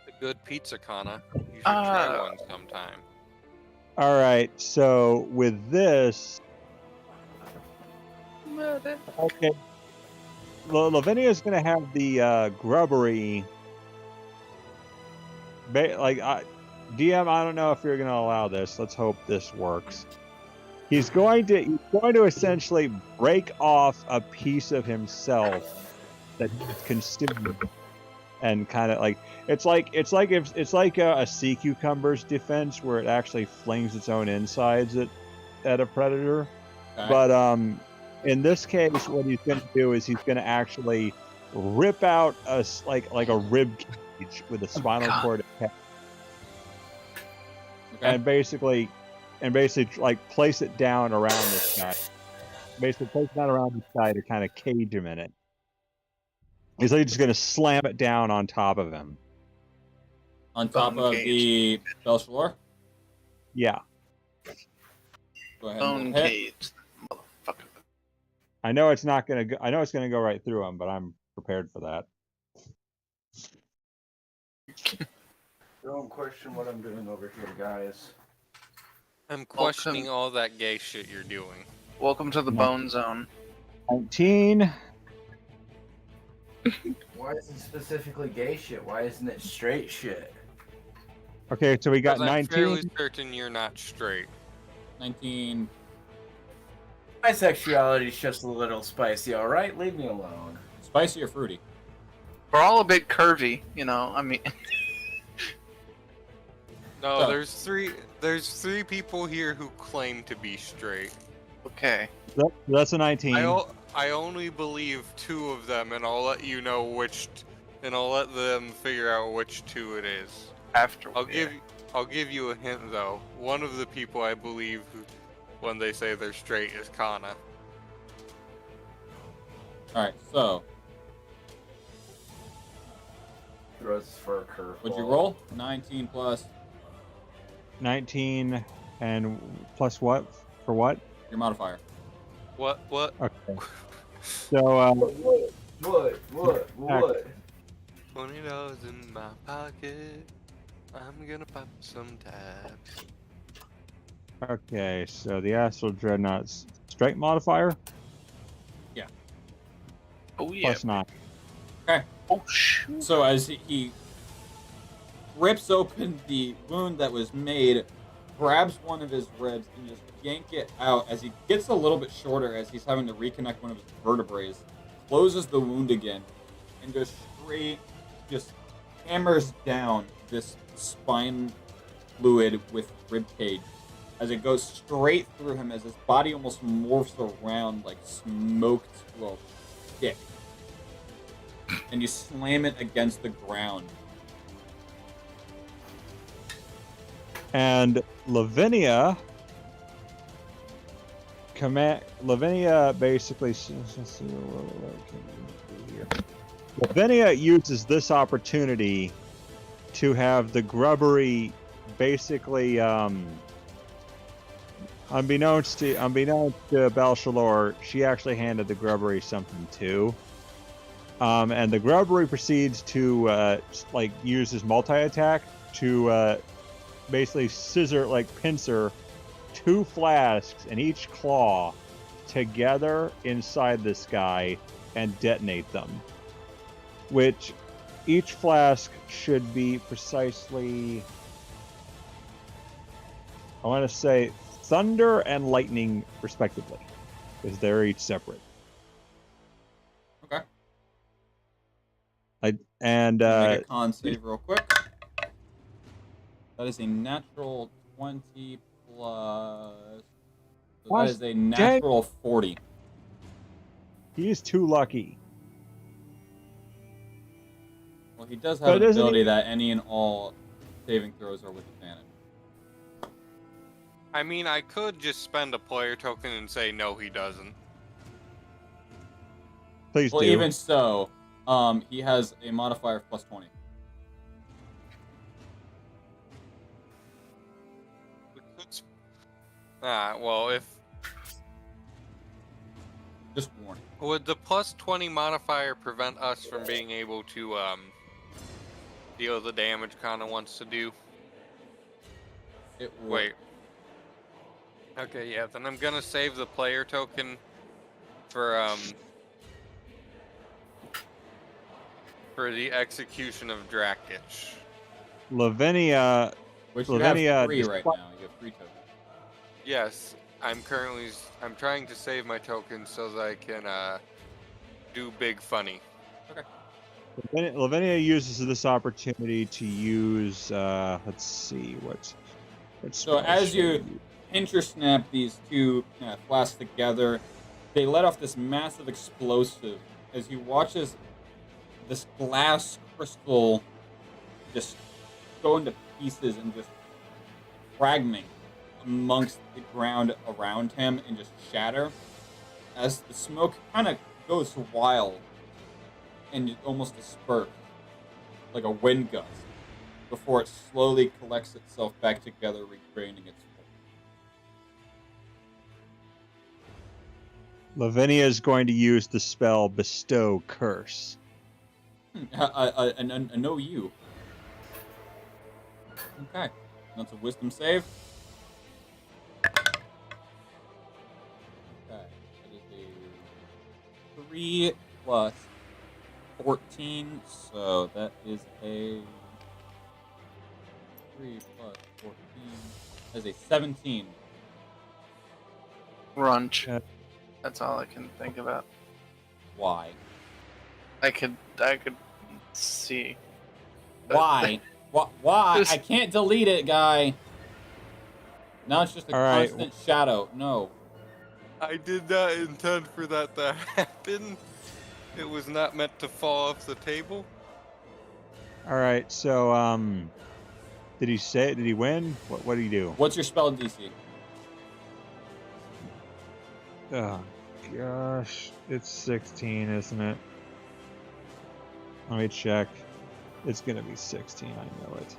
A good pizza, Kana. You should try Ah. one sometime. All right, so with this, okay, Lavinia is going to have the grubbery. DM, I don't know if you're going to allow this. Let's hope this works. He's going to essentially break off a piece of himself that he's consumed, and kind of like it's like a sea cucumber's defense, where it actually flings its own insides at a predator. Okay. But in this case, what he's going to do is he's going to actually rip out a rib cage with a spinal cord attached, and basically like place it down around this guy. Basically place it down around this guy to kind of cage him in it. He's like just going to slam it down on top of him. On top Bone of cage. the Shalor? Yeah. Go ahead Bone and hit. cage. Motherfucker. I know it's not going to go. I know it's going to go right through him, but I'm prepared for that. Don't question what I'm doing over here, guys. I'm questioning all that gay shit you're doing. Welcome to the bone zone. 19. Why is it specifically gay shit? Why isn't it straight shit? Okay, so we got 'Cause I'm fairly 19. certain you're not straight. 19. My sexuality's just a little spicy, alright? Leave me alone. Spicy or fruity? We're all a bit curvy, you know. I mean, No, So- there's three people here who claim to be straight. okay. That's a 19. I only believe two of them, and I'll let you know and I'll let them figure out which two it is. After I'll give you a hint though. One of the people I believe when they say they're straight is Kana. Alright, so, Throws for a curve. what'd you roll? 19 plus 19 and plus what? For what? your modifier. What? Okay. So, What? $20 in my pocket. I'm gonna pop some tabs. okay, so the Astral Dreadnought's strength modifier? Oh yeah. Plus 9. Oh shoot. So as he rips open the wound that was made, grabs one of his ribs and just yank it out as he gets a little bit shorter as he's having to reconnect one of his vertebrae, closes the wound again, and goes straight, just hammers down this spine fluid with rib cage as it goes straight through him as his body almost morphs around like smoked stick. And you slam it against the ground. And Lavinia basically. Let's see what can we do here. Lavinia uses this opportunity to have the grubbery basically, unbeknownst to Shalor, she actually handed the grubbery something too. And the grubbery proceeds to use his multi-attack to basically pincer two flasks in each claw together inside this guy and detonate them. Which each flask should be precisely, I want to say, thunder and lightning respectively, because they're each separate. Okay. Make a con save real quick. That is a natural 20 plus. So What? that is a natural 40. He is too lucky. Well, he does But have an doesn't ability he- that any and all saving throws are with advantage. I mean, I could just spend a player token and say no, he doesn't. Please Well, do. even so, he has a modifier of plus 20. Well, if Just warning. would the plus 20 modifier prevent us from being able to deal the damage Kana wants to do? It would. Wait. Okay, yeah, then I'm gonna save the player token for the execution of Dracolich. Lavinia. Which you Lavinia, have 3 just- right now. You have 3 tokens. Yes, I'm trying to save my tokens so that I can do big funny. Lavinia uses this opportunity to use. Let's see what. So as you pinch or snap these two flasks together, they let off this massive explosive as you watch as this glass crystal just go into pieces and just fragment amongst the ground around him and just shatter as the smoke kind of goes wild and it almost disperses like a wind gust before it slowly collects itself back together, regaining its form. Lavinia is going to use the spell Bestow Curse. I know you. Okay, that's a wisdom save. Okay, that is a 3 plus 14, so that is a 3 plus 14. That is a 17. Runch. Yeah. That's all I can think about. Why? I could see. Why? Why? Just- I can't delete it, guy. Now it's just a All right. constant shadow. No. I did not intend for that to happen. It was not meant to fall off the table. All right, so did he say? Did he win? What did he do? What's your spell DC? Oh gosh, it's 16, isn't it? Let me check. It's gonna be 16. I know it.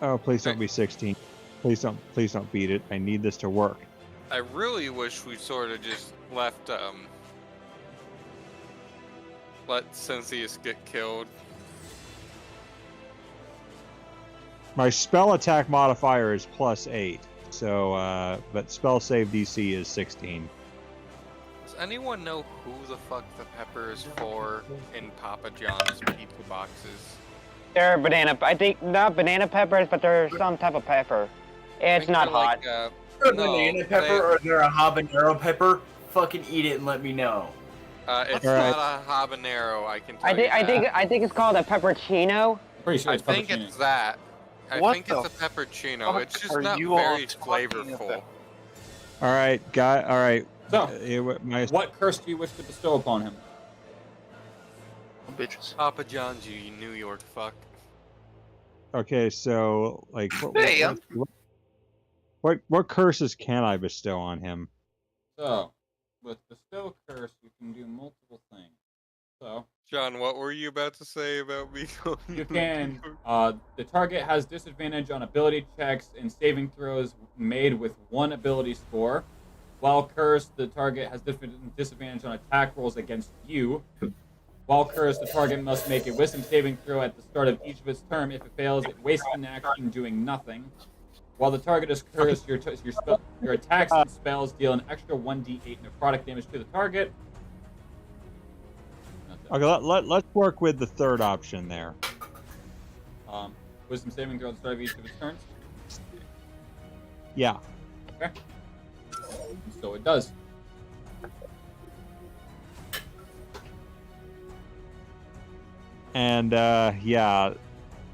Oh, please don't be 16. Please don't beat it. I need this to work. I really wish we sort of just let Cynthius get killed. My spell attack modifier is +8, so but spell save DC is 16. Does anyone know who the fuck the pepper is for in Papa John's pizza boxes? They're banana. I think not banana peppers, but they're some type of pepper. It's I not think they're hot. like, Or no, banana pepper, they- or is there a habanero pepper? Fucking eat it and let me know. it's Alright. not a habanero. I can tell I you think I that. think I think it's called a peppercino. Pretty sure I it's think pepperoni. it's that. I What think the it's a peppercino. fuck It's just are not you all very talking flavorful. about? All right, guy. All right. So, My what curse do you wish to bestow upon him? Oh, bitches. Papa John's, you New York fuck. okay. So like, Hey, what curses can I bestow on him? So, with bestow curse, you can do multiple things. So, John, what were you about to say about me going you to can, New York? the target has disadvantage on ability checks and saving throws made with 1 ability score. While cursed, the target has disadvantage on attack rolls against you. While cursed, the target must make a wisdom saving throw at the start of each of its turn. If it fails, it wastes an action doing nothing. While the target is cursed, your attacks and spells deal an extra 1d8 necrotic damage to the target. That's it. Okay, let's work with the third option there. Wisdom saving throw at the start of each of its turns. Yeah. Okay. So it does. And yeah,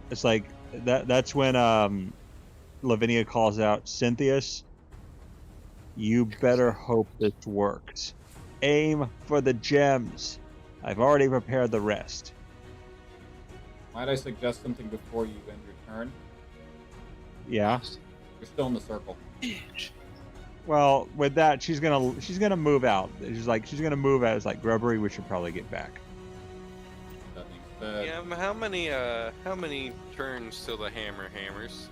it's like that's when Lavinia calls out, Cynthius, you better hope this works. Aim for the gems. I've already prepared the rest. Might I suggest something before you end your turn? Yeah. You're still in the circle. Well, with that, she's gonna move out. She's gonna move out. It's like Grubbery. We should probably get back. That being said, Yeah, how many turns till the hammer hammers?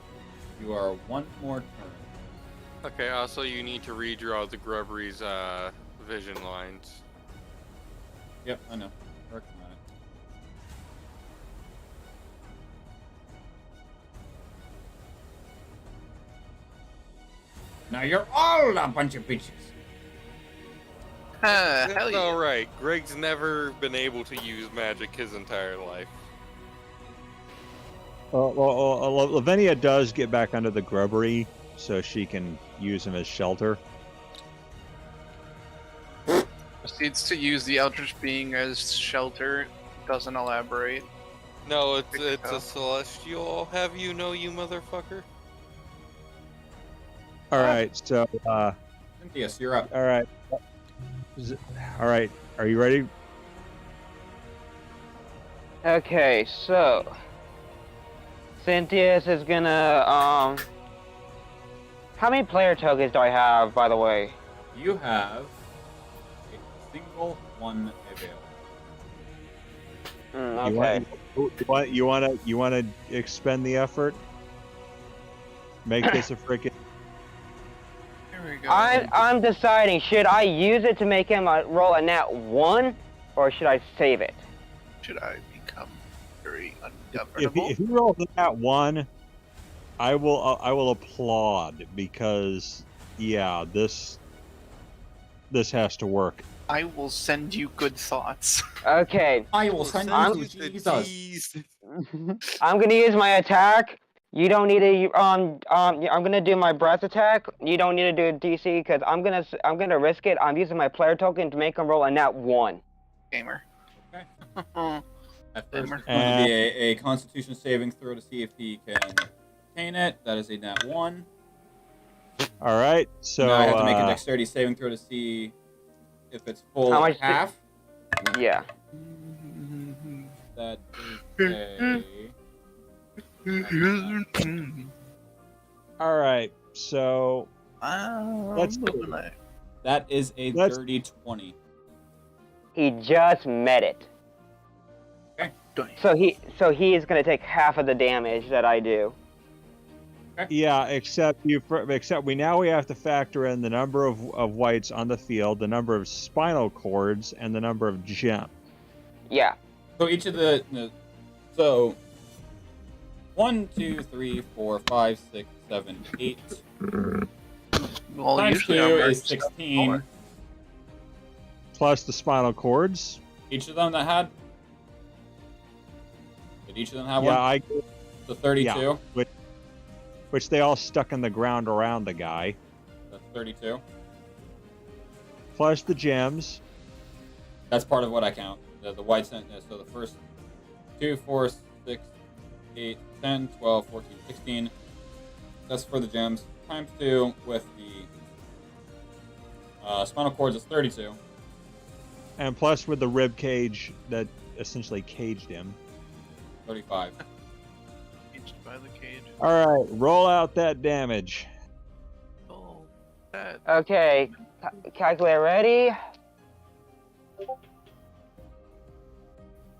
you are one more turn. Okay, also you need to redraw the Grubbery's vision lines. Yep, I know. Working on it. Now you're all a bunch of bitches. Hell That's yeah. alright. Greg's never been able to use magic his entire life. Lavinia does get back under the Grubbery, so she can use him as shelter. Proceeds to use the Eldritch Being as shelter. Doesn't elaborate. No, it's a celestial. Have you know, you motherfucker? All right, so Cynthius, you're up. all right, all right. Are you ready? Okay, so Cynthius is gonna how many player tokens do I have, by the way? You have a single one available. Okay. You want to expend the effort? Make this a freaking. Here we go. I'm deciding, should I use it to make him roll a nat 1, or should I save it? Should I become very If uncomfortable? he rolls that one, I will applaud, because yeah, this has to work. I will send you good thoughts. Okay, I will send you to Jesus. I'm gonna use my attack. You don't need to I'm gonna do my breath attack. You don't need to do a DC because I'm gonna risk it. I'm using my player token to make him roll a nat 1. Gamer. Okay. Oh, At first, Gamer. it's going to be a Constitution saving throw to see if he can obtain it. That is a nat 1. All right, so Now I have to make a Dexterity saving throw to see if it's full How or much half. Yeah. That is a. all right, so Let's do it. That is a Let's- dirty 20. He just met it. So he is gonna take half of the damage that I do. yeah, except we have to factor in the number of whites on the field, the number of spinal cords, and the number of gems. Yeah. So each of the. So. 1, 2, 3, 4, 5, 6, 7, 8. Well, Times usually 2 I'm is 16. Plus the spinal cords. Each of them that had. Did each of them have Yeah, one? So 32. Yeah, which they all stuck in the ground around the guy. That's 32. Plus the gems. That's part of what I count. The white sentence. So the first 2, 4, 6, 8, 10, 12, 14, 16. That's for the gems. Times 2 with the spinal cords is 32. And plus with the rib cage that essentially caged him. 35. Caged by the cage. Alright, roll out that damage. Oh, that. Okay. Calculator ready? How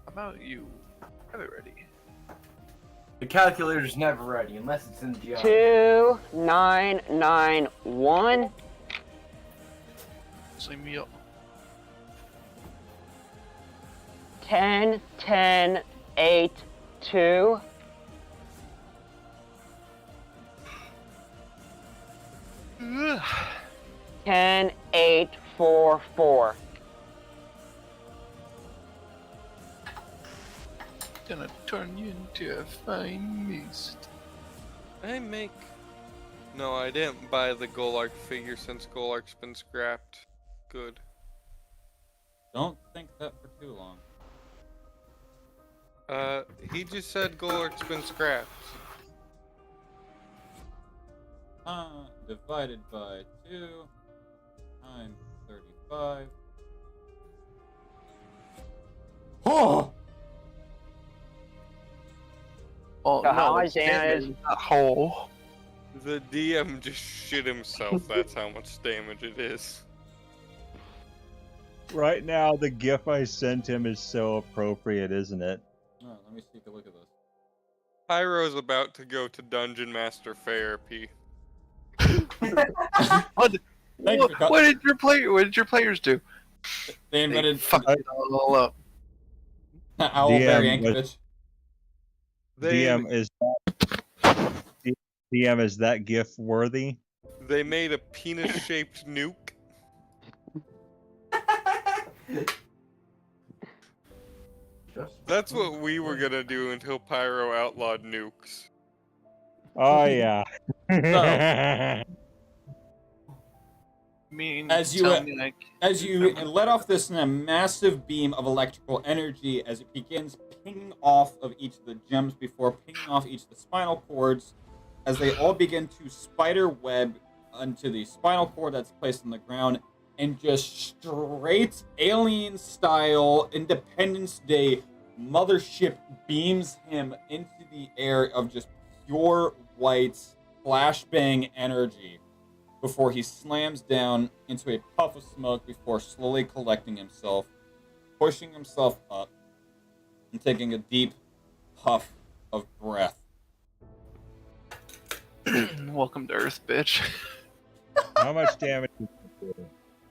about you? Have it ready. The calculator's never ready unless it's in the geometry. 2991. Sling me up. 10 10 8 2. Ugh. 10 8 4 4. Gonna turn you into a fine mist. No, I didn't buy the Golark figure since Golark's been scrapped. Good. Don't think that for too long. He just said Golurk's been scrapped. Divided by 2 times 35. Oh! Well, So how no, much it's damage? in a hole. The DM just shit himself. That's how much damage it is. Right now, the GIF I sent him is so appropriate, isn't it? Oh, let me take a look at this. Pyro's about to go to Dungeon Master therapy. What Thank you for what did your players do? They They invented fucked it all up. Owlberry DM Yankovic. DM is that GIF worthy? They made a penis-shaped nuke. That's what we were gonna do until Pyro outlawed nukes. Oh yeah. As you let off this massive beam of electrical energy as it begins pinging off of each of the gems before pinging off each of the spinal cords, as they all begin to spider web onto the spinal cord that's placed on the ground, and just straight alien style Independence Day mothership beams him into the air of just pure white flashbang energy before he slams down into a puff of smoke before slowly collecting himself, pushing himself up, and taking a deep puff of breath. Welcome to Earth, bitch. How much damage?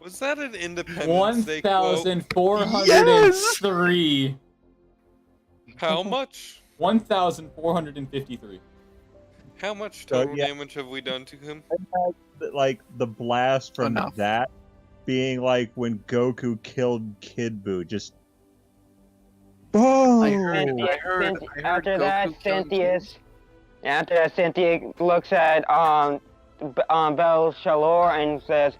Was that an Independence Day quote? 1,403. How much? 1,453. How much So, total yeah. damage have we done to him? Like the blast from Enough. that being like when Goku killed Kid Buu, just boom. I heard After that, Goku killed him Cynthia looks at Bell Shalor and says,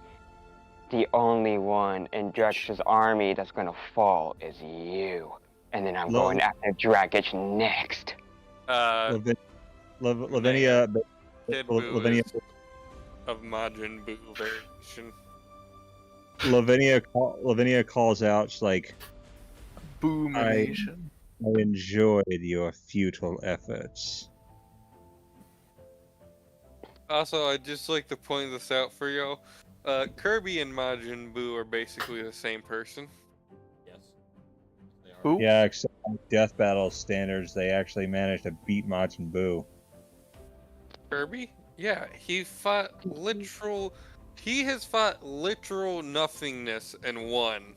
"The only one in Dracolic's army that's gonna fall is you, and then I'm going after Dracolich next." Lavinia, Kid Buu Lavinia, is of Majin Buu variation. Lavinia calls out. She's like, Boomination. "I enjoyed your futile efforts." Also, I'd just like to point this out for y'all. Kirby and Majin Buu are basically the same person. Yes. They are. Who? Yeah, except on Death Battle standards, they actually managed to beat Majin Buu. Kirby? Yeah, he has fought literal nothingness and won.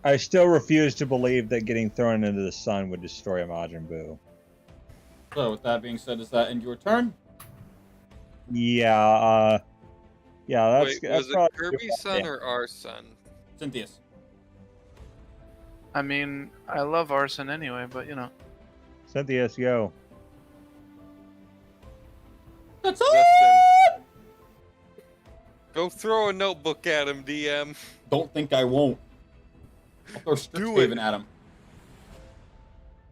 I still refuse to believe that getting thrown into the sun would destroy a Majin Buu. So, with that being said, does that end your turn? Yeah, that's Wait, that's was it probably Kirby's son or our son? Cynthia's. I mean, I love arson anyway, but you know. Cynthia's go. That's Justin. Go throw a notebook at him, DM. Don't think I won't. I'll throw Strixhaven at him.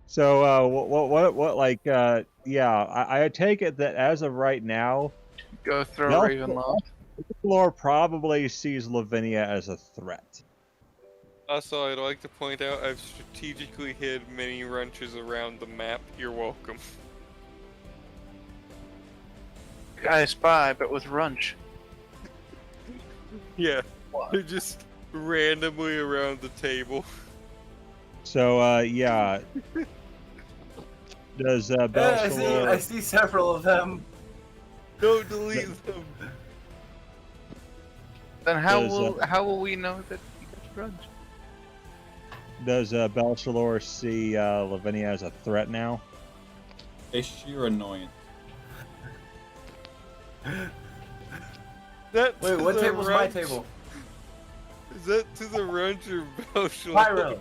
So, what, like, I take it that as of right now, Go throw No. Ravenloft. Lore probably sees Lavinia as a threat. Also, I'd like to point out I've strategically hid many wrenches around the map. You're welcome. I spy, but with Runch. Yeah, they're just randomly around the table. So, does I Belshalor... see several of them. Don't delete them. Then Does, how will we know that he gets Runch? Does Belshalor see Lavinia as a threat now? A sheer annoyance. That Wait, to what the table's my Runch- table? Is that to the Runch or Belshalor?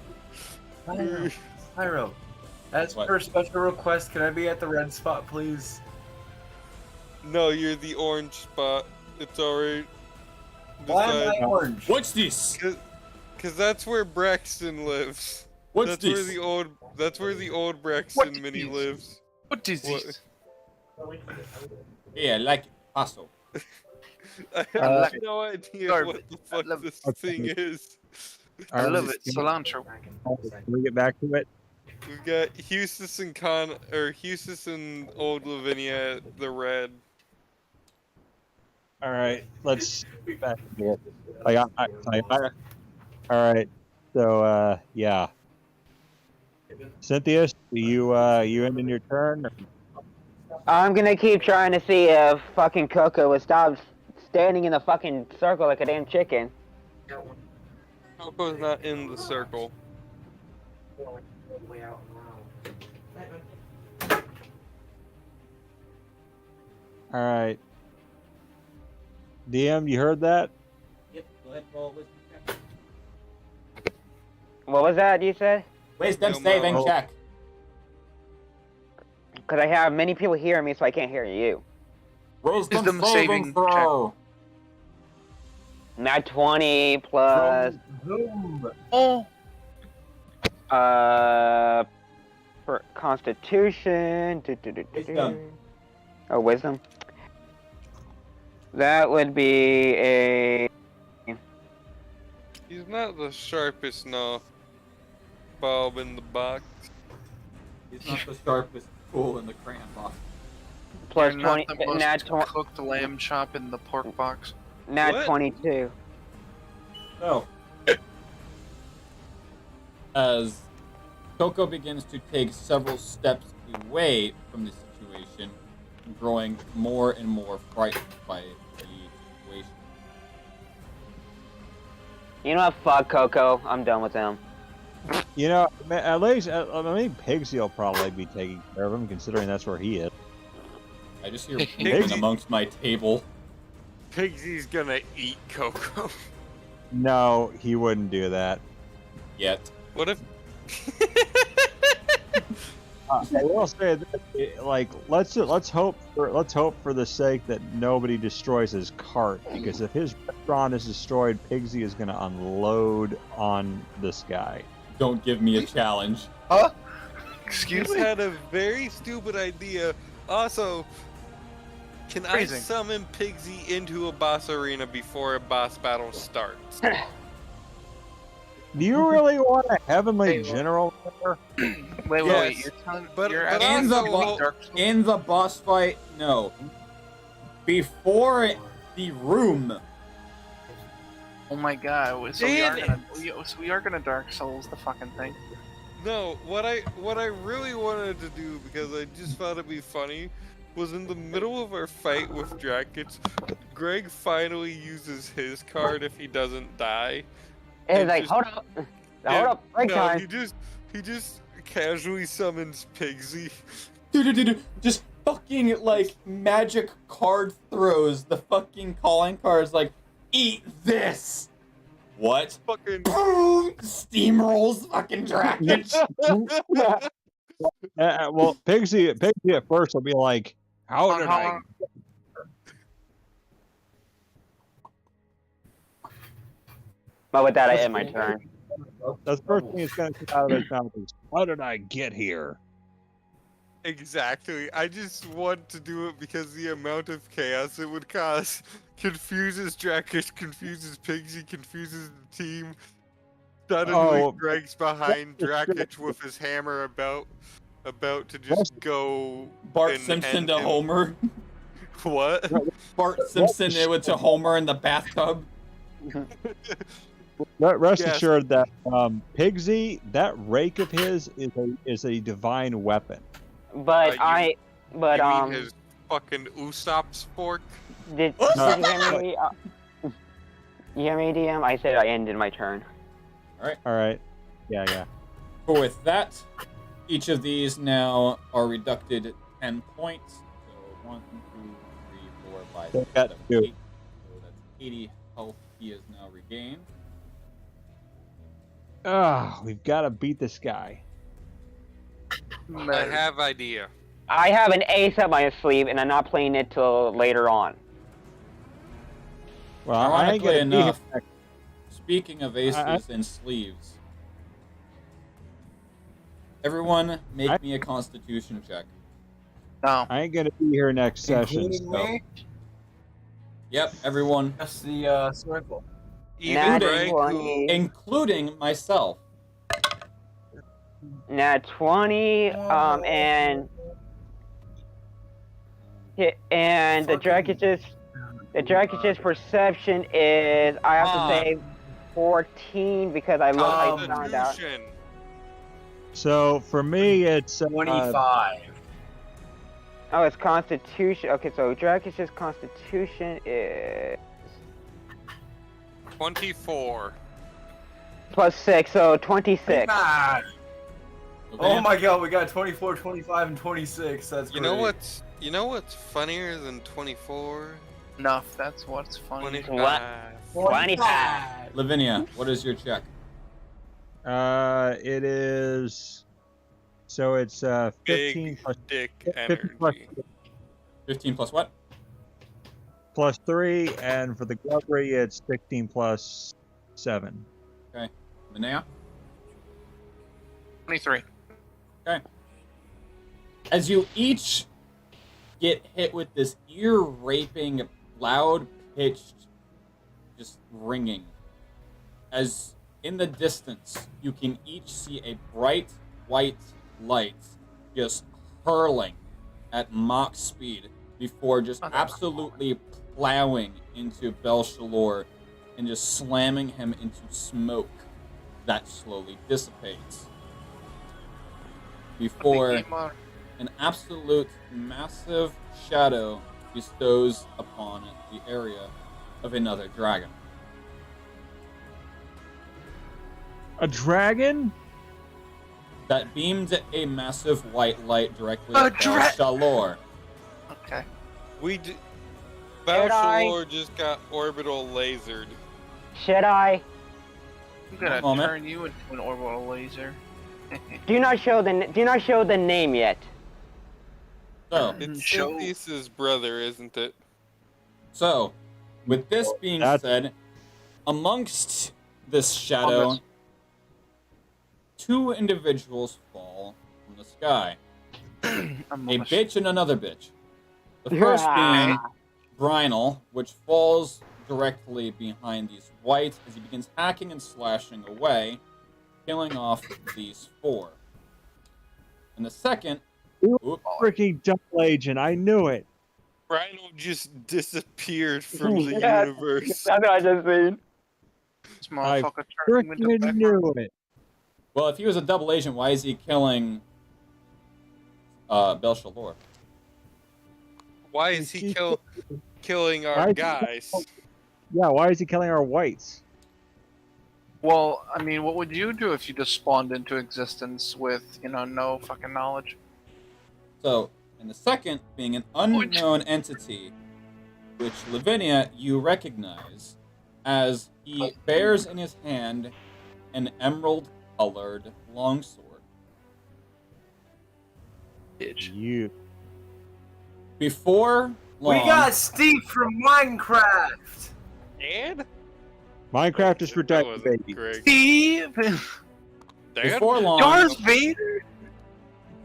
Pyro. As What? per special request, can I be at the red spot, please? No, you're the orange spot. It's alright. Why am I orange? What's this? Cause that's where Braxton lives. What's That's this? where the old. That's where the old Braxton What mini is- lives. What is What? this? Yeah, I like it. Paso. I I have love no idea Love what it. the I fuck love this it. thing is. All I right, love it. can Cilantro. we get back to it? We've got Hustis and Hustis and Old Lavinia at the red. All right, let's get back to it. All right, so yeah, Cynthia, you ending your turn? I'm gonna keep trying to see if fucking Coco will stop standing in the fucking circle like a damn chicken. Coco's not in the circle. All right, DM, you heard that? Yep, go ahead, roll wisdom check. What was that you said? Wisdom No, saving Milo. check. Because I have many people hearing me, so I can't hear you. Wisdom saving throw. Not 20 plus Oh, for Constitution. Wisdom. Oh, wisdom. That would be a. He's not the sharpest bulb in the box. He's not the sharpest tool in the crayon box. Plus you're 20. not the most Nat, cooked lamb chop in the pork box. nat What? 22. So, as Coco begins to take several steps away from the situation, growing more and more frightened by the situation. You know what? Fuck Coco. I'm done with him. You know, at least I think Pigsy will probably be taking care of him, considering that's where he is. I just hear movement amongst my table. Pigsy's gonna eat Coco. No, he wouldn't do that. Yet. What if? I will say that, like, let's hope for the sake that nobody destroys his cart, because if his restaurant is destroyed, Pigsy is going to unload on this guy. Don't give me a challenge. Huh? He Excuse just me? had a very stupid idea. Also, can Phrasing. I summon Pigsy into a boss arena before a boss battle starts? Do you really want a heavenly Hey, general there? Wait, Yes, you're telling but- you're but asking in the me to also- beat Dark Souls? In the boss fight, no. Before the room. Oh my god! So we are gonna Dark Souls the fucking thing. No, what I really wanted to do, because I just thought it'd be funny, was in the middle of our fight with Dracolich, Greg finally uses his card if he doesn't die. It's It's like, just- hold up. Hold Yeah, up. Break no, time. he just casually summons Pigsy. Dude, just fucking like magic card throws. The fucking calling cards like, eat this. What? Fucking Boom! Steamrolls fucking Dracolich. Well, Pigsy at first will be like, "How did I?" But with that, I end my turn. That's the first thing that's going to come out of his mouth is, "How did I get here?" Exactly. I just want to do it because the amount of chaos it would cause confuses Dracolich, confuses Pigsy, confuses the team. Suddenly, Oh. Greg's behind Dracolich with his hammer about to just go. Bart and Simpson end to him. Homer. What? Bart Simpson it went to Homer in the bathtub. Rest Yes. assured that Pigsy, that rake of his is a divine weapon. But you mean did his fucking Usopp's fork? you hear me? You hear me, DM? I said I ended my turn. All right. Yeah. So with that, each of these now are reducted 10 points. So 1, 2, 3, 4, 5, They 6, got 7, two. 8. So that's 80 health he has now regained. We've got to beat this guy. I have idea. I have an ace up my sleeve, and I'm not playing it till later on. Well, I ain't Ironically gonna be enough, here. speaking of aces and sleeves, Everyone, make me a Constitution check. No. I ain't gonna be here next session. Including So. me? Yep, everyone, Just the circle. Even Nat Greg, who 20. including myself. Nat 20. And the Dracolich perception is, I have to say 14 because I found out. Constitution. So for me, it's 25. Oh, it's Constitution. Okay, so Dracolich's Constitution is 24. plus 6, so 26. God. Okay. Oh my god, we got 24, 25, and 26. That's great. You know what's funnier than 24? Enough. That's what's funny. 25. 25. Lavinia, what is your check? it is. So it's 15 Big plus dick 50 plus, energy. 15 plus what? plus 3, and for the Glovery, it's 16 plus 7. Linnea? 23. As you each get hit with this ear-raping, loud-pitched, just ringing, as in the distance, you can each see a bright white light just hurling at Mach speed before just absolutely plowing into Shalor and just slamming him into smoke that slowly dissipates. Before an absolute massive shadow bestows upon the area of another dragon. A dragon? That beamed a massive white light directly at Shalor. Okay. Shalor just got orbital lasered. Should I? I'm gonna Moment. turn you into an orbital laser. Do not show the name yet. So, It's Show- Cynthia's brother, isn't it? So, with this being said, amongst this shadow, two individuals fall from the sky. A bitch and another bitch. The first being Brynel, which falls directly behind these whites as he begins hacking and slashing away, killing off these four. And the second... Freaking double agent, I knew it. Rhino just disappeared from the universe. That's what I just seen. This motherfucker turned you into Freaking Beckham. knew it. Well, if he was a double agent, why is he killing Shalor? Why is he killing our guys? Yeah, why is he killing our whites? Well, I mean, what would you do if you just spawned into existence with, no fucking knowledge? So, and the second being an unknown entity, which Lavinia you recognize as he bears in his hand an emerald-colored longsword. Bitch. You. Before long, We got Steve from Minecraft! And? Minecraft is for That dead wasn't baby. Greg. Steve! Dad? before long, Darth Vader!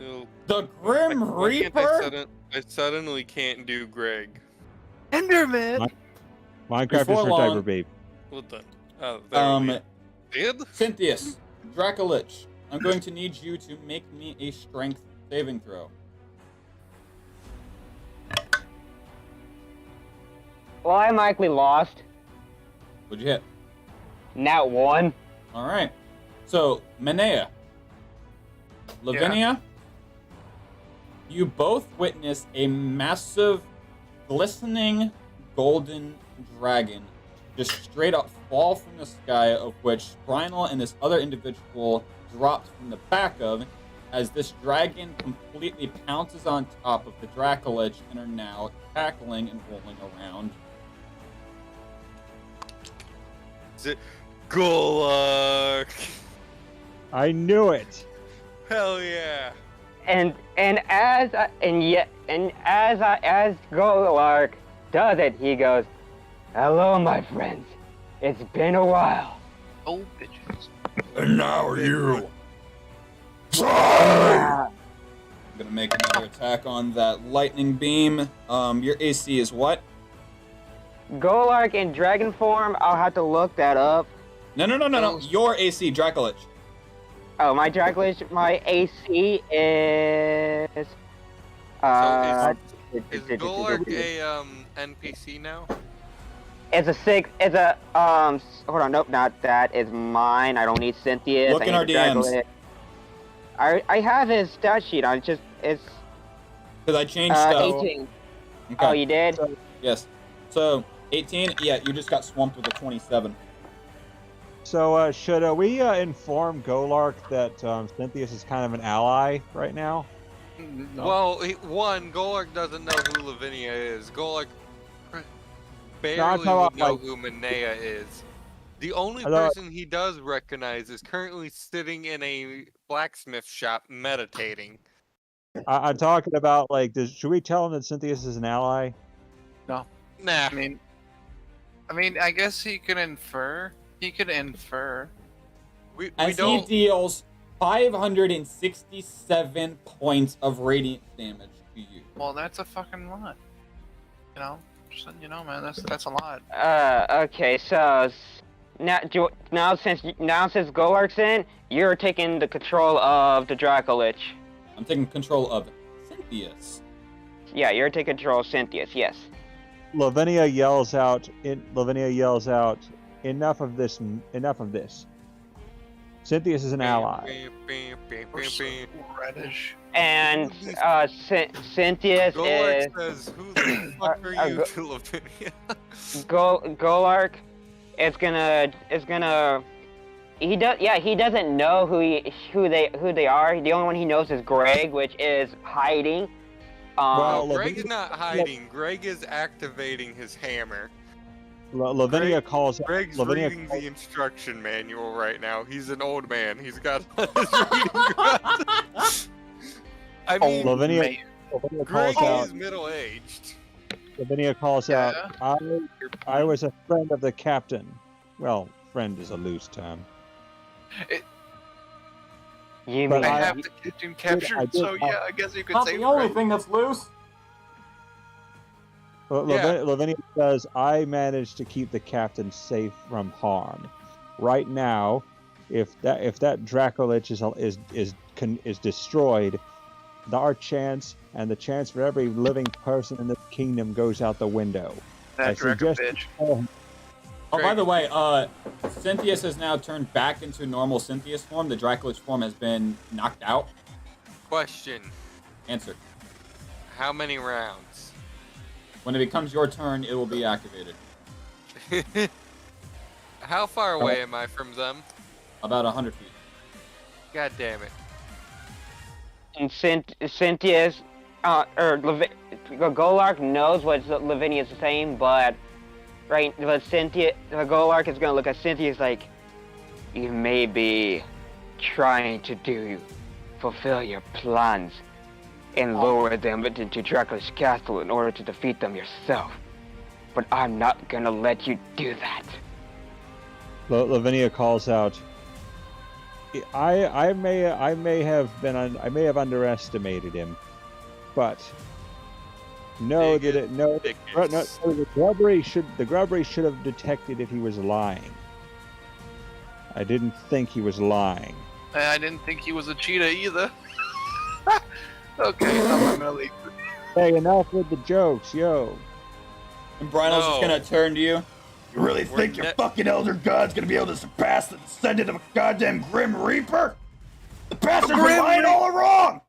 No. the Grim Why can't Reaper. I suddenly can't do Greg. Enderman! Minecraft Before is for long- diaper baby. What the? Oh, there we go. Did? Cynthius, Dracolich, I'm going to need you to make me a strength saving throw. Well, I'm likely lost. What'd you hit? Nat 1. All right. So, Menea, Lavinia, you both witness a massive, glistening, golden dragon just straight up fall from the sky, of which Brynel and this other individual dropped from the back of, as this dragon completely pounces on top of the Dracolich and are now tackling and rolling around. Good luck. I knew it. Hell yeah. And as Golark does it, he goes, "Hello, my friends. It's been a while." Oh, bitches. And now you. I'm gonna make another attack on that lightning beam. Your AC is what? Golark in dragon form, I'll have to look that up. No. Your AC, Dracolich. Oh, my Dracolich, my AC is... Is Golark a NPC now? It's a 6, it's a, hold on, nope, not that, it's mine, I don't need Cynthia's. Look in our DMs. I have his stat sheet on, it's Because I changed stuff. 18. Okay. Oh, you did? Yes. So, 18, yeah, you just got swamped with a 27. So should we inform Golark that Cynthius is kind of an ally right now? No. Well, one, Golark doesn't know who Lavinia is. Golark barely talking would know about, who Minea is. The only I thought- person he does recognize is currently sitting in a blacksmith shop meditating. I'm talking about like, should we tell him that Cynthius is an ally? Nah. I mean, I guess he could infer. He could infer. We As he don't. deals 567 points of radiant damage to you. Well, that's a fucking lot. You know, just letting you know, man. That's a lot. Okay, so now since Golark's in, you're taking the control of the Dracolich. I'm taking control of Cynthius. Yeah, you're taking control of Cynthius, yes. Lavinia yells out. Enough of this. Enough of this. Cynthius is an ally. We're so reddish. And Cynthius Golark is says, "Who the fuck are you to Lavinia?" Golark. It's gonna. He doesn't know who they are. The only one he knows is Greg, which is hiding. Well, Greg's not hiding. Greg is activating his hammer. Lavinia calls. Greg's Lavinia reading calls- the instruction manual right now. He's an old man. He's got his reading glasses. I mean, Lavinia Greg calls out. is middle-aged. Lavinia calls out. I was a friend of the captain. Well, friend is a loose term. You But mean I have the captain captured, so yeah, I guess you could say. thing that's loose. Lavinia says, "I managed to keep the captain safe from harm. Right now, if that Dracolich is destroyed, our chance and the chance for every living person in this kingdom goes out the window." That Draco suggest- bitch. Oh, by the way, Cynthius has now turned back into normal Cynthius form. The Dracolich form has been knocked out. Question: Answer. How many rounds? When it becomes your turn, it will be activated. How far away am I from them? About 100 feet. God damn it! And Cynthius, Golark knows what Lavinia is saying, but Golark is gonna look at Cynthius like, you may be trying to fulfill your plans and lower them into Dracolich Castle in order to defeat them yourself, but I'm not gonna let you do that. Lavinia calls out. I may have underestimated him, but know that the Grubbery should have detected if he was lying. I didn't think he was lying. I didn't think he was a cheetah either. Okay, I'm gonna leave. Hey, enough with the jokes, yo. And Brino's just gonna turn to you. You really think your fucking Elder God's gonna be able to surpass the descendant of a goddamn Grim Reaper? The bastards were lying all along!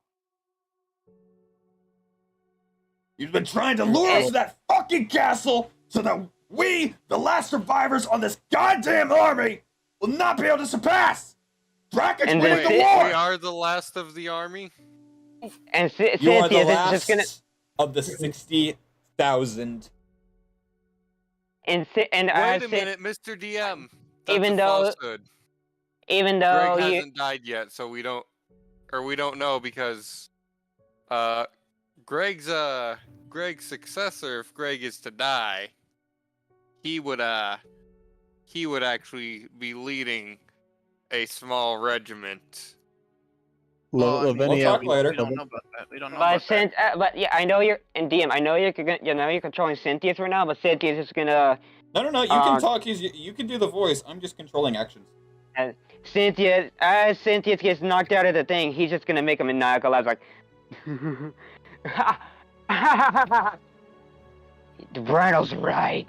You've been trying to lure us to that fucking castle so that we, the last survivors on this goddamn army, will not be able to surpass! Dracolich And winning the We war! are the last of the army. And You are the Cynthius is last just gonna. of the 60,000. And Wait a minute, Mr. DM. That's even a though- falsehood. even though Greg you, hasn't died yet, so we don't know because Greg's successor, if Greg is to die, he would actually be leading a small regiment Lavinia, talk later. We don't know about that. We don't know But about that. but yeah, I know you're in DM. I know you're controlling Cynthia's right now, but Cynthia's just gonna. No. You can talk. You can do the voice. I'm just controlling actions. Cynthia, as Cynthia gets knocked out of the thing, he's just gonna make a maniacal laugh, like. Brandle's right.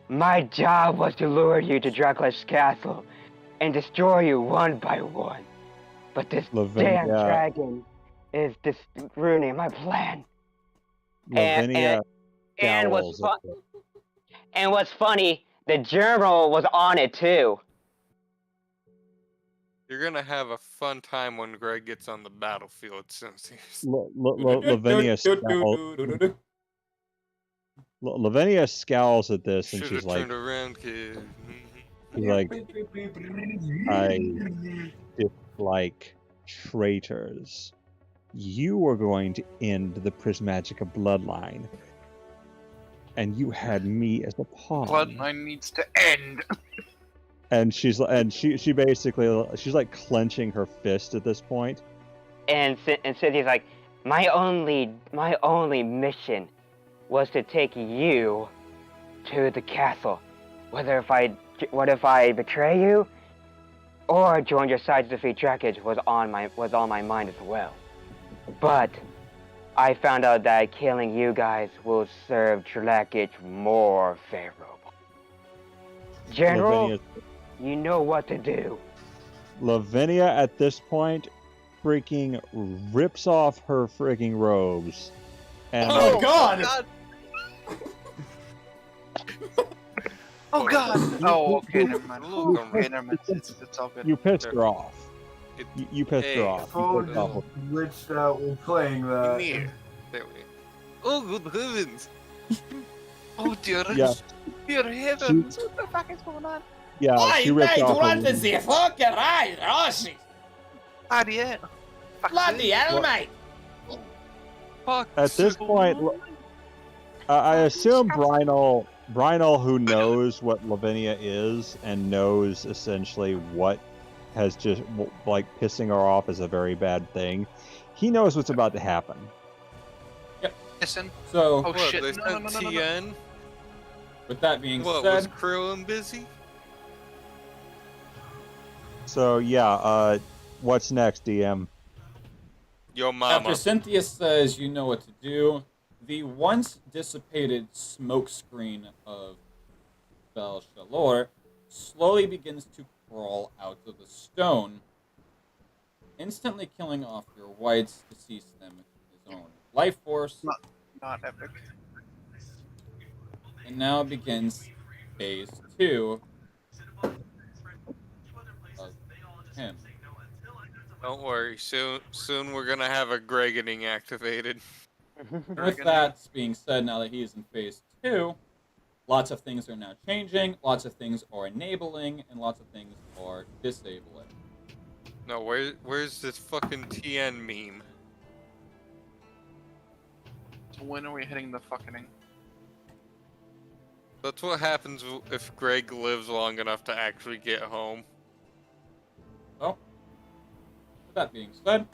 My job was to lure you to Dracolich's castle and destroy you one by one. But this damn dragon is just ruining my plan. Lavinia And scowls at this. what's funny, the general was on it too. You're gonna have a fun time when Greg gets on the battlefield, Cynthia. Lavinia scowls at this, and Should've she's like, turned around, kid. I dislike traitors. You were going to end the Prismagica bloodline, and you had me as a pawn. Bloodline needs to end. And she basically, she's like clenching her fist at this point. And Cynthia's like, my only mission was to take you to the castle. What if I betray you, or join your side to defeat Dracolich was on my mind as well. But I found out that killing you guys will serve Dracolich more favorable. General, you know what to do. Lavinia at this point freaking rips off her freaking robes. And Oh God! Oh God! Oh, okay, never mind. Okay, never mind. It's all good. you pissed her off. You pissed her off. You pissed off. Glitched out while playing that. There we go. Oh, good heavens! Oh dear. Yeah. Dear heavens! What the fuck is going on? Yeah, she ripped off her robes. the fucking right, Rossi? Adieu. Bloody hell, mate! Fuck. At this point, I assume Brynol, who knows what Lavinia is and knows essentially what has just like pissing her off is a very bad thing, he knows what's about to happen. Listen. So, Oh What, shit! they No. sent TN? with that being What, was said, Krillin busy? So yeah, what's next, DM? Yo, mama. after Cynthia says you know what to do, the once dissipated smoke screen of Shalor slowly begins to crawl out of the stone, instantly killing off your whites to cease them with his own life force. Not epic. And now begins phase 2 of him. Don't worry, soon we're gonna have a Greganing activated. With that being said, now that he is in phase 2, lots of things are now changing, lots of things are enabling, and lots of things are disabling. No, where's this fucking TN meme? So when are we hitting the fucking? That's what happens if Greg lives long enough to actually get home. So, with that being said,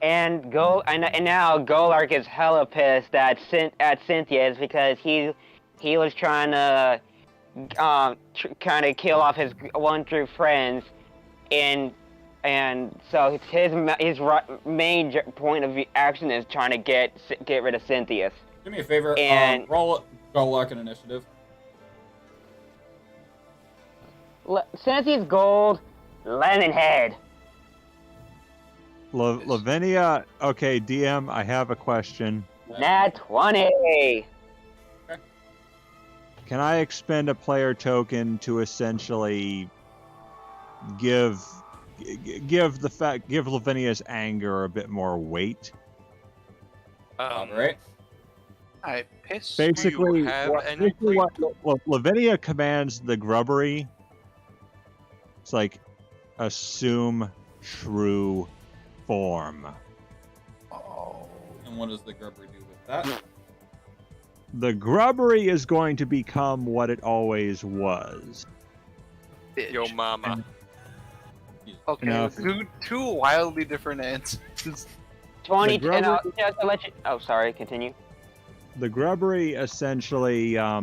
And now Golark is hella pissed at Cynthia's because he was trying to kind of kill off his one true friends, and so his main point of action is trying to get rid of Cynthia. do me a favor, And- roll Golok an initiative. Cynthia's gold, lemon head. Lavinia, okay, DM, I have a question. Nat 20. Can I expend a player token to essentially give Lavinia's anger a bit more weight? Alright. I piss. Basically, you have any basically what Lavinia commands the grubbery. It's like assume true form. And what does the grubber do with that? The grubbery is going to become what it always was. Bitch. Yo, mama. Okay, Enough. two wildly different answers. 20, The and grubber- just to let you. Oh, sorry. Continue. The grubbery essentially, I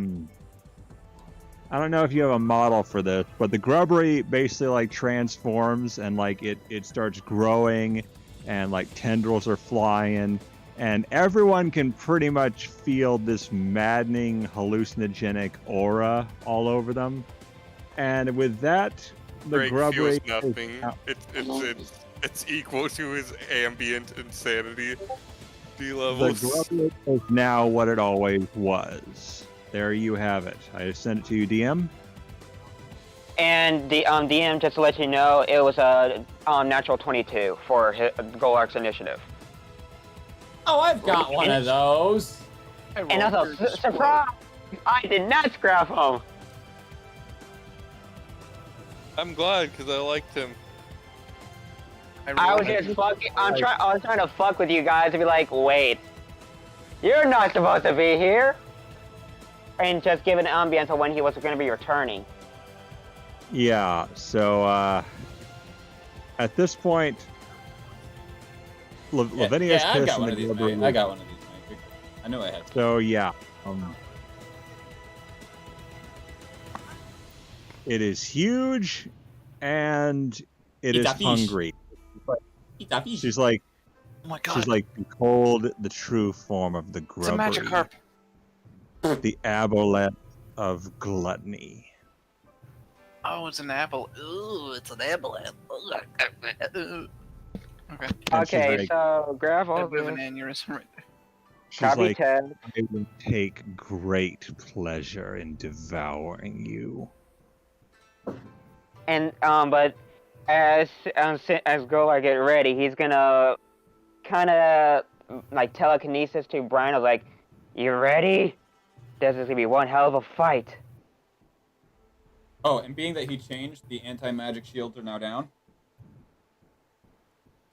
don't know if you have a model for this, but the grubbery basically like transforms and like it starts growing and like tendrils are flying and everyone can pretty much feel this maddening hallucinogenic aura all over them. And with that, the Greg grubbery feels nothing. It's equal to his ambient insanity the levels. grubbery is now what it always was. There you have it. I just sent it to you, DM. And the DM, just to let you know, it was a natural 22 for Golark's initiative. Oh, I've got one of those. And also, surprise! I did not scrap him. I'm glad because I liked him. I was just fucking. I was trying to fuck with you guys and be like, wait, you're not supposed to be here, and just give an ambience of when he was going to be returning. Yeah, so at this point, Lavinia's I got pissing one the of these. grubbery. I got one of these. Mate. I knew I had. So yeah, it is huge, and it is It's a fish. hungry. Eat that fish. She's like, Oh my god. she's like, behold the true form of the It's a magic grubbery, carp. the aboleth of gluttony. Oh, it's an apple. Ooh, it's an apple. Okay. And she's Okay, like, so grab I all have a bit of this. an aneurysm right there. she's Copy like, 10. I will take great pleasure in devouring you. And but as Golar get ready, he's gonna kind of like telekinesis to Brian of like, you ready? This is gonna be one hell of a fight. Oh, and being that he changed, the anti-magic shields are now down.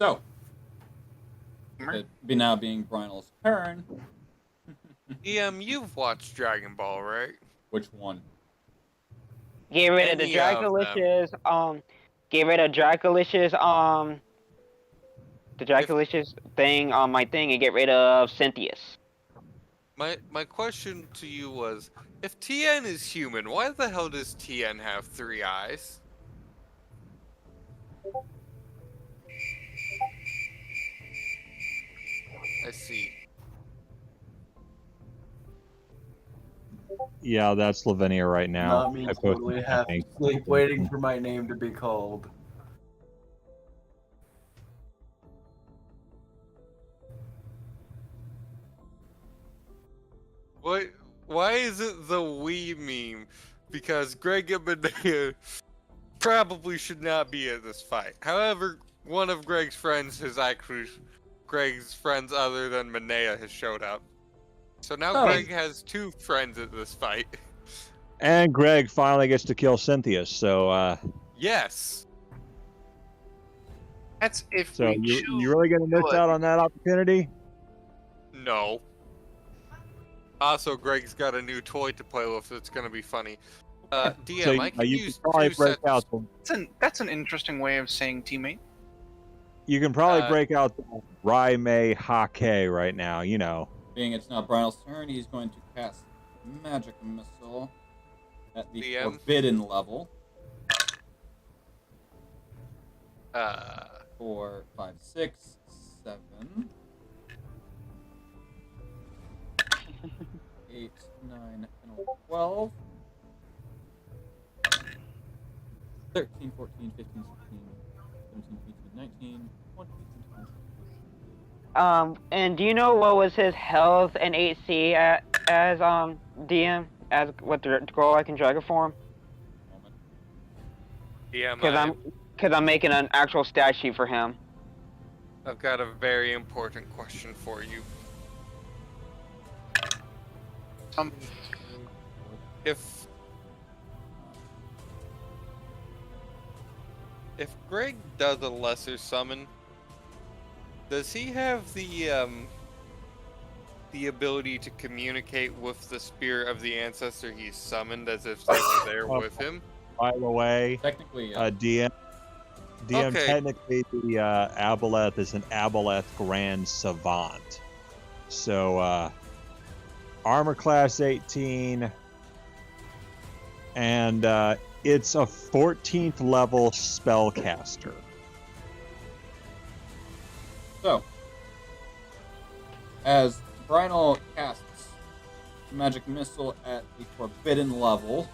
So, it be now being Brynel's turn. You've watched Dragon Ball, right? Which one? Get rid of the Any of them. Dracolicious. Get rid of Dracolicious. The Dracolicious thing on my thing, and get rid of Cynthius. My question to you was, if TN is human, why the hell does TN have 3 eyes? I see. Yeah, that's Lavinia right now. Not me I posted totally the half thing. asleep waiting for my name to be called. What? Why is it the we meme? Because Greg and Manea probably should not be in this fight. However, one of Greg's friends has actually, Greg's friends other than Manea has showed up. So now Oh. Greg has 2 friends in this fight. And Greg finally gets to kill Cynthia, so Yes. That's if so we you choose. you really gonna miss to. out on that opportunity? No. Also, Greg's got a new toy to play with that's gonna be funny. DM, So I can you use can probably 2 break sets. out the, That's an interesting way of saying teammate. you can probably Uh, break out the Raimei Hake right now, you know. Being it's now Brynel's turn, he's going to cast Magic Missile at the DM. Forbidden level. Uh, 4, 5, 6, 7, 8, 9, 10, 12, 13, 14, 15, 16, 17, 18, 19, 20, 21. And do you know what was his health and AC as DM as with the Golark and Dragon form? Moment. DM, Because I'm making an actual stat sheet for him. I've got a very important question for you. If Greg does a lesser summon, does he have the ability to communicate with the spirit of the ancestor he's summoned as if they were there with him? By the way, Technically, DM, DM Okay. technically the Aboleth is an Aboleth Grand Savant. So armor class 18, and it's a 14th level spellcaster. So, as Brynol casts Magic Missile at the Forbidden level.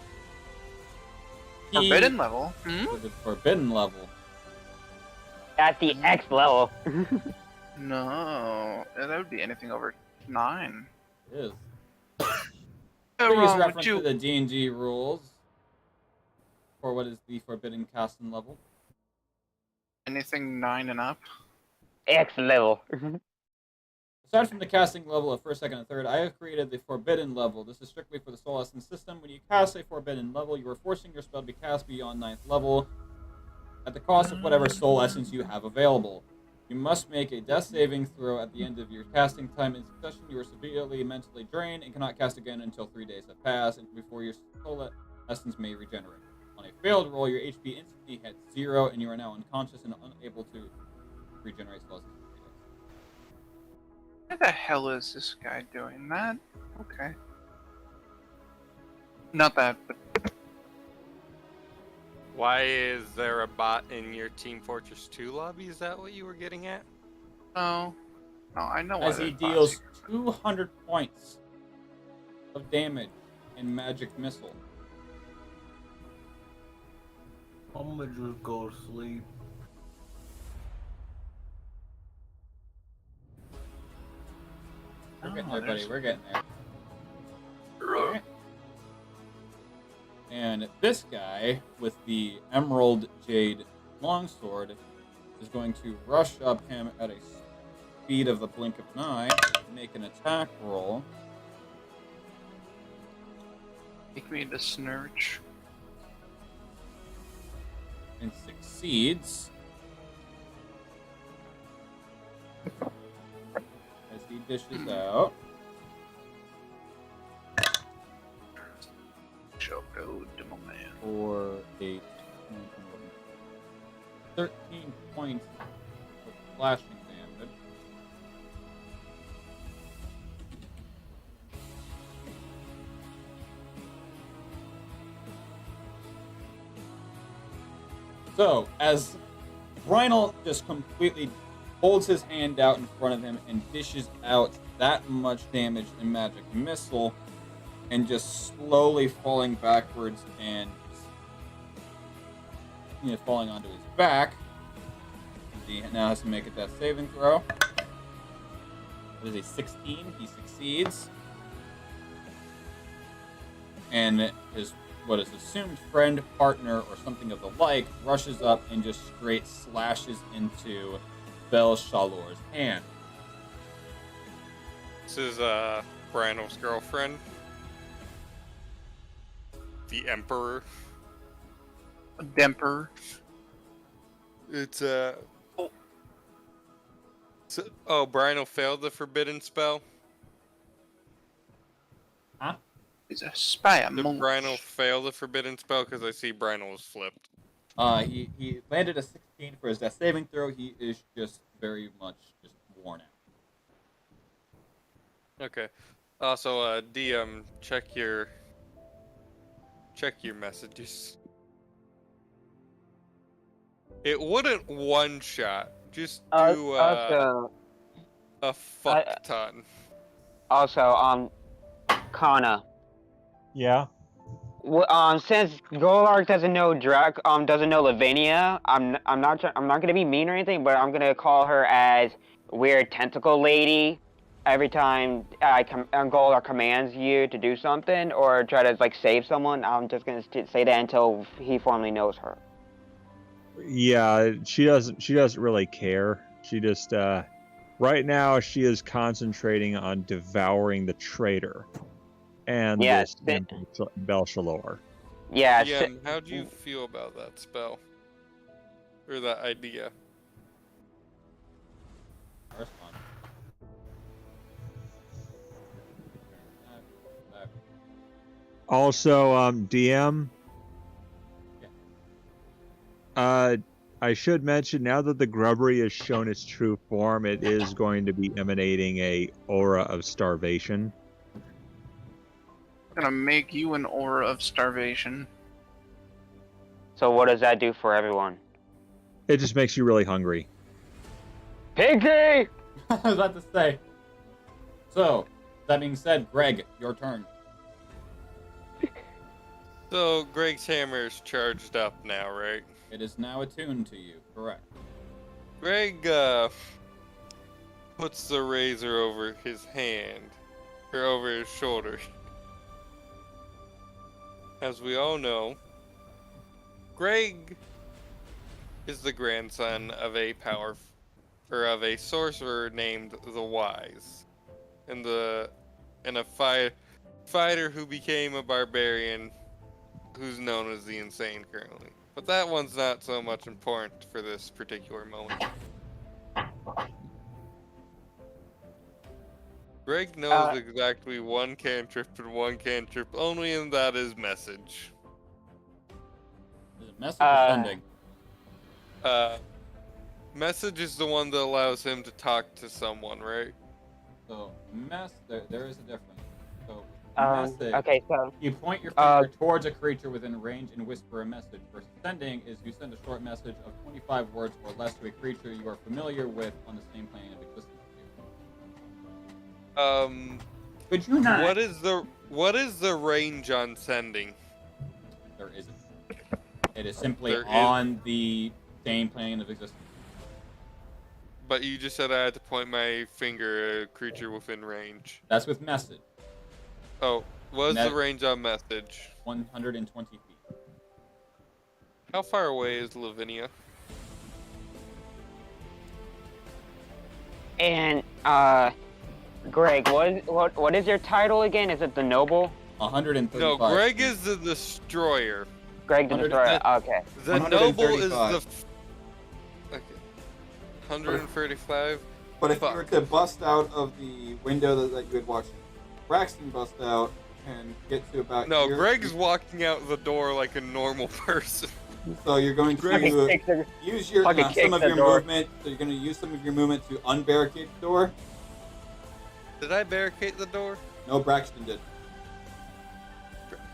Forbidden level? Hmm? To the Forbidden level. At the X level. No, that would be anything over 9. It is. How Please wrong would reference you? to the D&D rules for what is the Forbidden casting level. Anything 9 and up? X level. Aside from the casting level of 1st, 2nd, and 3rd, I have created the Forbidden level. This is strictly for the Soul Essence system. When you cast a Forbidden level, you are forcing your spell to be cast beyond 9th level at the cost of whatever Soul Essence you have available. You must make a death saving throw at the end of your casting time. In succession, you are severely mentally drained and cannot cast again until 3 days have passed and before your Soul Essence may regenerate. On a failed roll, your HP instantly hits 0 and you are now unconscious and unable to regenerate Soul Essence. Why the hell is this guy doing that? Okay. Not that, but Why is there a bot in your Team Fortress 2 lobby? Is that what you were getting at? no. No, I know why As he there's deals bots. 200 points of damage in Magic Missile. I'm gonna just go to sleep. We're Oh, getting there, buddy. there's- We're getting there. Alright. And this guy with the Emerald Jade Longsword is going to rush up him at a speed of the blink of an eye, make an attack roll. Take me to Snurch. And succeeds. As he dishes out. Show code to my man. For a 13 points of slashing damage. So, as Brynol just completely holds his hand out in front of him and dishes out that much damage in Magic Missile, and just slowly falling backwards and falling onto his back. He now has to make a death saving throw. That is a 16. He succeeds. And his what is assumed friend, partner, or something of the like rushes up and just straight slashes into Bel Shalor's hand. This is Brynol's girlfriend. The Emperor. Demper. It's Brynol failed the forbidden spell. Huh? He's a spy. Did Brynol fail the forbidden spell? Because I see Brynol was flipped. He landed a 16 for his death saving throw. He is just very much just worn out. Okay. Also, DM, check your messages. It wouldn't one shot. Just do Also, a fuck ton. Kana. Yeah. Since Golark doesn't know doesn't know Lavinia, I'm not gonna be mean or anything, but I'm gonna call her as Weird Tentacle Lady every time Golark commands you to do something or try to like save someone. I'm just gonna say that until he formally knows her. Yeah, she doesn't really care. She just right now she is concentrating on devouring the traitor and this Bel Shalor. Yeah. How do you feel about that spell? Or that idea? First one. Also, DM. I should mention, now that the grubbery has shown its true form, it is going to be emanating a aura of starvation. Gonna make you an aura of starvation. So what does that do for everyone? It just makes you really hungry. Piggy! I was about to say. So, that being said, Greg, your turn. So Greg's hammer is charged up now, right? It is now attuned to you, correct? Greg puts the razor over his hand, or over his shoulder. As we all know, Greg is the grandson of a of a sorcerer named the Wise, and a fighter who became a barbarian, who's known as the Insane currently. But that one's not so much important for this particular moment. Greg knows exactly one cantrip and one cantrip only, and that is message. Is it message or sending? Message is the one that allows him to talk to someone, right? So, there is a difference. So, message, Okay, so you point your finger towards a creature within range and whisper a message. Versus sending is you send a short message of 25 words or less to a creature you are familiar with on the same plane of existence. Could you not? What is the range on sending? There isn't. It is simply There on the same plane of existence. But you just said I had to point my finger at a creature within range. That's with message. Oh, what is the range on message? 120 feet. How far away is Lavinia? and Greg, what is your title again? Is it the Noble? 135. No, Greg is the Destroyer. Greg the Destroyer. Okay. The Noble is 135. the. Okay. 135. But if you were to bust out of the window that you had watched Braxton bust out and get to about No, here, Greg's walking out the door like a normal person. So you're going to use your some of your movement. So you're going to use some of your movement to unbarricade the door. Did I barricade the door? No, Braxton did.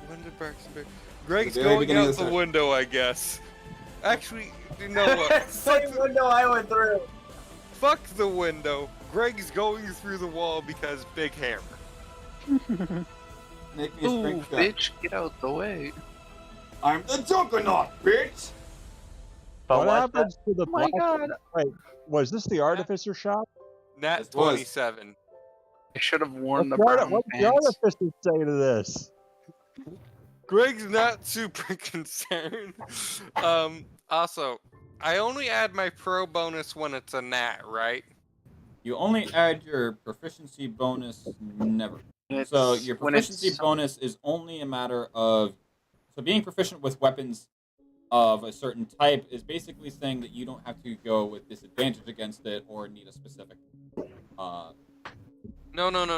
When did Braxton barricade? Greg's The very going beginning out of the the session. window, I guess. Actually, you know what? Same window I went through. Fuck the window. Greg's going through the wall because big hammer. Make me a Ooh, strength check. bitch, get out the way. I'm the Juggernaut, bitch! What happens to the Oh my god. Wait, was this the artificer shop? Nat This was. 27. I should have worn the What's brown the pants. artificer say to this? Greg's not super concerned. Also, I only add my pro bonus when it's a nat, right? You only add your proficiency bonus never. It's So your when it's proficiency bonus is only a matter of... So being proficient with weapons of a certain type is basically saying that you don't have to go with disadvantage against it or need a specific... No.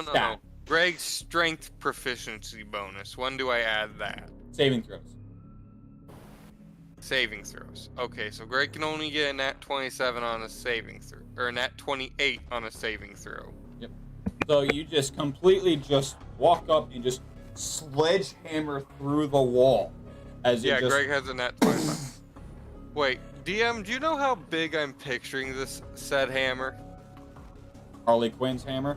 Stat. Greg's strength proficiency bonus. When do I add that? saving throws. Saving throws. Okay, so Greg can only get a nat 27 on a saving throw, or a nat 28 on a saving throw. Yep. So you just completely just walk up and just sledgehammer through the wall. As you Yeah, just... Greg has a nat 25. Wait, DM, do you know how big I'm picturing this said hammer? Harley Quinn's hammer.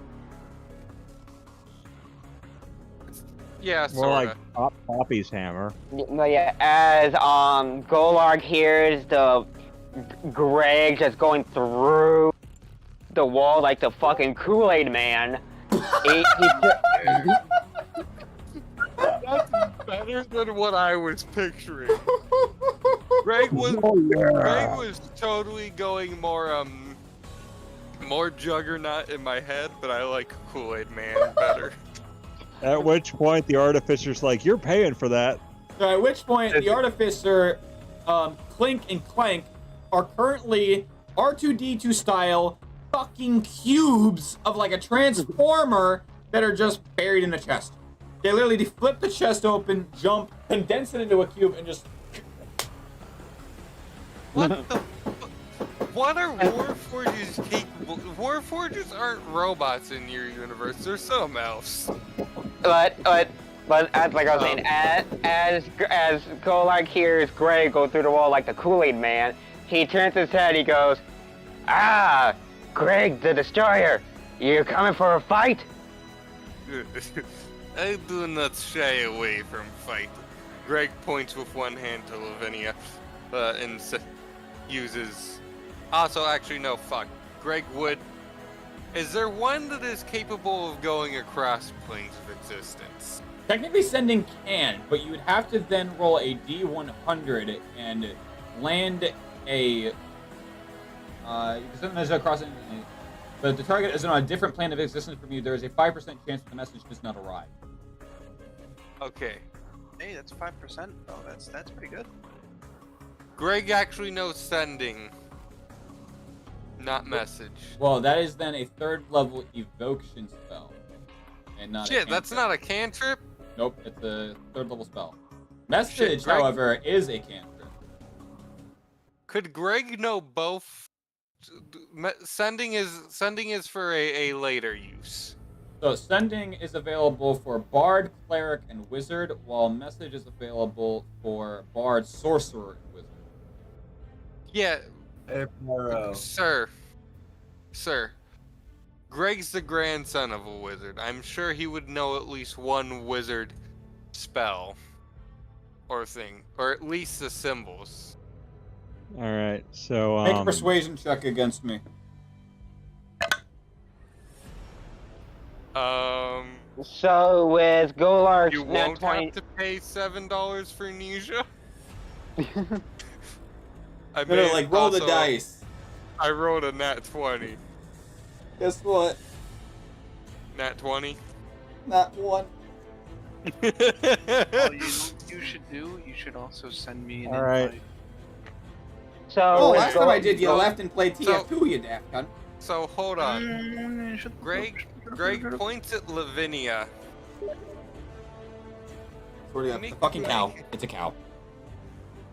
Yeah, More sorta. like Poppy's hammer. No, yeah. As Golarg hears the Greg just going through the wall like the fucking Kool-Aid Man. That's better than what I was picturing. Greg was totally going more Juggernaut in my head, but I like Kool-Aid Man better. At which point the artificer's like, "You're paying for that." So at which point the Artificer, Clink and Clank are currently R2-D2 style fucking cubes of like a transformer that are just buried in the chest. They literally flip the chest open, jump, condense it into a cube, and just... What the What are Warforges capable? Warforges aren't robots in your universe. They're something else. But as like I was saying, as Golak hears Greg go through the wall like the Kool-Aid man, he turns his head. He goes, "Ah, Greg the Destroyer, you coming for a fight?" I do not shy away from fight. Greg points with one hand to Lavinia, and uses. Also, actually, no. Fuck. Greg would. Is there one that is capable of going across planes of existence? Technically, sending can, but you would have to then roll a D100 and land a. Something that's across. But the target is on a different plane of existence from you. There is a 5% chance that the message does not arrive. Okay. Hey, that's 5%. Oh, that's pretty good. Greg actually knows sending, not message. Well, that is then a 3rd level evocation spell, and not. Shit, that's not a cantrip. Nope, it's a 3rd level spell. Message, however, is a cantrip. Could Greg know both? Sending is for a later use. So sending is available for Bard, Cleric, and Wizard, while message is available for Bard, Sorcerer, and Wizard. Yeah. Hey, Paro. Sir. Greg's the grandson of a wizard. I'm sure he would know at least one wizard spell or thing, or at least the symbols. All right, so Make a persuasion check against me. So with Golar's You nat won't 20, have to pay $7 for Nisha. No, roll the dice. I rolled a nat 20. Guess what? Nat 20. Not one. All you should do, you should also send me an All right. invite. so Oh, with last time I did, you left and played So- TF2, you daft cunt. So hold on. Greg points at Lavinia. It's a fucking cow. It's a cow.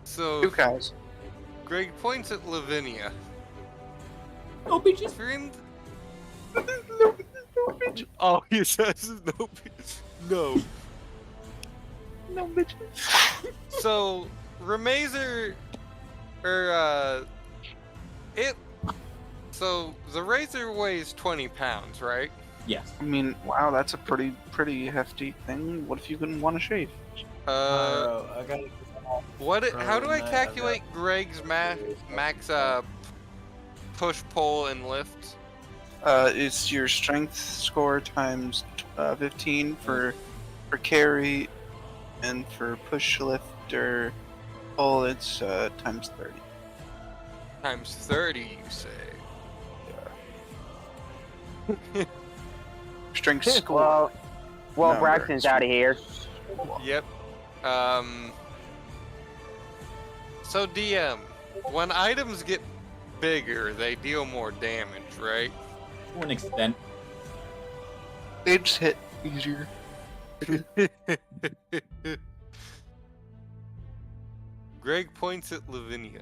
So Two cows. Greg points at Lavinia. No bitches. Friend. Oh, he says no. No. No bitches. So Remazer, it. So the razor weighs 20 pounds, right? Yes. I mean, wow, that's a pretty hefty thing. What if you couldn't want to shave? I got How do I calculate Greg's max push, pull, and lift? It's your strength score times 15 for carry, and for push, lift, or pull, it's times 30. Times 30, you say? Strength score. well, No, Braxton's out of here. Yep. So DM, when items get bigger, they deal more damage, right? To an extent. They just hit easier. Greg points at Lavinia.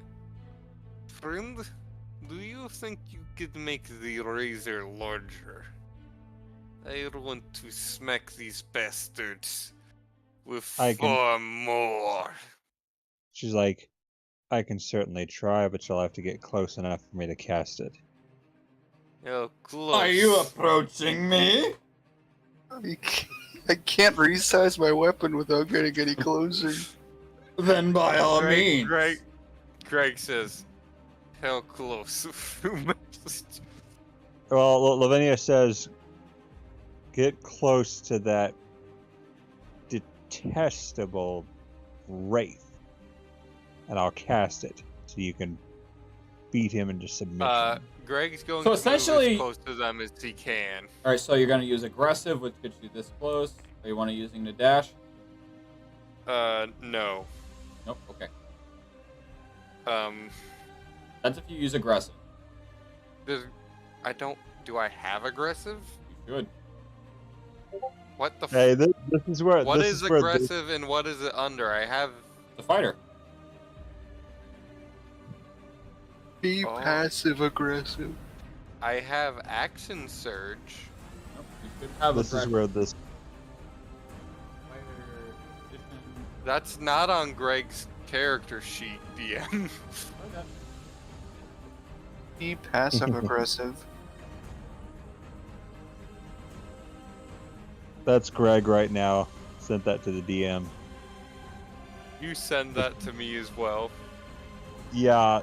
Friend, do you think you could make the razor larger? I want to smack these bastards with far more. She's like, I can certainly try, but you'll have to get close enough for me to cast it. How close? Are you approaching me? I can't resize my weapon without getting any closer. Then by all means. Greg says, how close? Well, Lavinia says, get close to that detestable wraith, and I'll cast it so you can beat him into submission. Greg's going So to essentially- move as close to them as he can. Alright, so you're going to use aggressive, which gets you this close. Or you want to using the dash? No. Nope, okay. That's if you use aggressive. Do I have aggressive? You should. What the Hey, this is where. What this is is where aggressive and what is it under? I have The fighter. Be Oh. passive aggressive. I have action surge. Nope, you should have This is aggression. where this. Fighter edition. That's not on Greg's character sheet, DM. Okay. Be passive aggressive. That's Greg right now. Sent that to the DM. You send that to me as well. Yeah,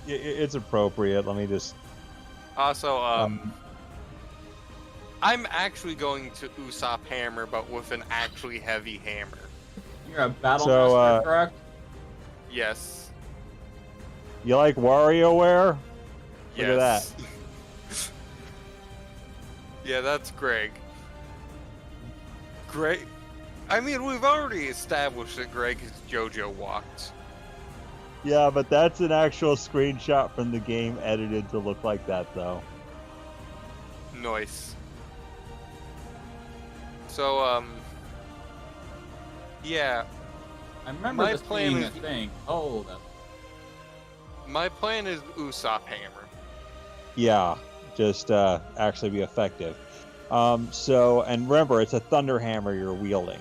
it's appropriate. Let me just. Also, I'm actually going to Usopp hammer, but with an actually heavy hammer. You're a battle So, master, correct? Yes. You like WarioWare? Look at Yes. Yeah, that's Greg. Greg. I mean, we've already established that Greg has JoJo walked. Yeah, but that's an actual screenshot from the game edited to look like that, though. Nice. So, yeah. I remember My this plan being is- a thing. Hold up. My plan is Usopp hammer. Yeah, just actually be effective. So, and remember, it's a thunder hammer you're wielding.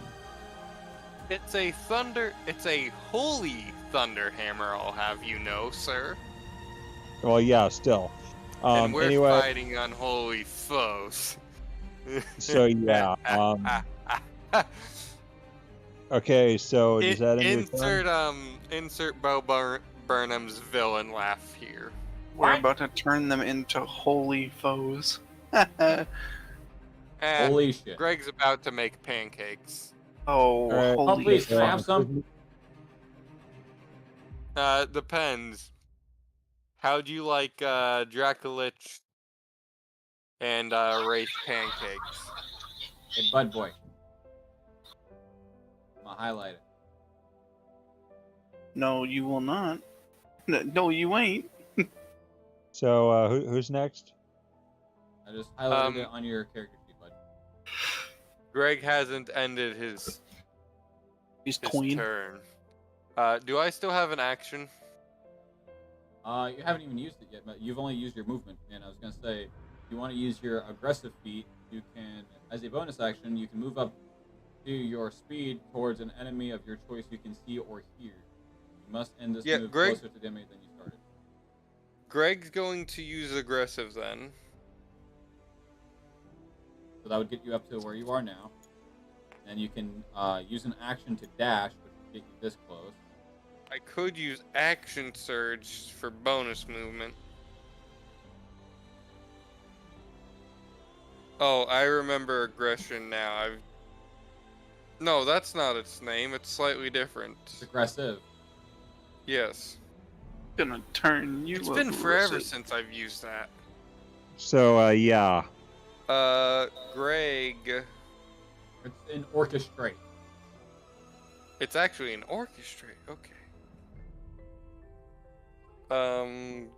It's a holy thunder hammer, I'll have you know, sir. Well, yeah, still. And we're Anyway, fighting unholy foes. so yeah. Okay, so does that end your turn? insert Bo Burnham's villain laugh here. We're about to turn them into holy foes. Holy shit. Greg's about to make pancakes. Oh, Alright. Oh, holy please, can I fuck. have some? Depends. How'd you like Dracolich and Wraith pancakes? Hey, Bud Boy. I'm gonna highlight it. No, you will not. No, you ain't. So, who's next? I just highlighted it on your character sheet, Bud. Greg hasn't ended his He's queen. turn. Do I still have an action? You haven't even used it yet, but you've only used your movement. And I was gonna say, if you want to use your aggressive feat, you can, as a bonus action, you can move up to your speed towards an enemy of your choice you can see or hear. You must end this move closer to the enemy than you started. Greg's going to use aggressive then. So that would get you up to where you are now. And you can use an action to dash, which would get you this close. I could use action surge for bonus movement. Oh, I remember aggression now. No, that's not its name. It's slightly different. It's aggressive. Yes. Gonna turn you. It's been forever since I've used that. So, yeah. Greg. It's an orchestrate. It's actually an orchestrate. Okay.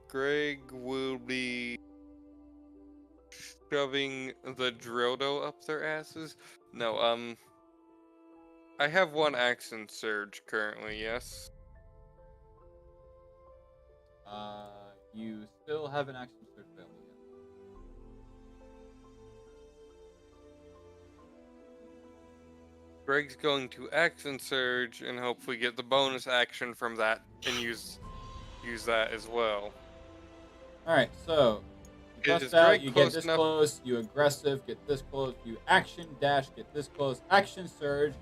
Greg will be shoving the Drildo up their asses. No, I have one action surge currently, yes? You still have an action surge available yet. Greg's going to action surge and hopefully get the bonus action from that and use that as well. Alright, so you Is bust out, Greg you close get this enough? close, you aggressive, get this close, you action dash, get this close, action surge,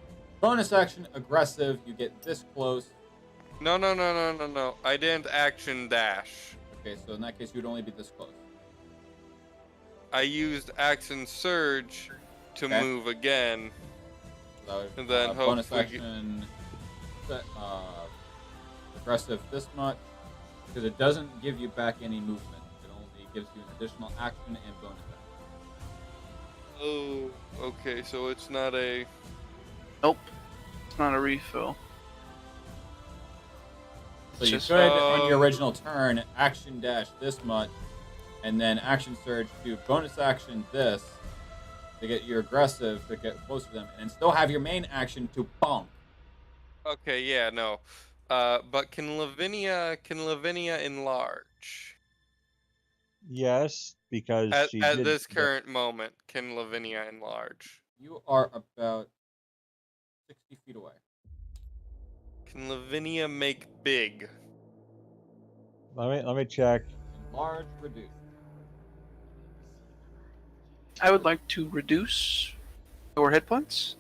bonus action aggressive, you get this close. No. I didn't action dash. Okay, so in that case you would only be this close. I used action surge to Okay. move again. So that would, And then bonus hopefully- action aggressive this much, because it doesn't give you back any movement. It only gives you an additional action and bonus action. Oh, okay, so it's not a... Nope. It's not a refill. So you Just, could, on your original turn, action dash this much, and then action surge to bonus action this, to get your aggressive to get close to them, and still have your main action to bonk. Okay, yeah, no. But can Lavinia enlarge? Yes, because At she at did. this current moment, can Lavinia enlarge? You are about 60 feet away. Can Lavinia make big? Let me check. Enlarge, reduce. I would like to reduce your hit points.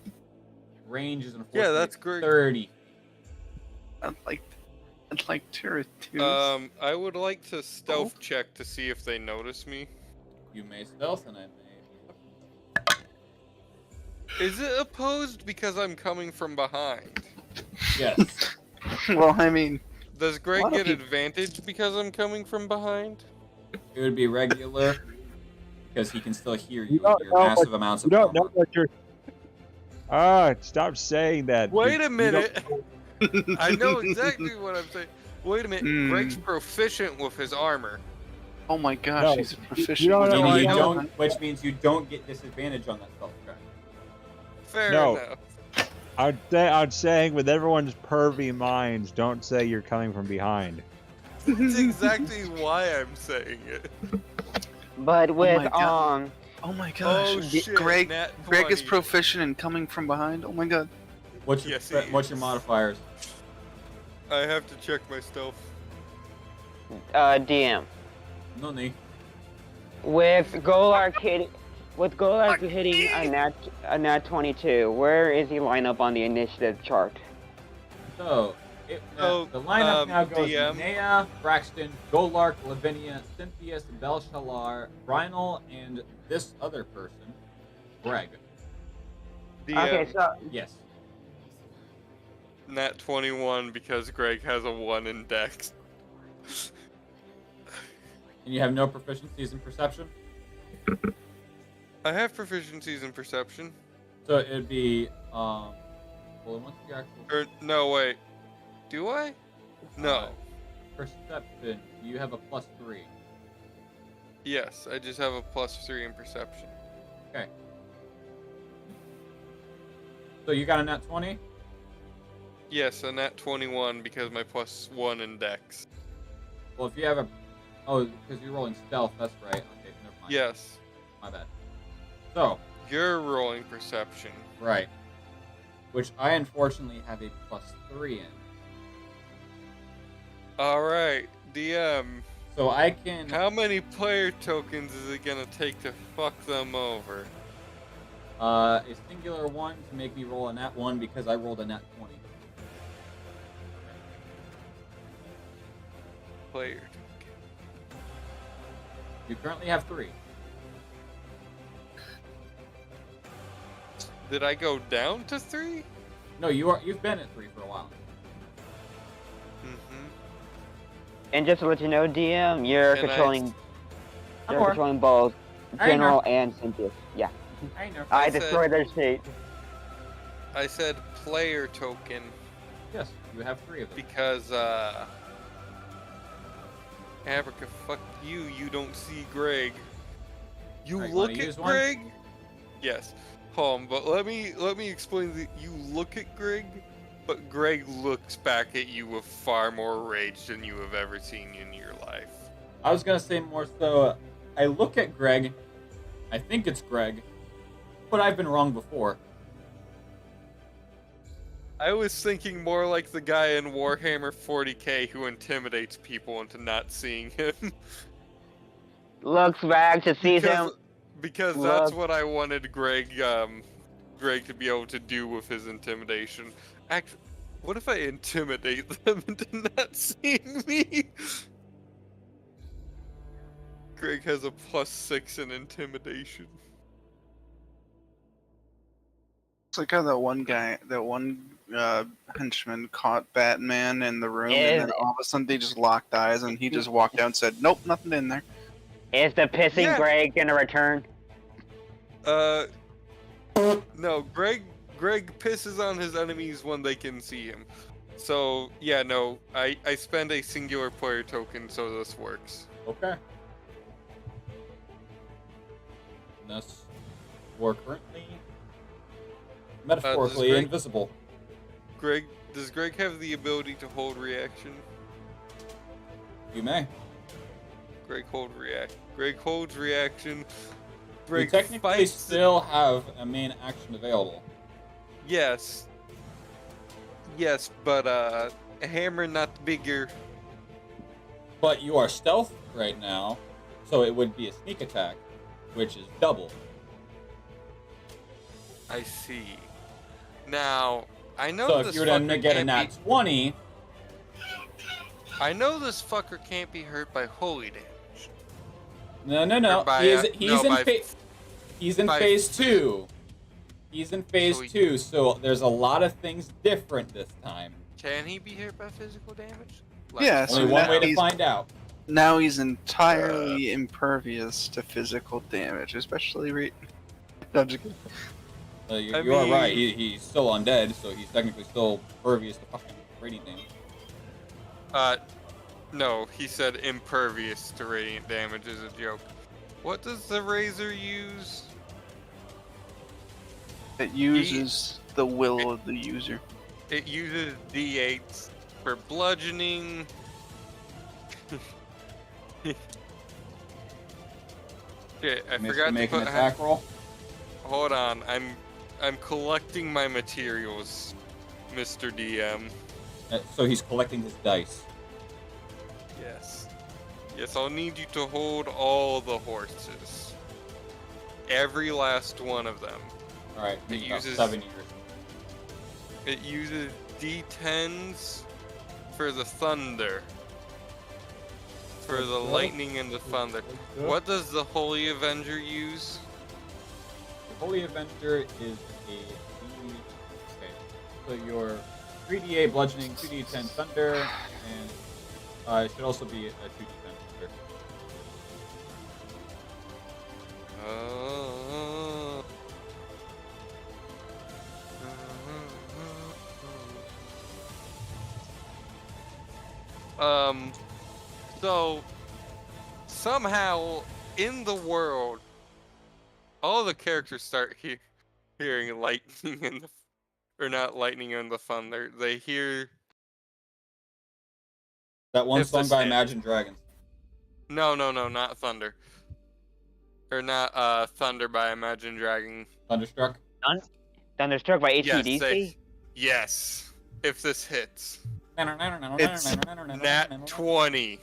Range is unfortunately Yeah, that's great. 30. I'd like to reduce. I would like to stealth check to see if they notice me. You may stealth, and I may. Is it opposed because I'm coming from behind? Yes. Well, I mean, Does Greg What if get you- advantage because I'm coming from behind? It would be regular because he can still hear you You with don't your know massive amounts You of don't know armor. what you're. Stop saying that. Wait You a don't- minute. I know exactly what I'm saying. Wait a minute. Hmm. Greg's proficient with his armor. oh my gosh, No, he's proficient. you don't with know- Meaning all you the don't, other- which means you don't get disadvantage on that stealth check. Fair No. enough. I'm saying with everyone's pervy minds, don't say you're coming from behind. That's exactly why I'm saying it. But with my God. Oh my gosh. Oh shit. Greg nat Greg is 20. proficient in coming from behind. Oh my god. What's your Yes, he what's your is. modifiers? I have to check my stealth. DM. No need. With Golark hitting a nat 22, where is he line up on the initiative chart? So, the lineup now goes DM. Nea, Braxton, Golark, Lavinia, Cynthia, Bel Shalor, Brynel, and this other person, Greg. Okay, so Yes. Nat 21 because Greg has a 1 in Dex. And you have no proficiencies in perception? I have proficiencies in perception. So it'd be, well, what's your actual Or no, wait. Do I? No. perception? You have a +3. Yes, I just have a +3 in perception. Okay. So you got a nat 20? Yes, a nat 21 because my +1 in Dex. Well, if you have a... Oh, because you're rolling stealth, that's right. Okay, never mind. Yes. My bad. So, You're rolling perception. right. Which I unfortunately have a +3 in. Alright, DM. So I can... How many player tokens is it gonna take to fuck them over? A singular one to make me roll a nat 1 because I rolled a nat 20. Player token. You currently have 3. Did I go down to 3? No, you've been at 3 for a while. Mm-hmm. and just to let you know, DM, you're Can I- controlling I'm more. both I General and Cynthia. Yeah, I know. I said- destroyed their state. I said player token Yes, you have 3 of them. because, Abrica, fuck you, you don't see Greg. You Alright, look wanna at use one? Greg? Yes. But let me explain that you look at Greg, but Greg looks back at you with far more rage than you have ever seen in your life. I was gonna say more so, I look at Greg, I think it's Greg, but I've been wrong before. I was thinking more like the guy in Warhammer 40k who intimidates people into not seeing him. Looks back to see them. Because Love- that's what I wanted Greg to be able to do with his intimidation. Actually, what if I intimidate them into not seeing me? Greg has a +6 in intimidation. It's like how that one henchman caught Batman in the room, Is- and then all of a sudden they just locked eyes, and he just walked out and said, "Nope, nothing in there." Is the pissing Yeah. Greg gonna return? No, Greg pisses on his enemies when they can see him. So, yeah, no, I spend a singular player token so this works. Okay. And thus, we're currently metaphorically Greg- invisible. Greg, does Greg have the ability to hold reaction? You may. Greg holds reaction. You Greg technically fights still have a main action available. Yes. Yes, but hammer not bigger. But you are stealth right now, so it would be a sneak attack, which is double. I see. Now, I know So this if you were to fucker get a can't nat be, 20, I know this fucker can't be hurt by holy damage. no. Or by, He's no, in by- he's in by phase f- 2. He's in phase So he- 2, so there's a lot of things different this time. Can he be hurt by physical damage? Yeah, so Only one now way to he's- find out. Now he's entirely impervious to physical damage, especially No, I'm just kidding. You I are right. mean- He's still undead, so he's technically still pervious to fucking radiant damage. No, he said impervious to radiant damage is a joke. What does the razor use? It uses the will of the user. It uses D8s for bludgeoning. Shit, I Missed forgot to make an put. attack roll. Hold on, I'm collecting my materials, Mr. DM. So he's collecting his dice. Yes. Yes, I'll need you to hold all the horses. Every last one of them. Alright, It he's about uses- 7 years. It uses D10s for the thunder. For the lightning and the thunder. What does the Holy Avenger use? The Holy Avenger is a okay. So your 3d8 bludgeoning, 2d10 thunder, and it should also be a 2d10 thunder. So somehow in the world, all the characters start hearing lightning and or not lightning and the thunder. They hear That one If song this by hit. Imagine Dragons. no, not thunder, or not thunder by Imagine Dragon. Thunderstruck. Thunderstruck by Yes, ACDC? Yes, if this hits. It's Nat 20.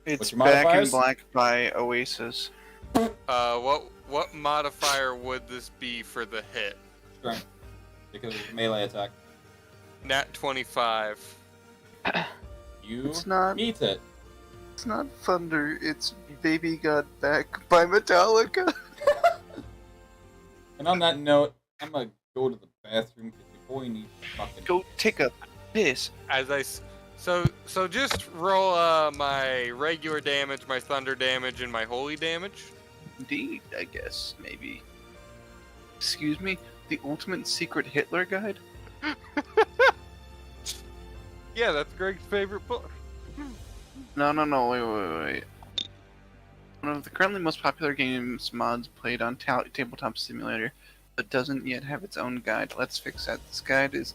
It's your Back in modifiers? Black by Oasis. What modifier would this be for the hit? Strength. Because it's a melee attack. Nat 25. You It's not. eat it. It's not Thunder. It's Baby Got Back by Metallica. And on that note, I'm gonna go to the bathroom because your boy needs fucking. Go take a piss. So just roll my regular damage, my thunder damage, and my holy damage. Indeed, I guess maybe. Excuse me. The Ultimate Secret Hitler Guide. Yeah, that's Greg's favorite book. No, wait. One of the currently most popular games mods played on Tabletop Simulator, but doesn't yet have its own guide. Let's fix that. This guide is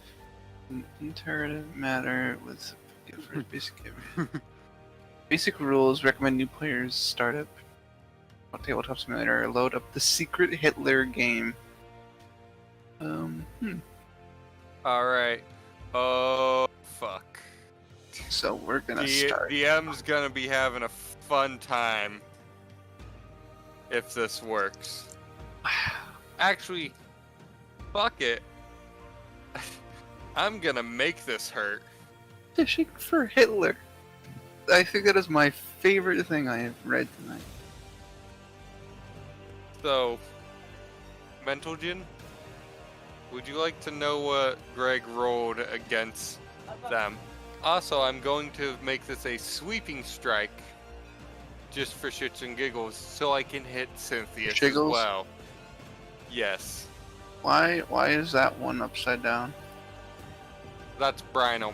an iterative matter with basic rules. Recommend new players start up on Tabletop Simulator. Load up the Secret Hitler game. All right. Oh fuck. So we're gonna start. DM's gonna be having a fun time if this works. Actually, fuck it. I'm gonna make this hurt. Fishing for Hitler. I think that is my favorite thing I have read tonight. So, Mental Gin, would you like to know what Greg rolled against them? Also, I'm going to make this a sweeping strike, just for shits and giggles, so I can hit Cynthia as Shiggles? well. Yes, Why is that one upside down? that's Brino.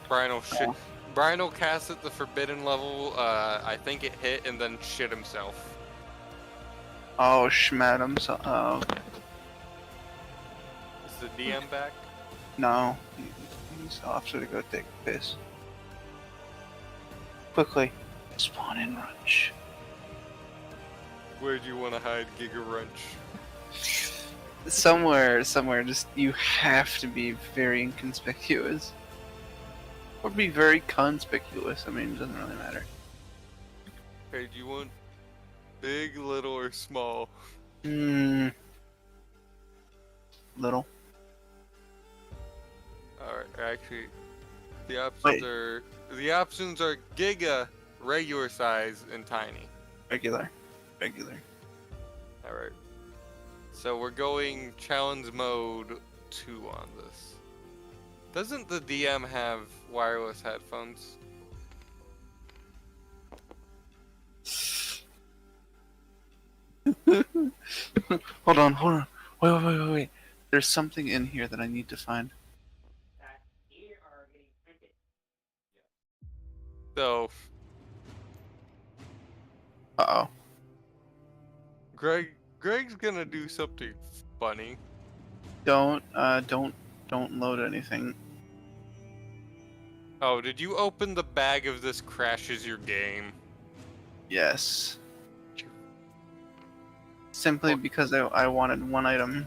Brino cast at the forbidden level. I think it hit and then shit himself. Oh, Schmadam. So, oh, Is the DM back? no. seconds. I'll have to go take a piss. Quickly. Spawn in Runch. Where do you want to hide Giga Wrench? Somewhere. Just, you have to be very inconspicuous. Or be very conspicuous. I mean, it doesn't really matter. Okay, do you want big, little, or small? Little. Alright, actually, the options are Giga, regular size, and tiny. Regular. Alright. So we're going challenge mode 2 on this. Doesn't the DM have wireless headphones? Hold on. Wait. There's something in here that I need to find. So, Uh-oh. Greg's gonna do something funny. Don't load anything. Oh, did you open the bag of this crashes your game? Yes. Simply because I wanted one item.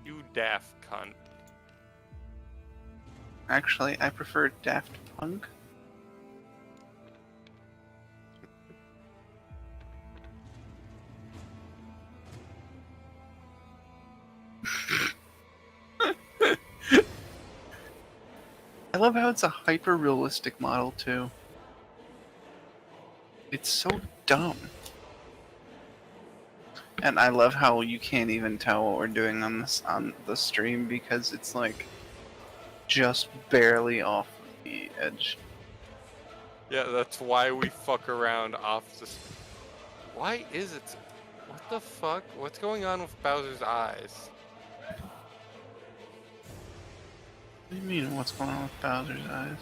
You daft cunt. Actually, I prefer Daft Punk. I love how it's a hyper-realistic model, too. It's so dumb. And I love how you can't even tell what we're doing on the stream because it's like just barely off the edge. Yeah, that's why we fuck around off the... Why is it... What the fuck? What's going on with Bowser's eyes? What do you mean, what's going on with Bowser's eyes?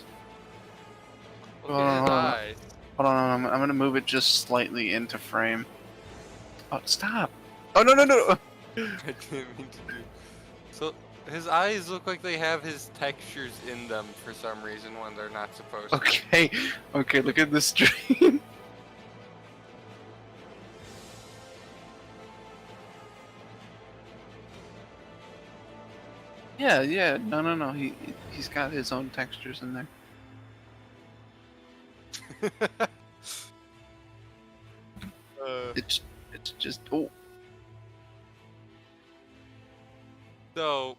Look at his eyes. Hold on, I'm gonna move it just slightly into frame. Oh, stop! Oh, no! I didn't mean to do... So, his eyes look like they have his textures in them for some reason when they're not supposed to. Okay, look at the stream. Yeah, no, he's got his own textures in there. It's just, oh. So,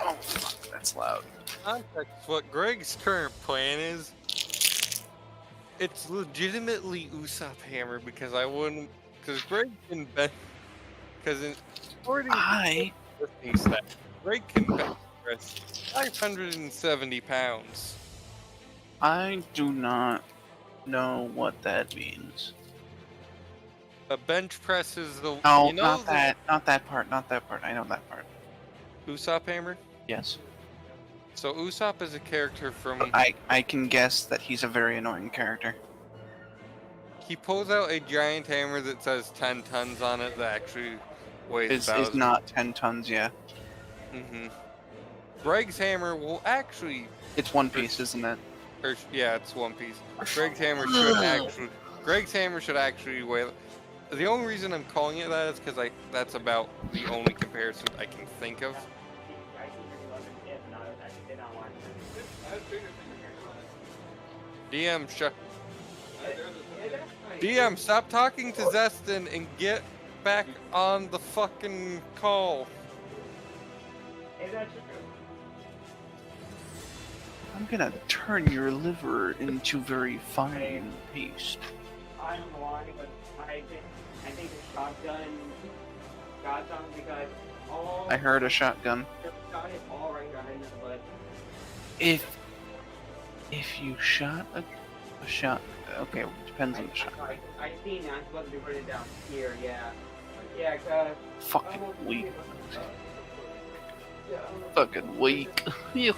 Oh, fuck, that's loud. context, what Greg's current plan is, it's legitimately Usopp Hammer because Greg can bench, according to listening stats, Greg can bench press 570 pounds. I do not know what that means. A bench press is the... No, you know not that part. I know that part. Usopp Hammer? Yes. So Usopp is a character from... I can guess that he's a very annoying character. He pulls out a giant hammer that says 10 tons on it that actually weighs It's not 10 tons, yeah. Mm-hmm. Greg's hammer will actually... It's one piece, isn't it? Yeah, it's one piece. Greg's hammer should actually weigh... The only reason I'm calling it that is because that's about the only comparison I can think of. DM, stop talking to Zestin and get back on the fucking call. I'm gonna turn your liver into very fine paste. I don't know why, but I think the shotgun got done because all... I heard a shotgun. The shot is all right behind his butt. If you shot a shot, okay, it depends on the shot. I seen that. I'm supposed to be putting it down here, yeah. Yeah, cause... Fucking weak. Fucking weak. Yo.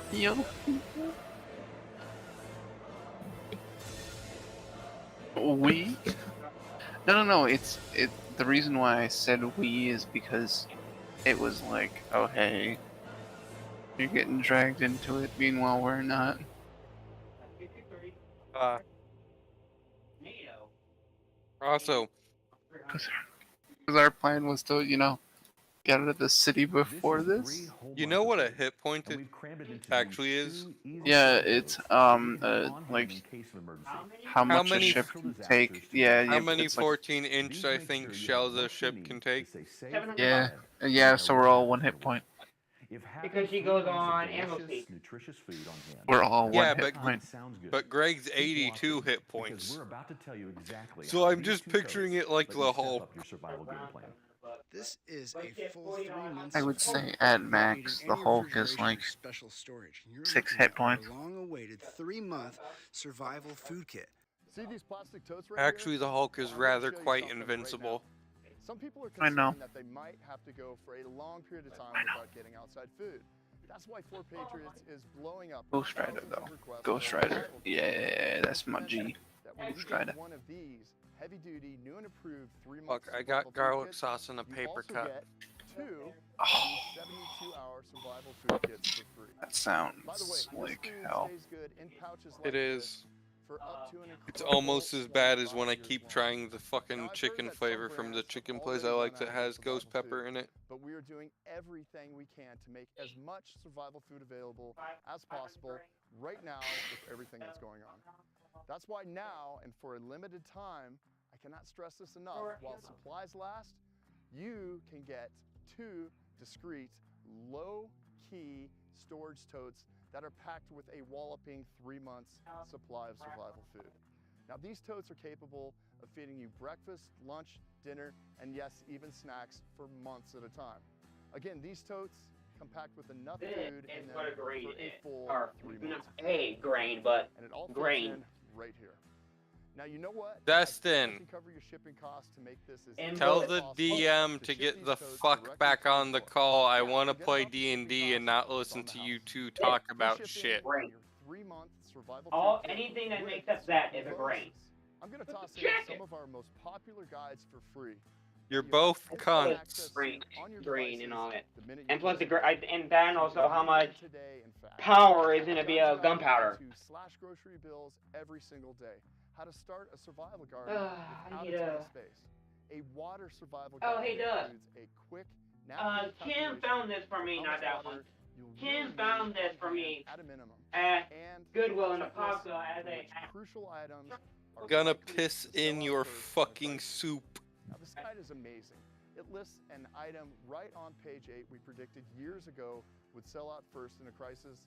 Weak? No. the reason why I said we is because it was like, oh hey, you're getting dragged into it, meanwhile we're not. Also, Because our plan was to, get out of the city before this. you know what a hit point actually is? Yeah, it's like how much a many- ship can take. Yeah, How many it's like 14-inch I think shells a ship can take? yeah. So we're all 1 hit point. Because she goes on ammo speed. We're all Yeah, one hit point. But Greg's 82 hit points. So I'm just picturing it like the Hulk. This is a full 3 months. I would say at max the Hulk is like special storage. You're 6 looking hit at points. a long-awaited 3-month survival food kit. See these plastic totes right Actually, here? the Hulk is I'm gonna rather show you quite something right invincible. now. Some people are I know. concerned that they might have to go for a long period of time without getting outside food. That's why Fort Patriots is blowing up. Ghost Rider though. Ghost Rider. Yeah, that's my G. Ghost Rider. One of these heavy-duty, new and approved 3-month. Look, I got garlic sauce in a paper cup. Two Oh, 72-hour survival food kits for free. that By the way, sounds this like food hell. stays good in pouches like It this is. for up to an It's incredible almost as bad as when I 25 keep years trying long. the fucking Now, I've heard chicken that some flavor from the brands chicken have place I already like run that out of has survival ghost pepper food, in it. But we are doing everything we can to make as much survival food available as possible right now with everything that's going on. That's why now, and for a limited time, I cannot stress this enough, while supplies last, you can get 2 discreet, low-key storage totes that are packed with a walloping 3 months supply of survival food. Now these totes are capable of feeding you breakfast, lunch, dinner, and yes, even snacks for months at a time. Again, these totes come packed with enough food in them for a full 3 months. A grain, but And it all fits grain. in right here. Now you know what? Destin. I can cover your shipping costs to make this as And easy Tell as the possible DM to ship get these the totes fuck directly back to your on the door. call. I Yeah, want to forget play about the shipping D&D and costs. not It's listen on the to you house. two talk Free about shipping shit. on your 3-month survival all food kit anything that with makes up that is a survival grain. bonuses. I'm gonna toss in Check some it. of our most popular guides for free. You're You have both instant cunts. access to Green, on your green, and devices all that. the minute you And plus place the an order. and then So also get how it much today, in fact. power is gonna be Guides a about how gunpowder. to slash grocery bills every single day. How to start a survival guard I without need a ton a- of space. A water survival Oh, guide hey, that Doug. includes a quick Kim calculation found this for of me, how not much that water one. you'll Kim really found need this on for hand me at a minimum. at And Goodwill in the checklists Costco as for a which crucial items are Gonna likely piss to sell in out your first in a fucking crisis. soup. Now this guide is amazing. It lists an item right on page 8 we predicted years ago would sell out first in a crisis,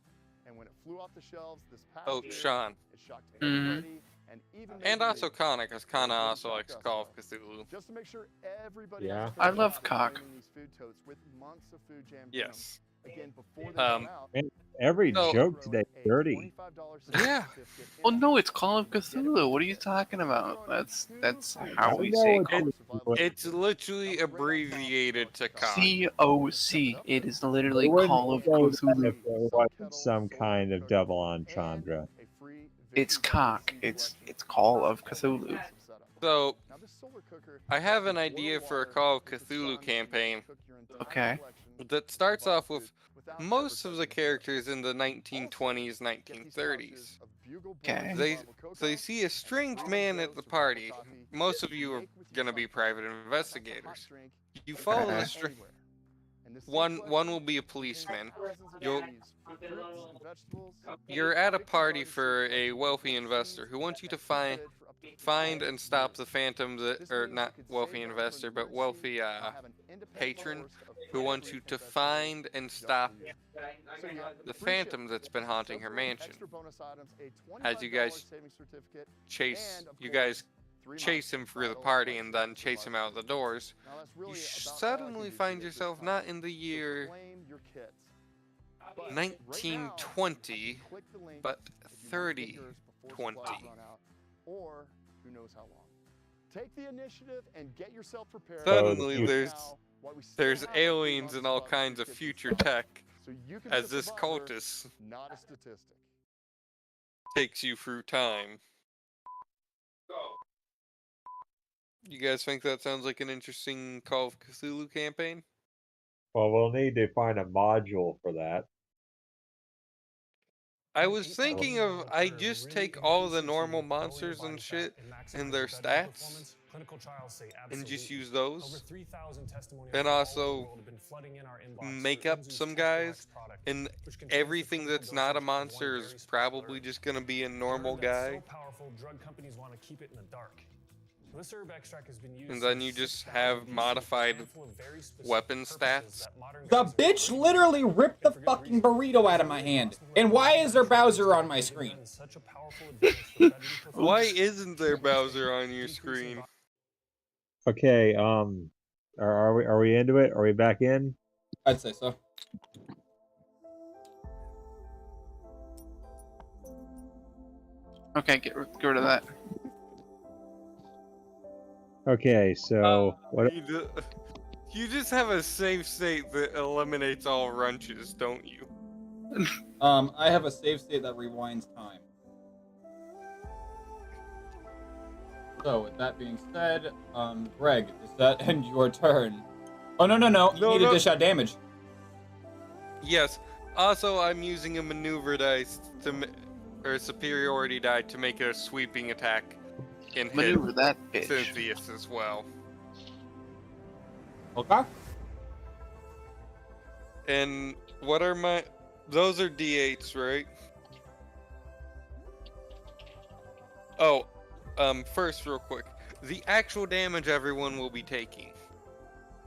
and when it flew off the shelves this past Oh, year, Sean. it shocked Mhm. everybody and even made And the also news. Connor, because Connor It also shocked likes us, Call of though. Cthulhu. Just to make sure everybody Yeah. has a I fair love shot at cock. claiming these food totes with months of food jammed Yes. in them. Again, before they run out, Every So- joke today a dirty. $25 Yeah. certificate in Well, it. no, it's Call of You get it Cthulhu. for What are you free. talking about? That's how I we know say it's Call. It's literally abbreviated to cock. COC. It is literally They wouldn't Call of say that Cthulhu. if there wasn't some kind of double entendre. It's cock. It's Call of Cthulhu. So, Now, this solar cooker I have an will idea boil for a water Call of with the Cthulhu sun and campaign cook your entire Okay. collection that of starts survival off with food without most ever of the touching characters in the Also, 1920s, get these 1930s. pouches of Bugle Okay. Board They survival cocoa they see a and strange freezing man Joe at the survival party. coffee Most of to you are make with your gonna be sunflower. private Now, that's a hot investigators. drink You that follow can this. go anywhere. And this One Sequest will be a contains policeman. thousands of You'll seeds, fruits, and vegetables. You're at a 50 party garden for seeds, a wealthy seeds investor who wants you to that keep find good for up to find 5 and stop years. the phantoms that, This or means not you could wealthy save up for investor, an but emergency wealthy and have an independent patron source of who fresh wants you fruit to and vegetables find and just stop for you. So you have the free phantom shipping, that's been haunting her several mansion. extra bonus items, a As you $25 guys savings certificate, chase, and, of you course, guys 3 months chase him through the vital party and electric then chase him survival out the food. doors. Now, that's You really about all I can suddenly do for find you at this yourself time. not in the So year claim your kits. But 1920, right now, click the link but if you want to get yours before 3020. supplies run out, or who knows how long. Take the initiative and get yourself prepared. Suddenly you- there's Now, while we still there's have our aliens 3 and all months kinds of kits in future stock, tech so you can be as a this survivor, cultist not a statistic. takes you through time. You guys think that sounds like an interesting Call of Cthulhu campaign? Well, we'll need to find a module for that. I was thinking of I just take all the normal monsters and shit and their stats and just use those. And also make up some guys, and everything that's not a monster is probably just gonna be a normal guy. And then you just have modified weapon stats. The bitch literally ripped the fucking burrito out of my hand. And why is there Bowser on my screen? Why isn't there Bowser on your screen? Okay, are we into it? Are we back in? I'd say so. Okay, get rid of that. Okay, so what? You just have a save state that eliminates all wrenches, don't you? I have a save state that rewinds time. So, with that being said, Greg, does that end your turn? Oh, no. You need to dish out damage. Yes. Also, I'm using a maneuver dice or a superiority die to make a sweeping attack and Maneuver hit that bitch. Cynthius as well. Okay. And what are my... Those are D8s, right? Oh, first, real quick. The actual damage everyone will be taking.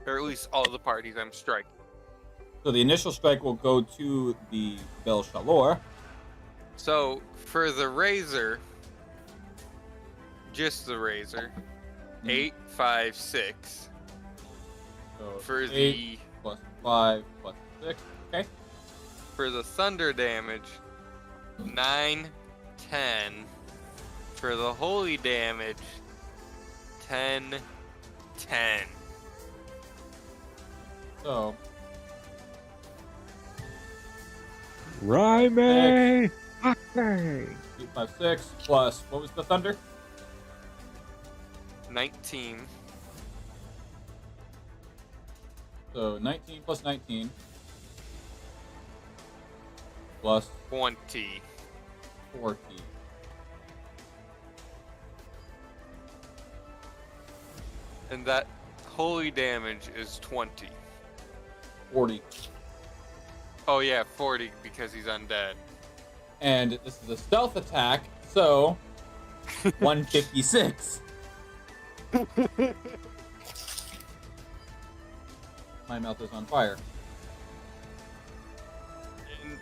Or at least all the parties I'm striking. So the initial strike will go to the Bel Shalor. So, for the Razor... Just the Razor. 8, 5, 6. So For 8 the... plus 5 plus 6. Okay. For the Thunder damage, 9, 10. For the Holy damage, 10, 10. So... Rhyme! 8, 5, 6 plus... What was the Thunder? 19. So 19 plus 19 plus 20. 40. And that holy damage is 20. 40. Oh yeah, 40 because he's undead. And this is a stealth attack, so 156. My mouth is on fire. And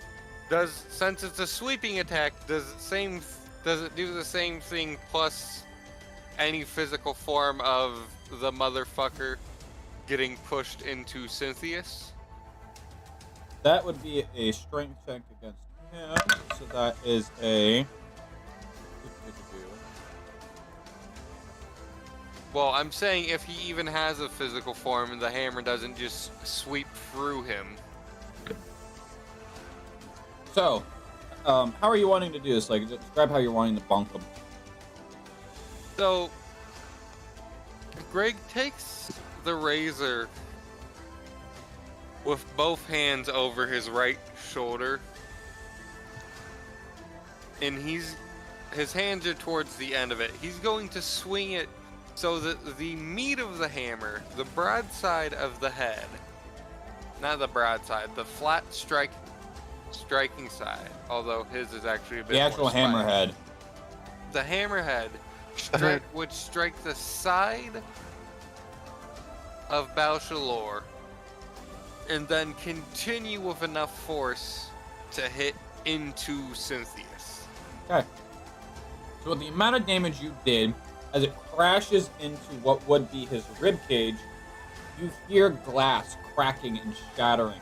since it's a sweeping attack, does it do the same thing plus any physical form of the motherfucker getting pushed into Cynthius? That would be a strength check against him, so that is a... Well, I'm saying if he even has a physical form and the hammer doesn't just sweep through him. So, how are you wanting to do this? Like, describe how you're wanting to bonk him. So, Greg takes the razor with both hands over his right shoulder, and his hands are towards the end of it. He's going to swing it so that the meat of the hammer, the broadside of the head, not the broadside, the flat striking side, although his is actually a bit The actual more spiny. hammerhead. The hammerhead would strike the side of Bal Shalor and then continue with enough force to hit into Cynthius. Okay. So with the amount of damage you did, as it crashes into what would be his rib cage, you hear glass cracking and shattering.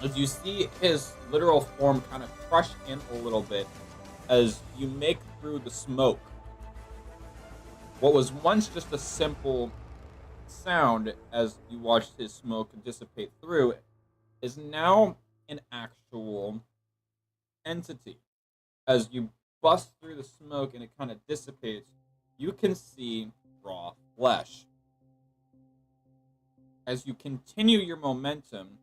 As you see his literal form kind of crush in a little bit as you make through the smoke. What was once just a simple sound as you watched his smoke dissipate through is now an actual entity. As you bust through the smoke and it kind of dissipates, you can see raw flesh. As you continue your momentum,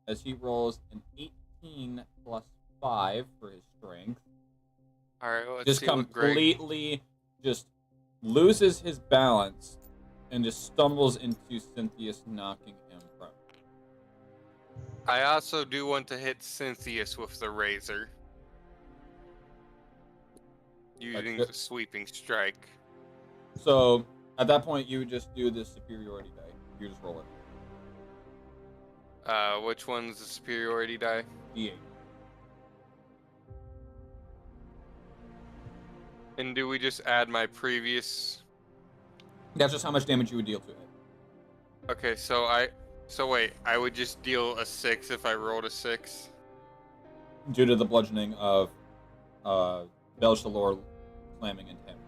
as he rolls an 18 plus 5 for his strength, Alright, let's just see what Greg... completely just loses his balance and just stumbles into Cynthius, knocking him prone. I also do want to hit Cynthius with the razor. Using the sweeping strike. So, at that point, you would just do the superiority die. You just roll it. Which one's the superiority die? D8. And do we just add my previous... That's just how much damage you would deal to it. Okay, so wait, I would just deal a 6 if I rolled a 6? Due to the bludgeoning of Shalor slamming into him.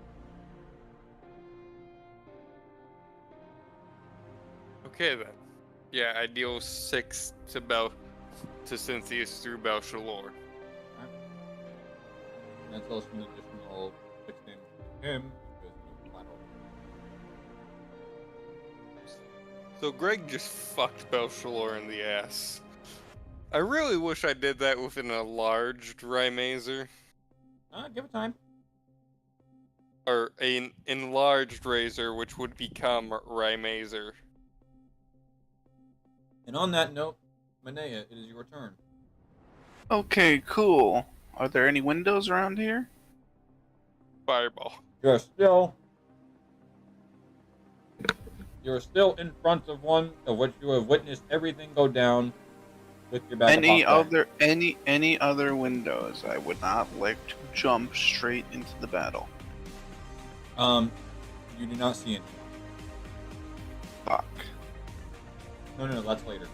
Okay then. Yeah, I deal 6 to Cynthius through Shalor. That's also an additional 6 damage to him. So Greg just fucked Shalor in the ass. I really wish I did that with an enlarged Rymazer. Give it time. Or an enlarged Razor, which would become Rymazer. And on that note, Manea, it is your turn. Okay, cool. Are there any windows around here? Fireball. You're still in front of one of which you have witnessed everything go down with your back. Any other windows? I would not like to jump straight into the battle. You do not see any. Fuck. No, that's later.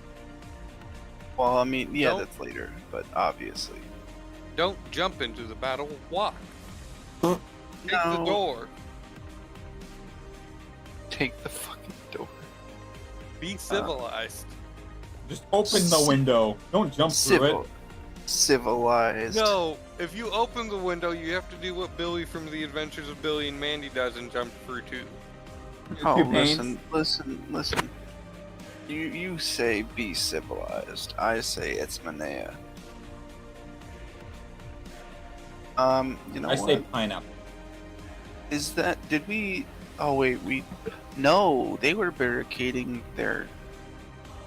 Well, I mean, yeah, Nope. that's later, but obviously. Don't jump into the battle, walk. Take the door. Take the fucking door. Be civilized. Just open the window. Don't jump through it. Civilized. No, if you open the window, you have to do what Billy from The Adventures of Billy and Mandy does and jump through too. Oh, listen. You say be civilized. I say it's Manea. You know I say what? pineapple. Is that, did we, oh wait, no, they were barricading their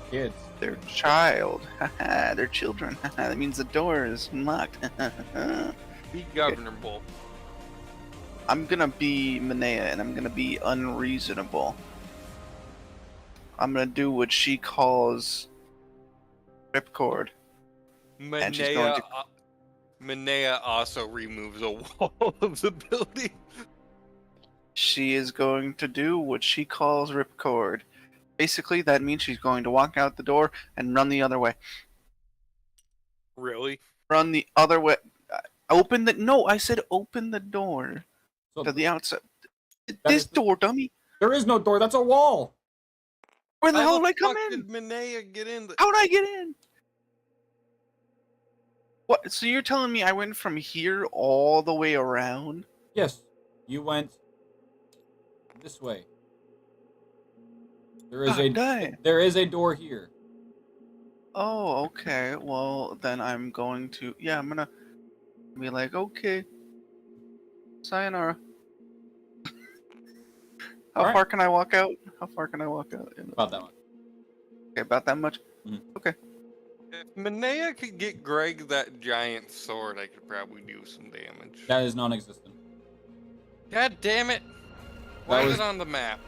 Kids. Their child. Haha, their children. That means the door is locked. Be governable. I'm gonna be Manea, and I'm gonna be unreasonable. I'm gonna do what she calls ripcord. Manea also removes a wall of the building. She is going to do what she calls ripcord. Basically, that means she's going to walk out the door and run the other way. Really? Run the other way. Open the... No, I said open the door to the outside. This door, dummy. There is no door. That's a wall. Where the hell did I come How in? did Manea get in? How did I get in? What? So you're telling me I went from here all the way around? Yes. You went this way. There is a door here. Oh, okay. Well, then I'm going to... Yeah, I'm gonna be like, okay. Sayonara. How far can I walk out? How far can I walk out? About that much. Okay, about that much? Mm-hmm. Okay. If Manea could get Greg that giant sword, I could probably do some damage. That is non-existent. God damn it! Why is it on the map?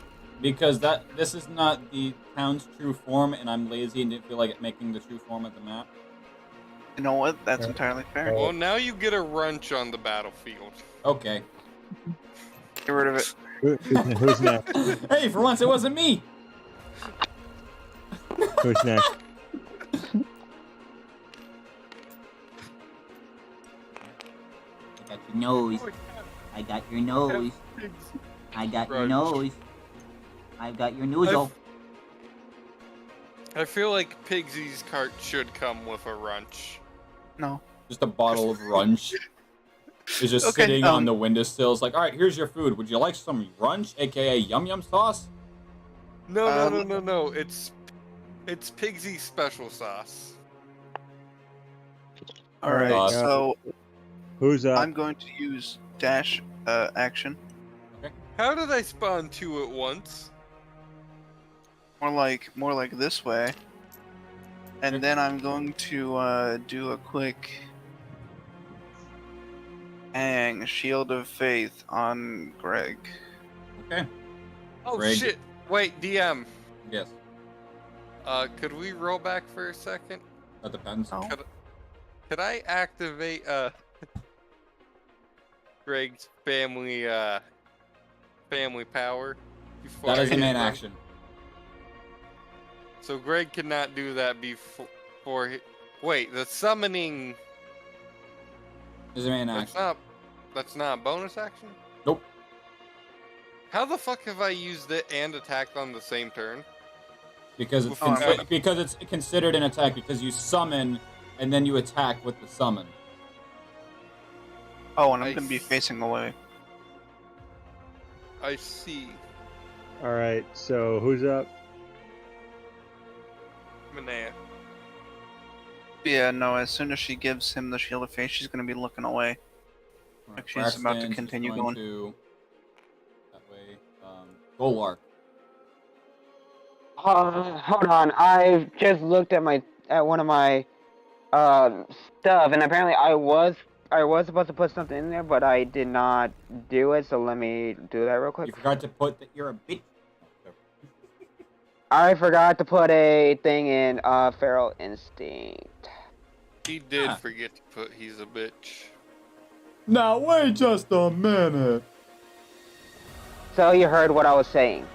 Because this is not the town's true form, and I'm lazy and didn't feel like making the true form of the map. You know what? That's entirely fair. Well, now you get a wrench on the battlefield. Okay. Get rid of it. Who's next? Hey, for once it wasn't me! Who's next? I got your nose. I got your nose. I got your nose. I've got your noodle. I feel like Pigsy's cart should come with a wrench. No. Just a bottle of runch. is just Okay, sitting on the windowsill. It's like, all right, here's your food. Would you like some runch, aka yum yum sauce? No. It's Pigsy special sauce. All right, Alright, so Who's up? I'm going to use dash action. How did I spawn 2 at once? More like this way. And then I'm going to do a quick Shield of Faith on Greg. Okay. Oh Greg. shit! Wait, DM. Yes. Could we roll back for a second? That depends. Oh. Could I activate Greg's family power before That is I a main hit him? action. So Greg cannot do that before. Wait, the summoning. Is a main action. That's not a bonus action. Nope. How the fuck have I used it and attacked on the same turn? Because it's Oh, because it's considered an attack because you summon and then you attack with the summon. Oh, and I'm going to be facing away. I see. Alright, so who's up? Manea. Yeah, no, as soon as she gives him the Shield of Faith, she's going to be looking away. Like she's about to continue going. That way, Golark. Hold on. I've just looked at one of my stuff, and apparently I was supposed to put something in there, but I did not do it. So let me do that real quick. You forgot to put that you're a bitch. I forgot to put a thing in Feral Instinct. He did forget to put he's a bitch. Now wait just a minute. So you heard what I was saying.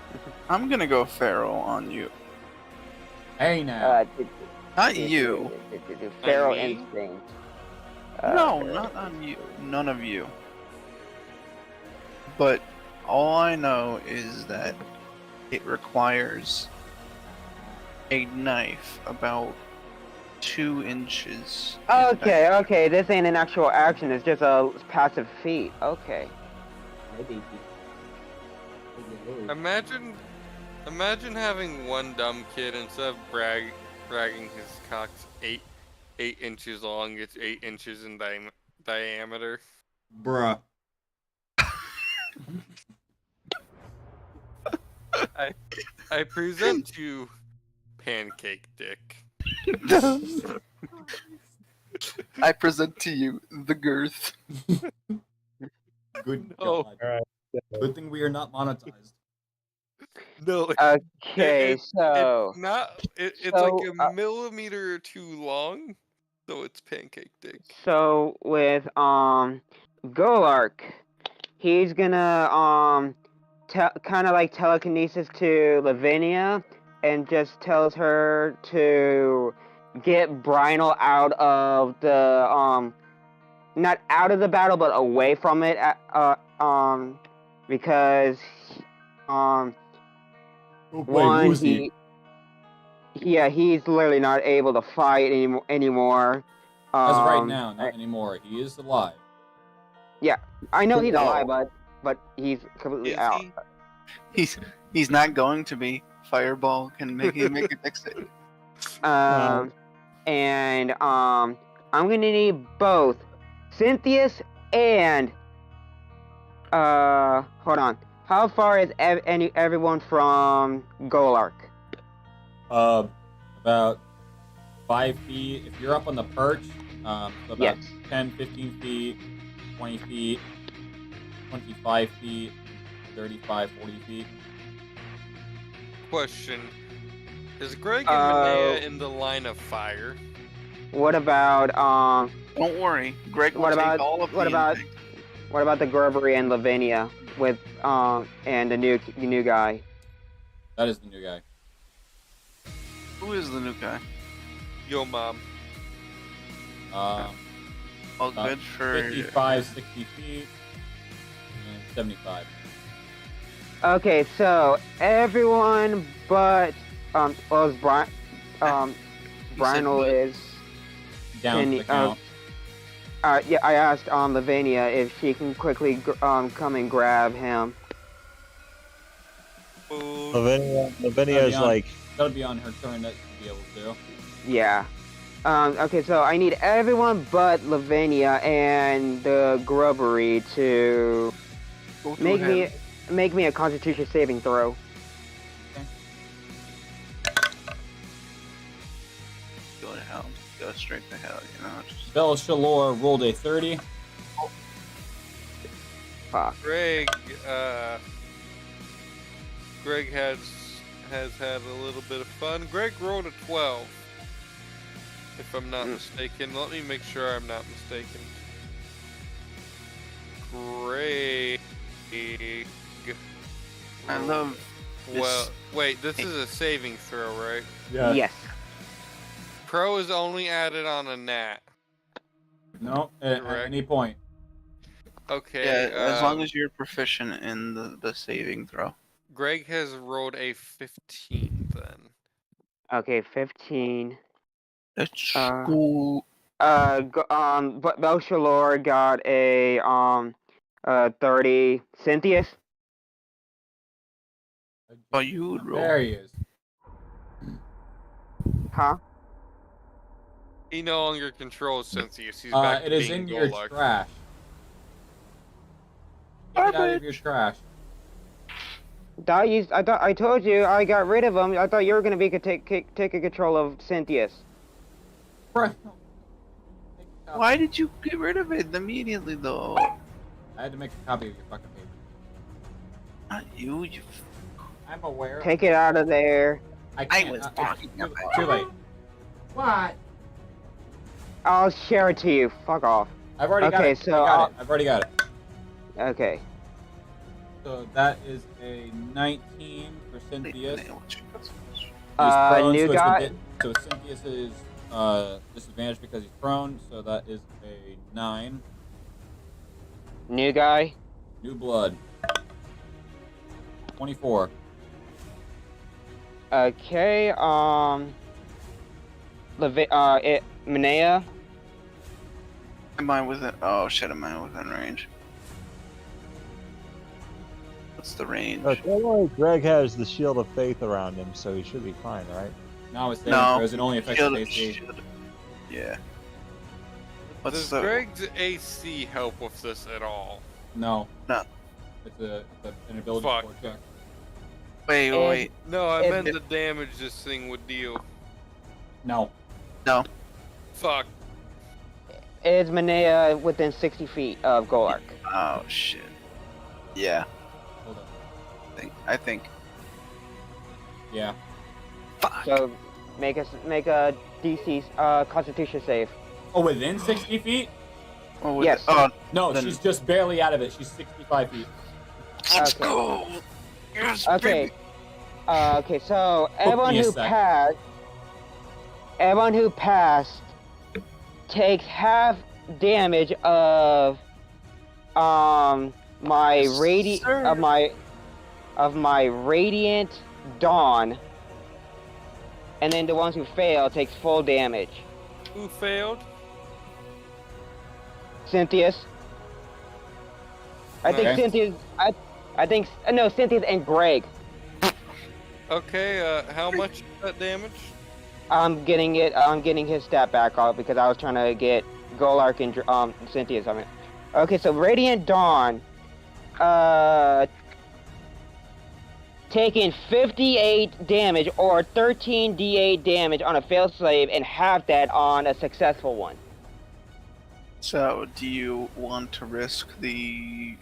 I'm going to go Feral on you. Hey now. Not you. Feral me? Instinct. No, not on you. None of you. But all I know is that it requires a knife about 2 inches. Okay. This ain't an actual action. It's just a passive feat. Okay. Imagine having one dumb kid instead of bragging his cock's 8 inches long, it's 8 inches in diameter. Bruh. I present to you Pancake Dick. I present to you the girth. Good No. God. Good thing we are not monetized. No. Okay, so it's so, like a millimeter or 2 long, so it's Pancake Dick. So with Golark, he's gonna kind of like telekinesis to Lavinia and just tells her to get Brynel out of the not out of the battle but away from it because one who's he? He's literally not able to fight anymore. As of right now, not anymore. He is alive. Yeah, I know he's No. alive, but he's completely Is out. he? He's not going to be. Fireball can make him make a dex save. And I'm gonna need both Cynthius and hold on. How far is everyone from Golark? About 5 feet. If you're up on the perch, so about Yes. 10, 15 feet, 20 feet, 25 feet, 35, 40 feet. Question. Is Greg and Manea in the line of fire? What about Don't worry, Greg will What take about- all of what the about- impact. what about the Gerbery and Lavinia with and the new guy? That is the new guy. Who is the new guy? Yo, mom. All About good for 55, 60 feet, and 75. Okay, so everyone but well, is Brynel is Down Can to you- the count. Yeah, I asked Lavinia if she can quickly come and grab him. Lavinia's like... That'll be on her turn that she'll be able to. Yeah. Okay, so I need everyone but Lavinia and the grubbery to make me a Constitution saving throw. Go to hell. Go straight to hell, you know. Just... Bell Shalor rolled a 30. Fuck. Greg has had a little bit of fun. Greg rolled a 12. If I'm not mistaken. Let me make sure I'm not mistaken. Greg. I love this. Well, wait, this is a saving throw, right? Yeah. Yes. Pro is only added on a nat. No, at any point. Okay. Yeah, as long as you're proficient in the saving throw. Greg has rolled a 15 then. Okay, 15. Let's go. But Belshalor got a 30. Cynthia's? Oh, you would roll. There he is. Huh? He no longer controls Cynthia's. He's back it to is being in your Golak. trash. Get it out of your trash. I told you I got rid of him. I thought you were gonna be taking control of Cynthia's. Why did you get rid of it immediately, though? I had to make a copy of your fucking paper. Not you, you. I'm aware. Take it out of there. I was talking about. Too late. What? I'll share it to you. Fuck off. I've already got it. I've already got it. Okay. So that is a 19 for Cynthia's. New guy. So Cynthia's is disadvantaged because he's prone, so that is a 9. New guy. New blood. 24. Okay, Manea. Am I within? Oh shit! Am I within range? What's the range? Greg has the shield of faith around him, so he should be fine, right? No, it's there because it only affects his AC. Yeah. Does Greg's AC help with this at all? No. No. It's an ability score check. Wait. No, I meant the damage this thing would deal. No. No. Fuck. Is Manea within 60 feet of Golak? Oh shit. Yeah. Hold on. I think. Yeah. Fuck. So make a DC Constitution save. Oh, within 60 feet? Oh, yes. Oh no, then... she's just barely out of it. She's 65 feet. Let's go. Yes, okay. Okay. So everyone who passed takes half damage of my radiant dawn, and then the ones who fail takes full damage. Who failed? Cynthia's. I think Cynthia's. No, Cynthia's and Greg. Okay. How much is that damage? I'm getting his stat back off because I was trying to get Golak and Cynthia's. I mean, okay, so Radiant Dawn, taking 58 damage or 13d8 damage on a failed save and half that on a successful one. So, do you want to risk the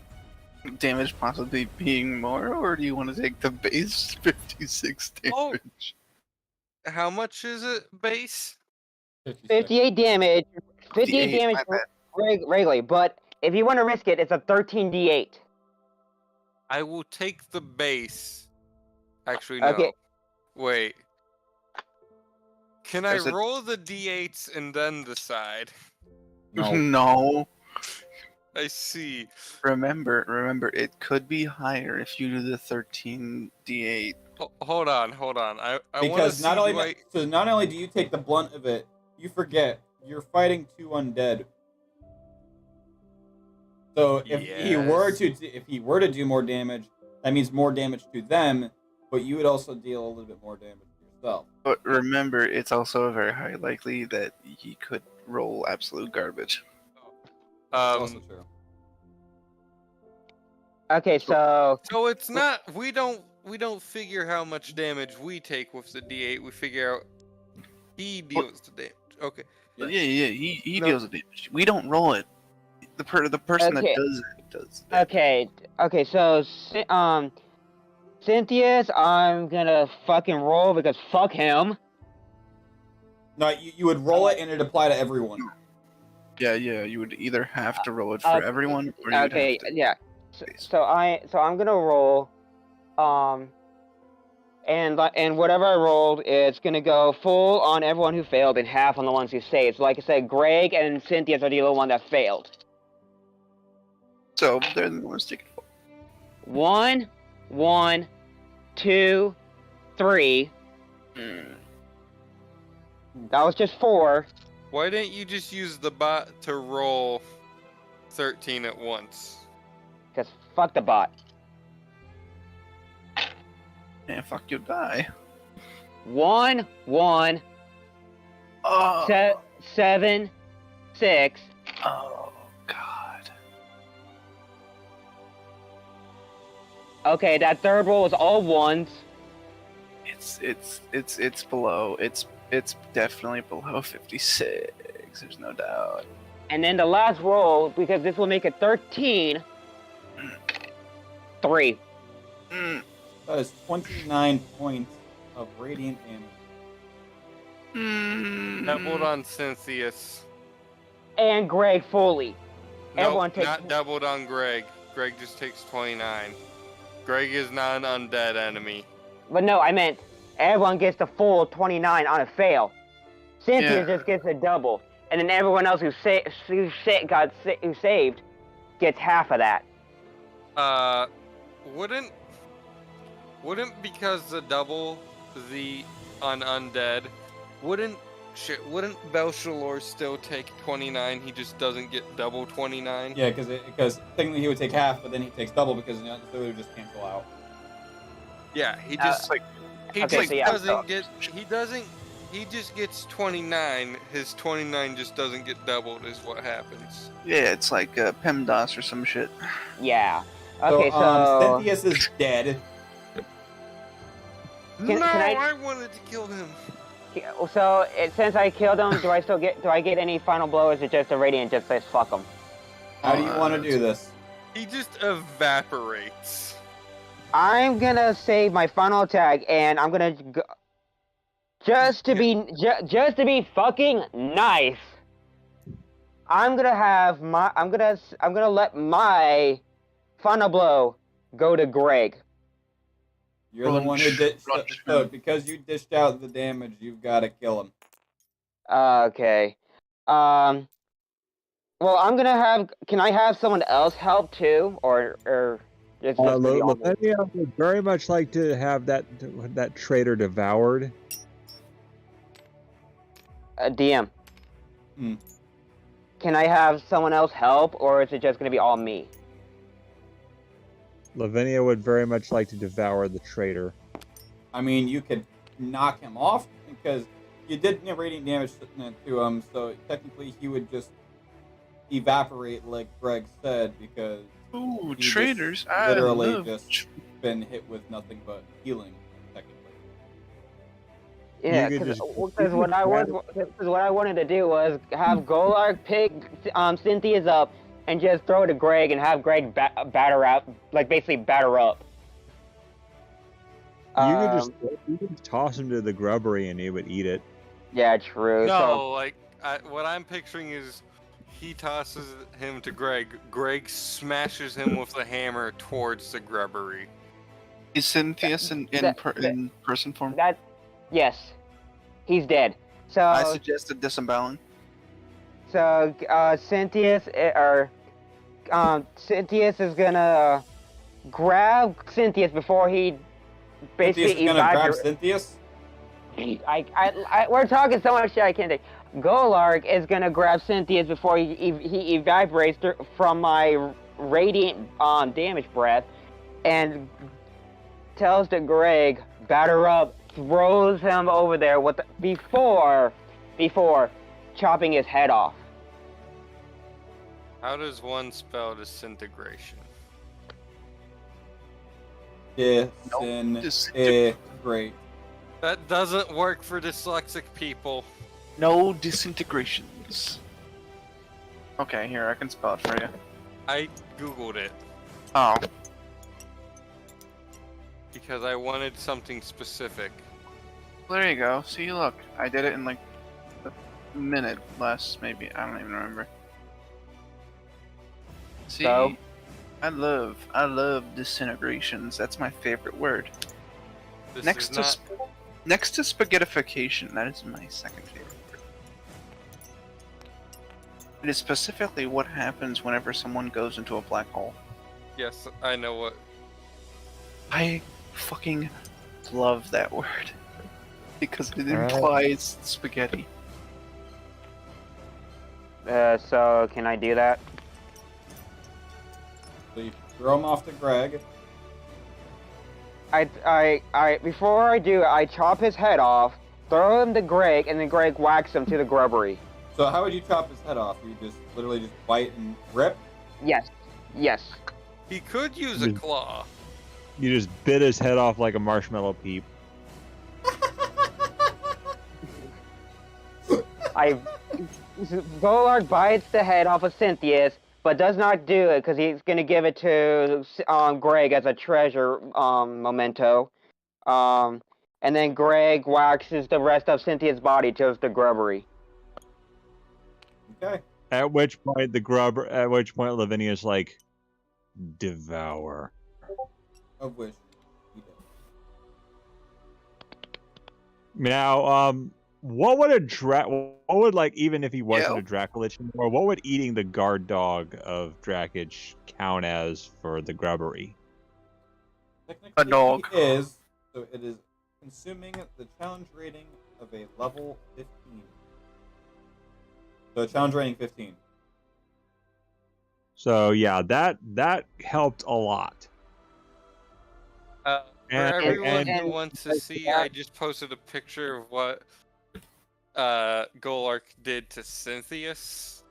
damage possibly being more, or do you want to take the base 56 damage? How much is it base? 58 damage. 58 damage regularly, but if you want to risk it, it's a 13d8. I will take the base. Actually, no. Okay. Wait. Can I roll the d8s and then decide? No. I see. Remember, it could be higher if you do the 13d8. Hold on. Because not only do you take the blunt of it, you forget you're fighting 2 undead. So if he were to do more damage, that means more damage to them, but you would also deal a little bit more damage to yourself. But remember, it's also very high likely that he could roll absolute garbage. That's also true. Okay, so it's not we don't figure how much damage we take with the D8. We figure out he deals the damage. Okay. Yeah, he deals the damage. We don't roll it. The person that does it does. Okay, so Cynthia's, I'm gonna fucking roll because fuck him. No, you would roll it and it'd apply to everyone. Yeah, you would either have to roll it for everyone, or you would have to. Yeah. So I'm gonna roll, and whatever I rolled, it's gonna go full on everyone who failed and half on the ones who saved. So like I said, Greg and Cynthia's are the only one that failed. So they're the ones taking full. 1, 2, 3. That was just 4. Why didn't you just use the bot to roll 13 at once? Because fuck the bot. Man, fuck you, die. 1, 7, 6. Oh God. Okay, that third roll was all ones. It's below. It's definitely below 56. There's no doubt. And then the last roll, because this will make it 13. 3. That is 29 points of radiant damage. Doubled on Cynthius. And Greg fully. Everyone Nope, takes. not doubled on Greg. Greg just takes 29. Greg is not an undead enemy. But no, I meant everyone gets the full 29 on a fail. Cynthia just gets a double, and then everyone else who saved gets half of that. Wouldn't because the double on undead, wouldn't Shalor still take 29? He just doesn't get double 29. Yeah, because technically he would take half, but then he takes double because it would just cancel out. Yeah, he just he just gets 29. His 29 just doesn't get doubled is what happens. Yeah, it's like PEMDAS or some shit. Yeah. Okay, so Cynthius is dead. I wanted to kill him. So since I killed him, do I get any final blow? Or is it just a radiant just says fuck him? How do you want to do this? He just evaporates. I'm gonna save my final attack, and I'm gonna go, just to be fucking nice. I'm gonna let my final blow go to Greg. You're the one who did. So because you dished out the damage, you've got to kill him. Okay. Well, I'm gonna have. Can I have someone else help too, or it's just Zetithia would very much like to have that traitor devoured. DM. Can I have someone else help, or is it just gonna be all me? Lavinia would very much like to devour the traitor. I mean, you could knock him off because you did radiant damage to him, so technically he would just evaporate, like Greg said, because traitors! Literally just been hit with nothing but healing, technically. Yeah, because what I wanted to do was have Golark pick Cynthia's up and just throw it to Greg and have Greg batter up. You could just toss him to the grubbery and he would eat it. Yeah, true. No, what I'm picturing is he tosses him to Greg. Greg smashes him with the hammer towards the grubbery. Is Cynthius in person form? Yes, he's dead. So I suggested disemboweling. So Cynthius is gonna grab Cynthius before he basically grab Cynthius? We're talking so much shit I can't take. Golark is gonna grab Cynthius before he evaporates from my radiant damage breath, and tells to Greg, batter up, throws him over there with before chopping his head off. How does one spell disintegration? Great. That doesn't work for dyslexic people. No disintegrations. Okay, here, I can spell it for you. I googled it Oh. because I wanted something specific. Well, there you go. See, look, I did it in like a minute less, maybe. I don't even remember. See, So? I love disintegrations. That's my favorite word. This Next is to not... next to spaghettification, that is my second favorite word. It is specifically what happens whenever someone goes into a black hole. Yes, I know what. I fucking love that word because it All right. implies spaghetti. So can I do that? So you throw him off to Greg. Before I do it, I chop his head off, throw him to Greg, and then Greg whacks him to the grubbery. So how would you chop his head off? You just literally just bite and rip? Yes. He could use a claw. You just bit his head off like a marshmallow peep. Golard bites the head off of Cynthius, but does not do it because he's going to give it to Greg as a treasure memento. And then Greg waxes the rest of Cynthia's body to the grubbery. Okay. At which point Lavinia's like, devour. Of which he did. Now, what would like, even if he wasn't a Dracolich anymore, what would eating the guard dog of Dracolich count as for the grubbery? Technically, A dog. it is consuming the challenge rating of a level 15. So challenge rating 15. So yeah, that helped a lot. For everyone who wants to see, I just posted a picture of what Golark did to Cynthius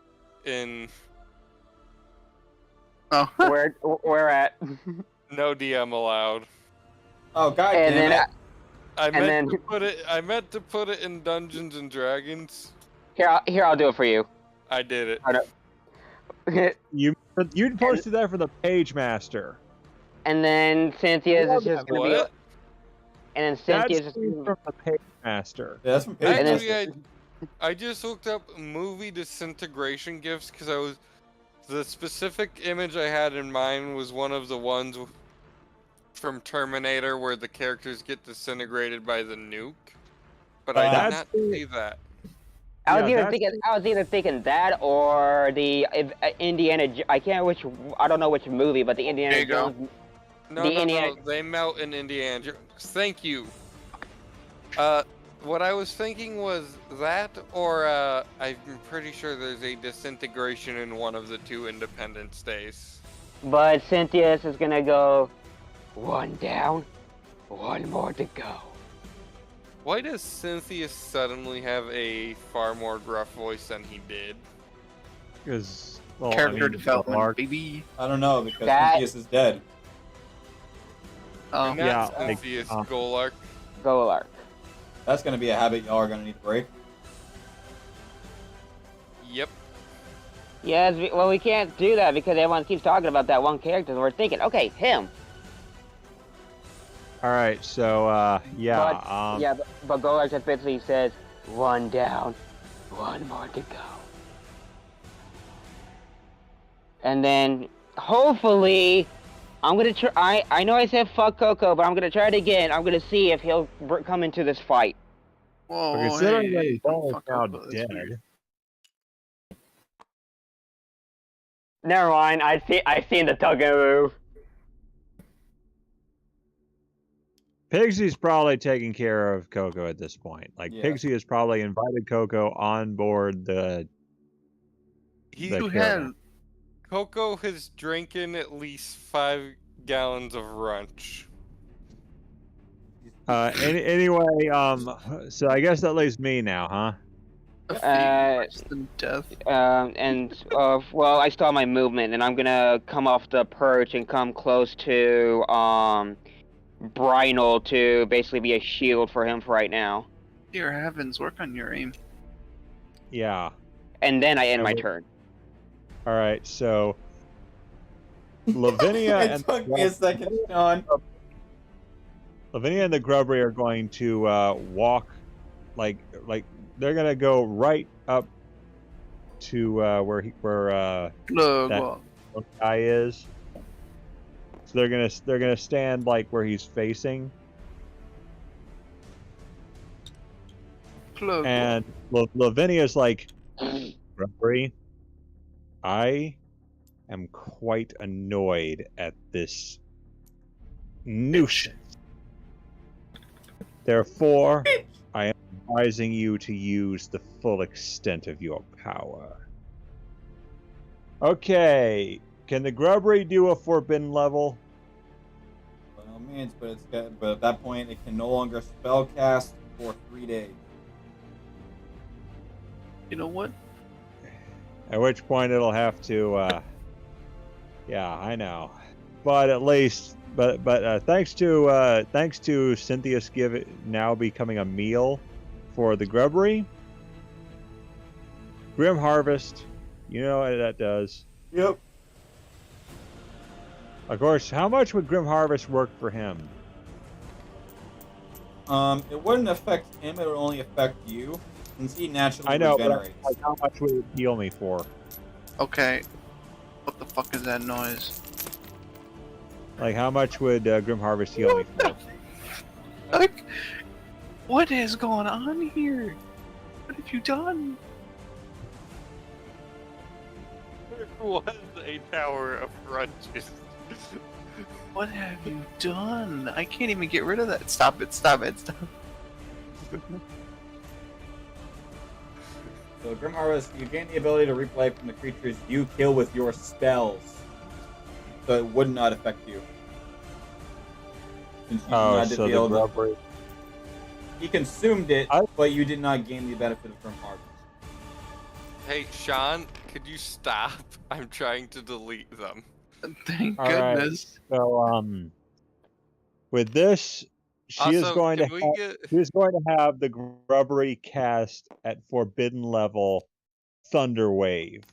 in... Oh. Where at? No DM allowed. Oh god And damn then it. I meant to put it in Dungeons and Dragons. Here, I'll do it for you. I did it. You posted that for the page master. And then Cynthia's is just going to be... And then Cynthia's That's just... from the page master. Yeah, that's from page Actually, master. I just looked up movie disintegration gifts because the specific image I had in mind was one of the ones from Terminator where the characters get disintegrated by the nuke. But I did not see that. I was either thinking that or the Indiana. I don't know which movie, but the Indiana Jones. No, they melt in Indiana Jones. Thank you. What I was thinking was that, or I'm pretty sure there's a disintegration in one of the two Independence Days. But Cynthius is gonna go, one down, one more to go. Why does Cynthius suddenly have a far more gruff voice than he did? Because character development, baby. I don't know, because Cynthius is dead. And that's Cynthius Golark. Golark. That's gonna be a habit y'all are gonna need to break. Yep. Yes, well, we can't do that because everyone keeps talking about that one character, and we're thinking, okay, him. All right, so yeah. But Golark just basically says, one down, one more to go. And then, hopefully, I'm gonna try. I know I said fuck Coco, but I'm gonna try it again. I'm gonna see if he'll come into this fight. Whoa, Considering that hey, he's almost fuck now Coco, that's dead. weird. Never mind. I seen the Togo move. Pigsy's probably taking care of Coco at this point. Like Yeah. Pigsy has probably invited Coco on board the. Who Coco has drinking at least 5 gallons of runch. Anyway, so I guess that leaves me now, huh? Worse than death. Well, I still have my movement, and I'm gonna come off the perch and come close to Brynol to basically be a shield for him for right now. Dear heavens, work on your aim. Yeah. And then I end my turn. All right, so Lavinia It and took me a second, Sean. Lavinia and the Grubbery are going to walk, like they're gonna go right up to where that guy is. So they're gonna stand like where he's facing. And Lavinia's like, Grubbery, I am quite annoyed at this nuisance. Therefore, I am advising you to use the full extent of your power. Okay, can the Grubbery do a forbidden level? By all means, but at that point it can no longer spellcast for 3 days. You know what? At which point it'll have to, yeah, I know. But at least, but thanks to Cynthia's now becoming a meal for the Grubbery, Grim Harvest, you know what that does. Yep. Of course, how much would Grim Harvest work for him? It wouldn't affect him, it would only affect you, since he naturally I know, regenerates. but like, how much would it heal me for? Okay. What the fuck is that noise? Like, how much would Grim Harvest heal me for? Like, what is going on here? What have you done? There was a tower of runches. What have you done? I can't even get rid of that. Stop it, stop it, stop. So Grim Harvest, you gain the ability to reap life from the creatures you kill with your spells. So it would not affect you. Since you did not deal with he consumed it, but you did not gain the benefit of Grim Harvest. Hey, Sean, could you stop? I'm trying to delete them. Thank All right, goodness. so, with this, she is going to have the Grubbery cast at forbidden level Thunder Wave.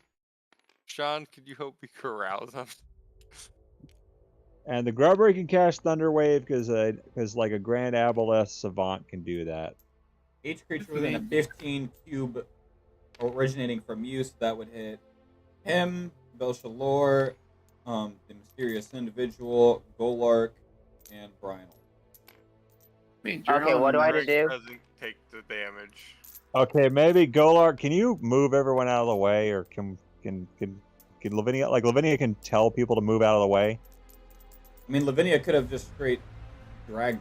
Sean, could you help me corral them? And the Grubbery can cast Thunder Wave because like a Grand Aboleth Savant can do that. Each creature within a 15 cube originating from you, so that would hit him, Shalor, the mysterious individual, Golark, and Brynol. Okay, what do I have to do? Doesn't take the damage. Okay, maybe Golark, can you move everyone out of the way, or can Lavinia, like Lavinia can tell people to move out of the way? I mean, Lavinia could have just straight dragged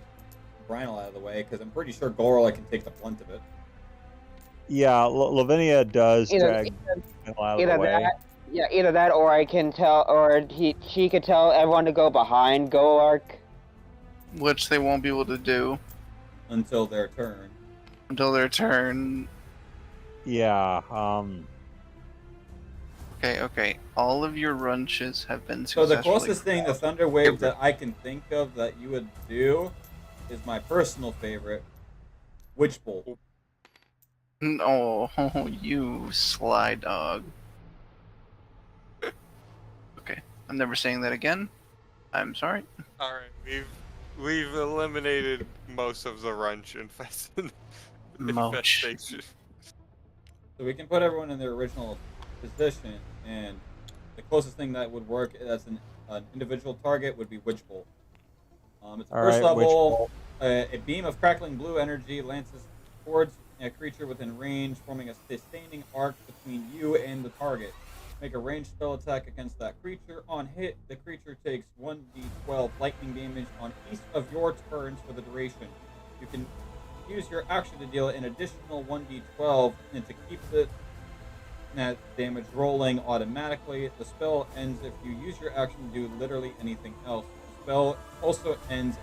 Brynol out of the way, because I'm pretty sure Golark can take the blunt of it. Yeah, Lavinia does drag Brynol out of the way. Either that, or I can tell, or she could tell everyone to go behind Golark. Which they won't be able to do. Until their turn. Until their turn. Yeah, Okay. All of your runches have been So successfully... the closest thing to Thunder Wave that I can think of that you would do is my personal favorite, Witch Bolt. Oh, you sly dog. Okay, I'm never saying that again. I'm sorry. Alright, we've eliminated most of the runch infestation. So we can put everyone in their original position, and the closest thing that would work as an individual target would be Witch Bolt. It's first level. A beam of crackling blue energy lances towards a creature within range, forming a sustaining arc between you and the target. Make a ranged spell attack against that creature. On hit, the creature takes 1d12 lightning damage on each of your turns for the duration. You can use your action to deal an additional 1d12 and to keep the damage rolling automatically. The spell ends if you use your action to do literally anything else. The spell also ends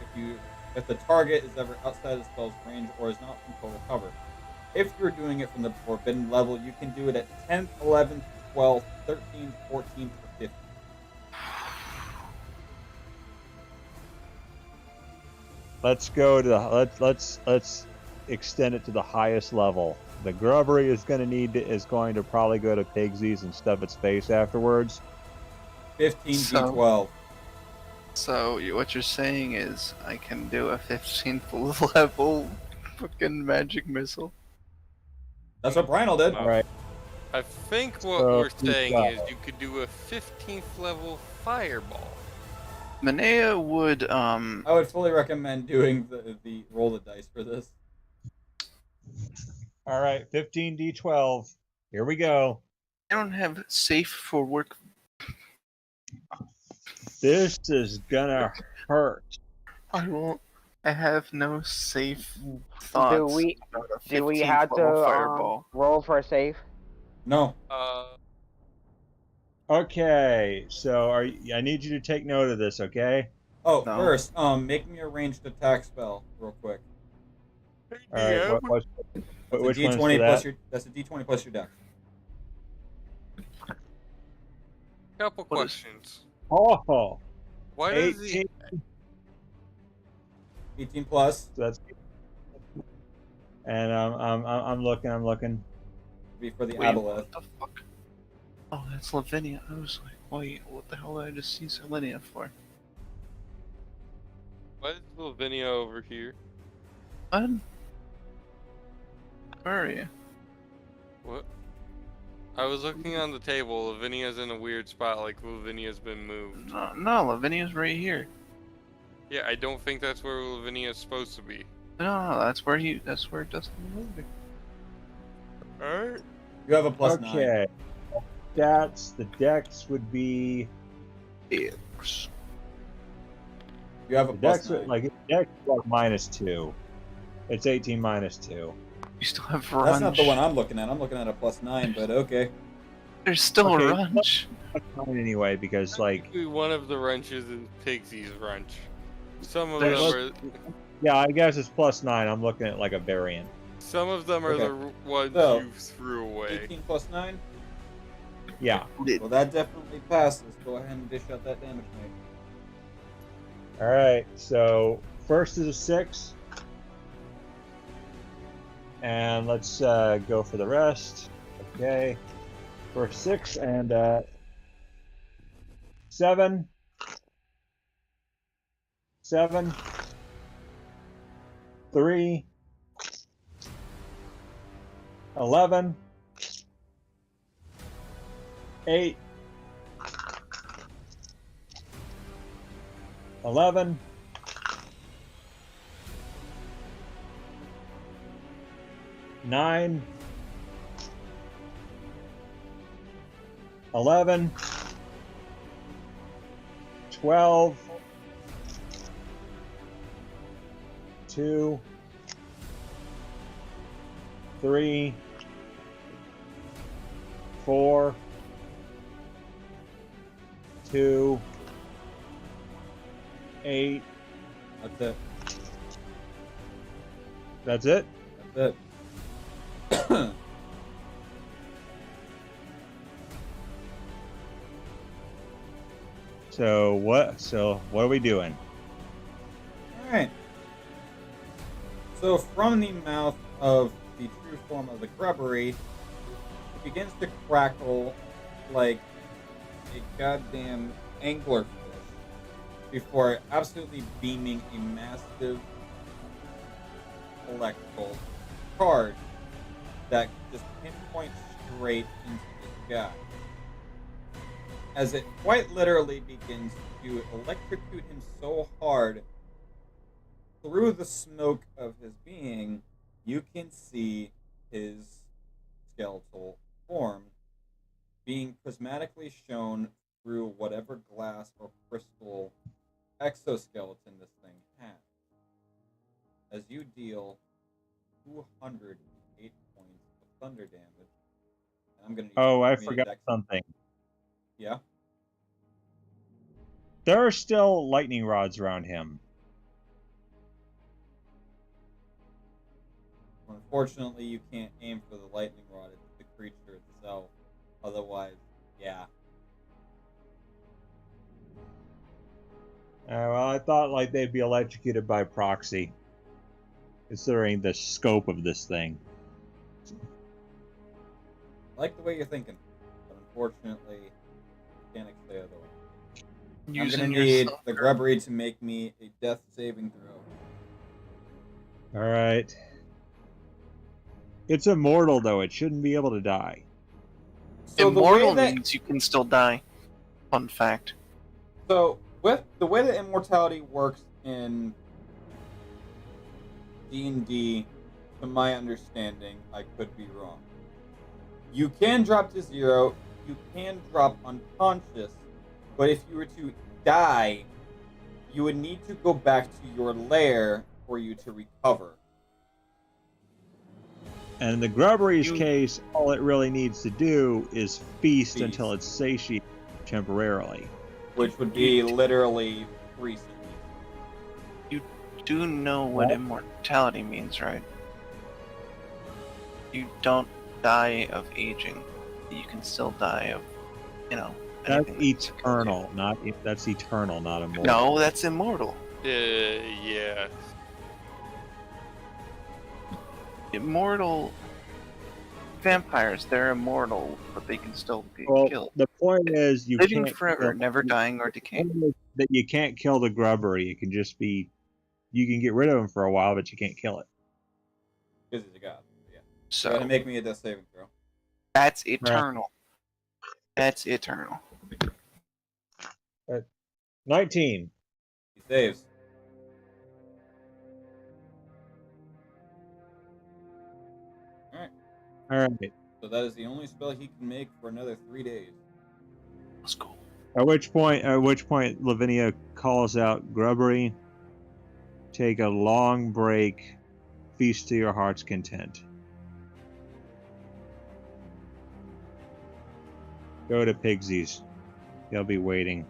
if the target is ever outside the spell's range or is not from total cover. If you're doing it from the forbidden level, you can do it at 10th, 11th, 12th, 13th, 14th, or 15th. Let's go to the let's extend it to the highest level. The grubbery is going to probably go to Pigsy's and stuff its face afterwards. 15 D12. So what you're saying is I can do a 15th level fucking magic missile? That's what Brynel did. All right. I think what we're saying is you could do a 15th level fireball. Manea would I would fully recommend doing the roll the dice for this. All right, 15d12. Here we go. I don't have safe for work. This is gonna hurt. I won't. I have no safe thoughts. Do we have to roll for a save? No. Okay, so I need you to take note of this, okay? Oh, first, make me a ranged attack spell real quick. All right, which D20 one's plus that? that's a D20 plus your dex. Couple questions. Oh, Why does 18. 18 plus. So that's. And I'm looking. Be for the Wait, aboleth. what the fuck? Oh, that's Lavinia. I was like, wait, what the hell did I just see Lavinia for? Why is Lavinia over here? What? Where are you? What? I was looking on the table. Lavinia's in a weird spot, like Lavinia's been moved. No, Lavinia's right here. Yeah, I don't think that's where Lavinia's supposed to be. No, that's where it doesn't move. Alright. You have a plus 9. Okay. The dex would be. X. You have a The plus dex 9. like -2. It's 18 minus 2. You still have Runch. That's not the one I'm looking at. I'm looking at a plus 9, but okay. There's still Okay, a Runch. Anyway, because like. Technically, one of the wrenches is Pigsy's wrench. Some of There's- them are. Yeah, I guess it's plus 9. I'm looking at like a variant. Some of them are Okay. the ones So, you threw away. 18 plus 9? Yeah. Well, that definitely passes. Go ahead and dish out that damage, mate. All right. So first is a 6, and let's go for the rest. Okay. First 6 and 7. 7. 3. 11. 8. 11. 9. 11. 12. 2. 3. 4. 2. 8. That's it. That's it? That's it. So what are we doing? Alright. So from the mouth of the true form of the grubbery, it begins to crackle like a goddamn anglerfish before absolutely beaming a massive electrical charge that just pinpoints straight into this guy. As it quite literally begins to electrocute him so hard, through the smoke of his being, you can see his skeletal form being prismatically shown through whatever glass or crystal exoskeleton this thing has. As you deal 208 points of thunder damage, and I'm gonna. Oh, I make me a forgot dex- something. Yeah. There are still lightning rods around him. Unfortunately, you can't aim for the lightning rod. It's the creature itself. Otherwise, yeah. Well, I thought like they'd be electrocuted by proxy, considering the scope of this thing. I like the way you're thinking, but unfortunately, mechanics say otherwise. I'm Using gonna your need self- the grubbery to make me a death saving throw. All right. It's immortal, though. It shouldn't be able to die. So Immortal the way that, means you can still die. Fun fact. So with the way that immortality works in D&D, to my understanding, I could be wrong. You can drop to 0. You can drop unconscious, but if you were to die, you would need to go back to your lair for you to recover. And in the grubbery's case, all it really needs to do is feast until it's satiated temporarily. Which would be literally 3 seconds. You do know what immortality means, right? You don't die of aging. You can still die of, That's anything eternal, that's eternal, not immortal. No, that's immortal. Yeah. Immortal vampires, they're immortal, but they can still be Well, killed. the point is you Living can't forever, kill- never dying or decaying. that you can't kill the grubbery. It can just be, you can get rid of him for a while, but you can't kill it. Because he's a god. Yeah. So You're gonna make me a death saving throw. that's eternal. That's eternal. 19. He saves. Alright. All right. So that is the only spell he can make for another 3 days. Let's go. At which point, Lavinia calls out, "Grubbery, take a long break, feast to your heart's content. Go to Pigsy's. They'll be waiting."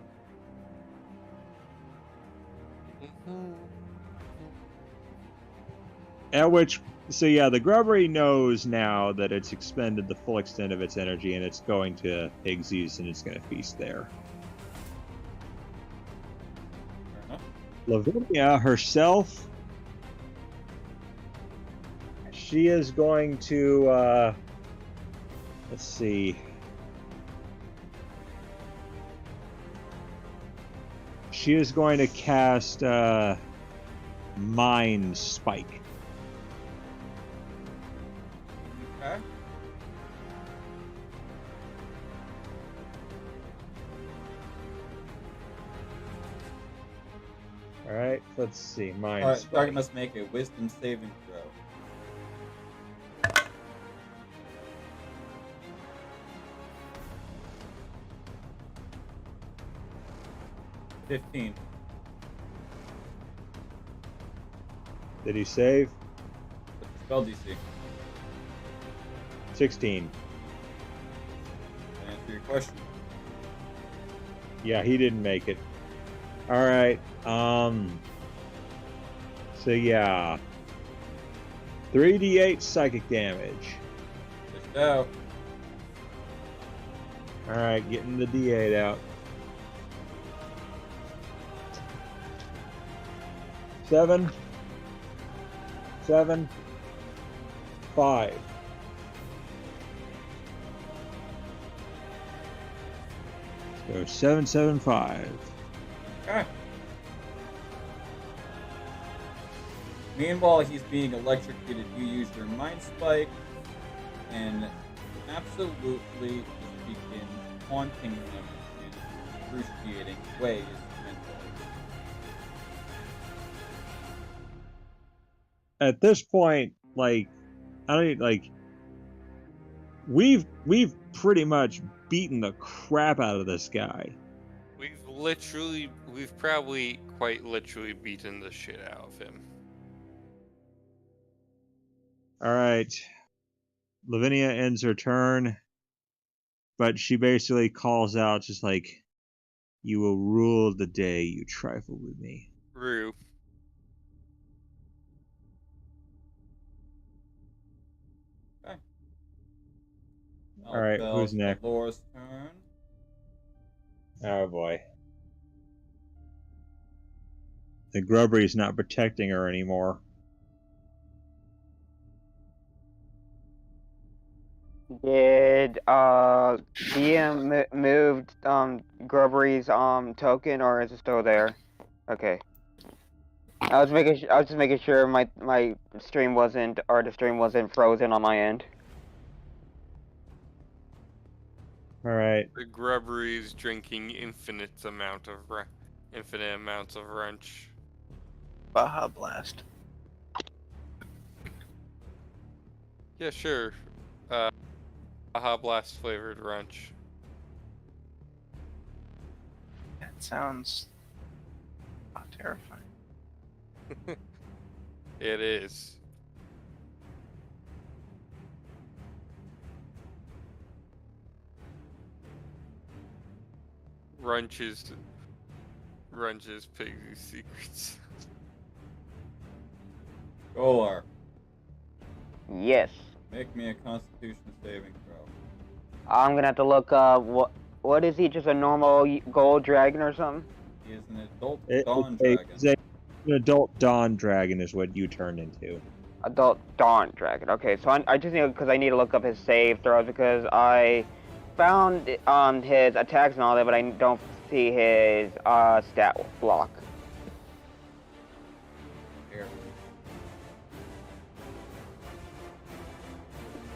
At which, so yeah, the grubbery knows now that it's expended the full extent of its energy, and it's going to Pigsy's, and it's going to feast there. Lavinia herself, she is going to, let's see. She is going to cast Mind Spike. Okay. Alright, let's see. Mind Alright, Spike. target must make a wisdom saving throw. 15. Did he save? What's the spell DC? 16. Answer your question. Yeah, he didn't make it. Alright, so yeah. 3d8 psychic damage. Just out. Alright, getting the d8 out. 7, 7, 5. So 7, 7, 5. Okay. Meanwhile, he's being electrocuted. You use your mind spike and absolutely just begin haunting him in excruciating ways. At this point, like, I don't like. We've pretty much beaten the crap out of this guy. We've probably quite literally beaten the shit out of him. All right, Lavinia ends her turn. but she basically calls out just like, "You will rule the day you trifle with me." Rue. Okay. All right, who's next? Laura's turn. Oh boy. The Grubbery's not protecting her anymore. Did DM moved Grubbery's token, or is it still there? Okay. I was just making sure my stream wasn't, or the stream wasn't frozen on my end. All right. The Grubbery's drinking infinite amounts of wrench. Baja Blast. Yeah, sure. Baja Blast flavored wrench. That sounds terrifying. It is. Wrenches Pigsy's secrets. Golar. Yes. Make me a Constitution saving throw. I'm gonna have to look up what is he? Just a normal gold dragon or something? He is an adult An adult dawn dragon is what you turned into. Adult dawn dragon. Okay, so I just need, because I need to look up his save throws, because I found his attacks and all that, but I don't see his stat block. Here.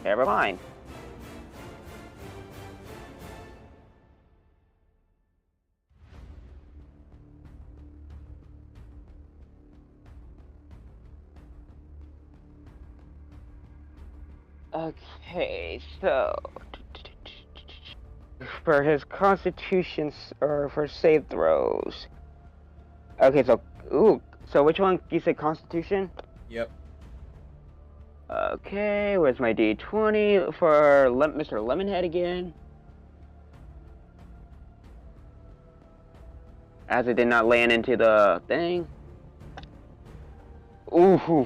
Never mind. Okay, so for his constitutions or for save throws. Okay, so so which one you said constitution? Yep. Okay, where's my D20 for Mr. Lemonhead again? As it did not land into the thing. Ooh.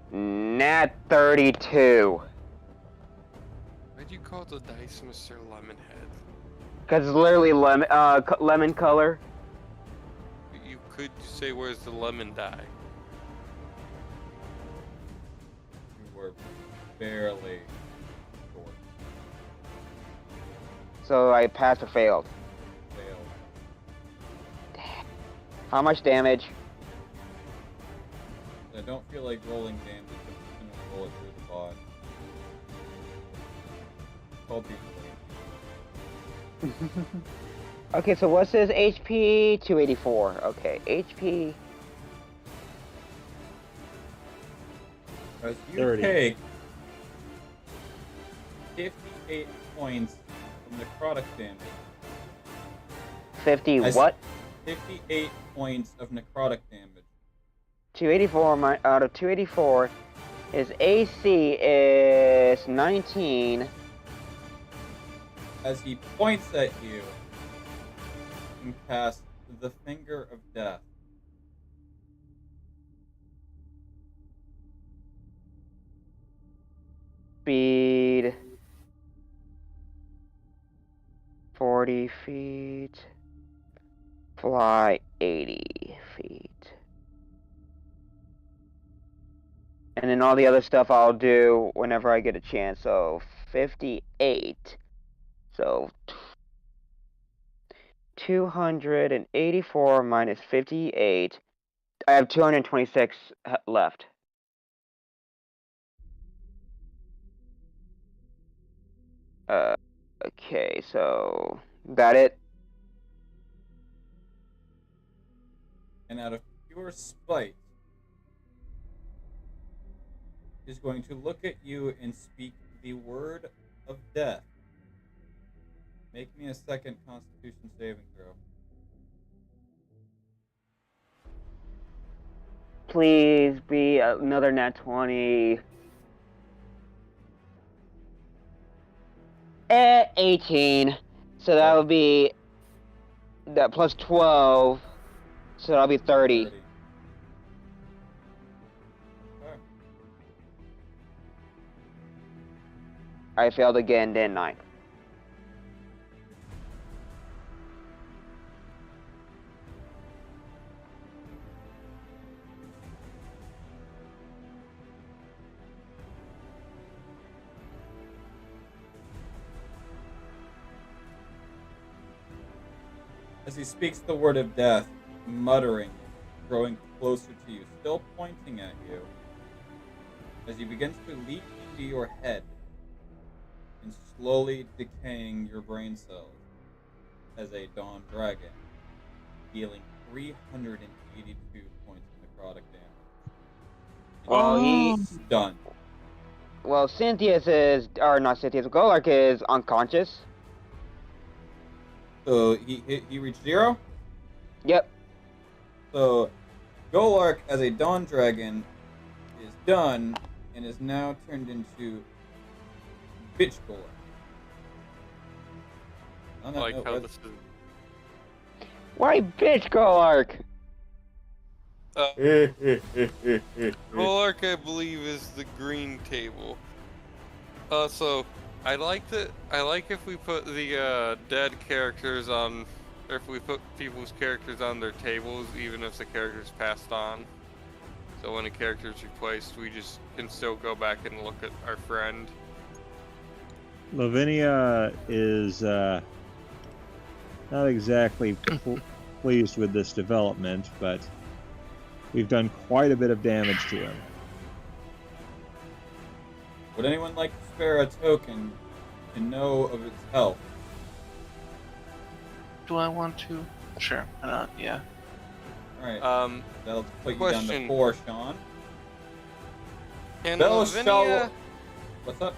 Nat 32. Why'd you call the dice Mr. Lemonhead? Because it's literally lemon color. You could say, where's the lemon die? You were barely short. So I passed or failed? Failed. How much damage? I don't feel like rolling damage. I'm just gonna roll it through the bot. Called Okay, so what's his HP? 284. Okay, HP. As you 30. take 58 points from necrotic damage. 50 what? 58 points of necrotic damage. 284 out of 284. His AC is 19. As he points at you, you cast the Finger of Death. Speed 40 feet. Fly 80 feet. And then all the other stuff I'll do whenever I get a chance. So 58. So 284 minus 58. I have 226 left. Okay, so that it? And out of pure spite, is going to look at you and speak the word of death. Make me a second Constitution saving throw. Please be another nat 20. 18. So that would be that plus 12. So that'll be 30. 30. Okay. I failed again, didn't I? As he speaks the word of death, muttering, growing closer to you, still pointing at you, as he begins to leap into your head and slowly decaying your brain cells as a Dawn Dragon, dealing 382 points of necrotic damage. Well, he's done. Well, not Cynthia's, Golark is unconscious. So he reached 0? Yep. So Golark as a Dawn Dragon is done and is now turned into Bitch Golark. I like how this is. Why Bitch Golark? Prologue, I believe, is the green table. So I like if we put the dead characters on, or if we put people's characters on their tables, even if the character's passed on. So when a character's replaced, we just can still go back and look at our friend. Lavinia is not exactly pleased with this development, but we've done quite a bit of damage to him. Would anyone like to spare a token to know of its health? Do I want to? Sure, why not? Yeah. Alright. That'll put you down to question. 4, Sean. Can Bell Lavinia, Shalor- What's up?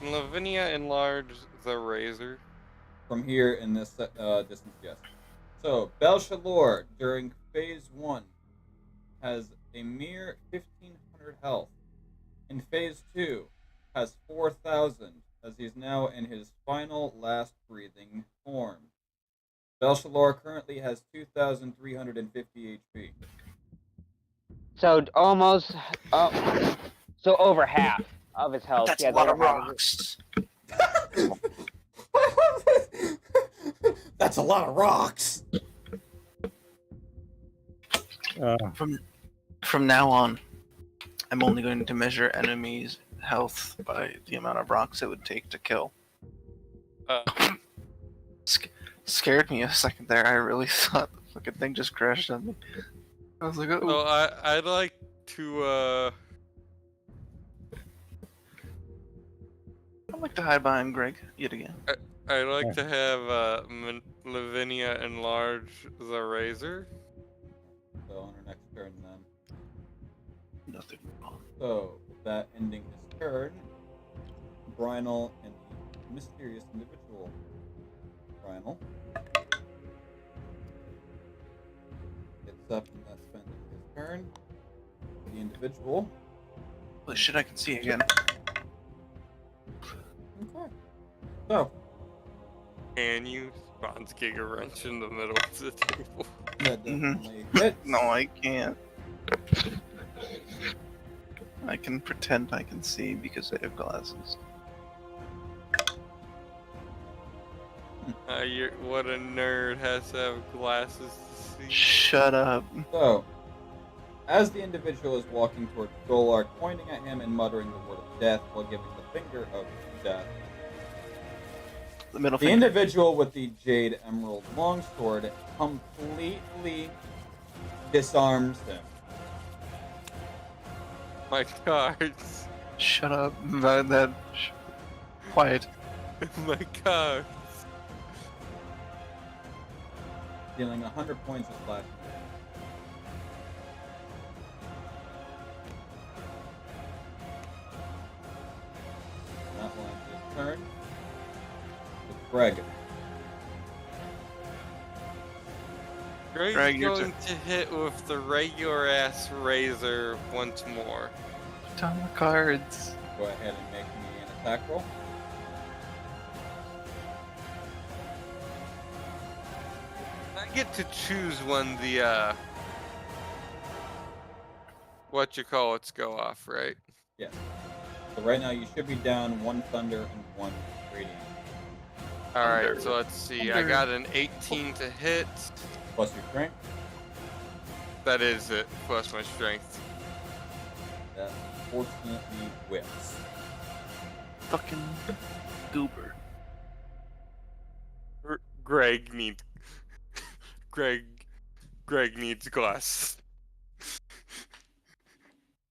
can Lavinia enlarge the razor? From here in this distance, yes. So, Bell Shalor, during Phase 1, has a mere 1,500 health. In Phase 2, has 4,000, as he's now in his final last breathing form. Bell Shalor currently has 2,350 HP. So almost, so over half of his health. That's Yeah, a lot of over half. rocks. That's a lot of rocks. From now on, I'm only going to measure enemies' health by the amount of rocks it would take to kill. Scared me a second there. I really thought the fucking thing just crashed on me. I was like, oh. So I'd like to I'd like to hide behind Greg yet again. I'd like to have Lavinia enlarge the razor. So on her next turn then. Nothing wrong. So, with that ending his turn, Brynel and the mysterious individual. Brynel gets up and that's spending his turn. The individual. Holy shit, I can see again. Okay. So, Can you spawns Giga Wrench in the middle of the table? that definitely hits. No, I can't. I can pretend I can see because I have glasses. What a nerd has to have glasses to see. Shut up. So, as the individual is walking toward Golark, pointing at him and muttering the word of death while giving the finger of death, The middle the finger. individual with the Jade Emerald Longsword completely disarms him. My cards. Shut up. Quiet. My cards. Dealing 100 points of slashing damage. That will end his turn. With Greg. Greg's Greg, your going to hit with the regular ass razor once more. Put down the cards. Go ahead and make me an attack roll. get to choose when the what you call it's go off, right? Yeah. So right now you should be down 1 thunder and 1 radiant. All right, so let's see. I got an 18 to hit. Plus your strength. That is it. Plus my strength. That unfortunately whips. Fucking goober. Greg needs. Greg needs glass.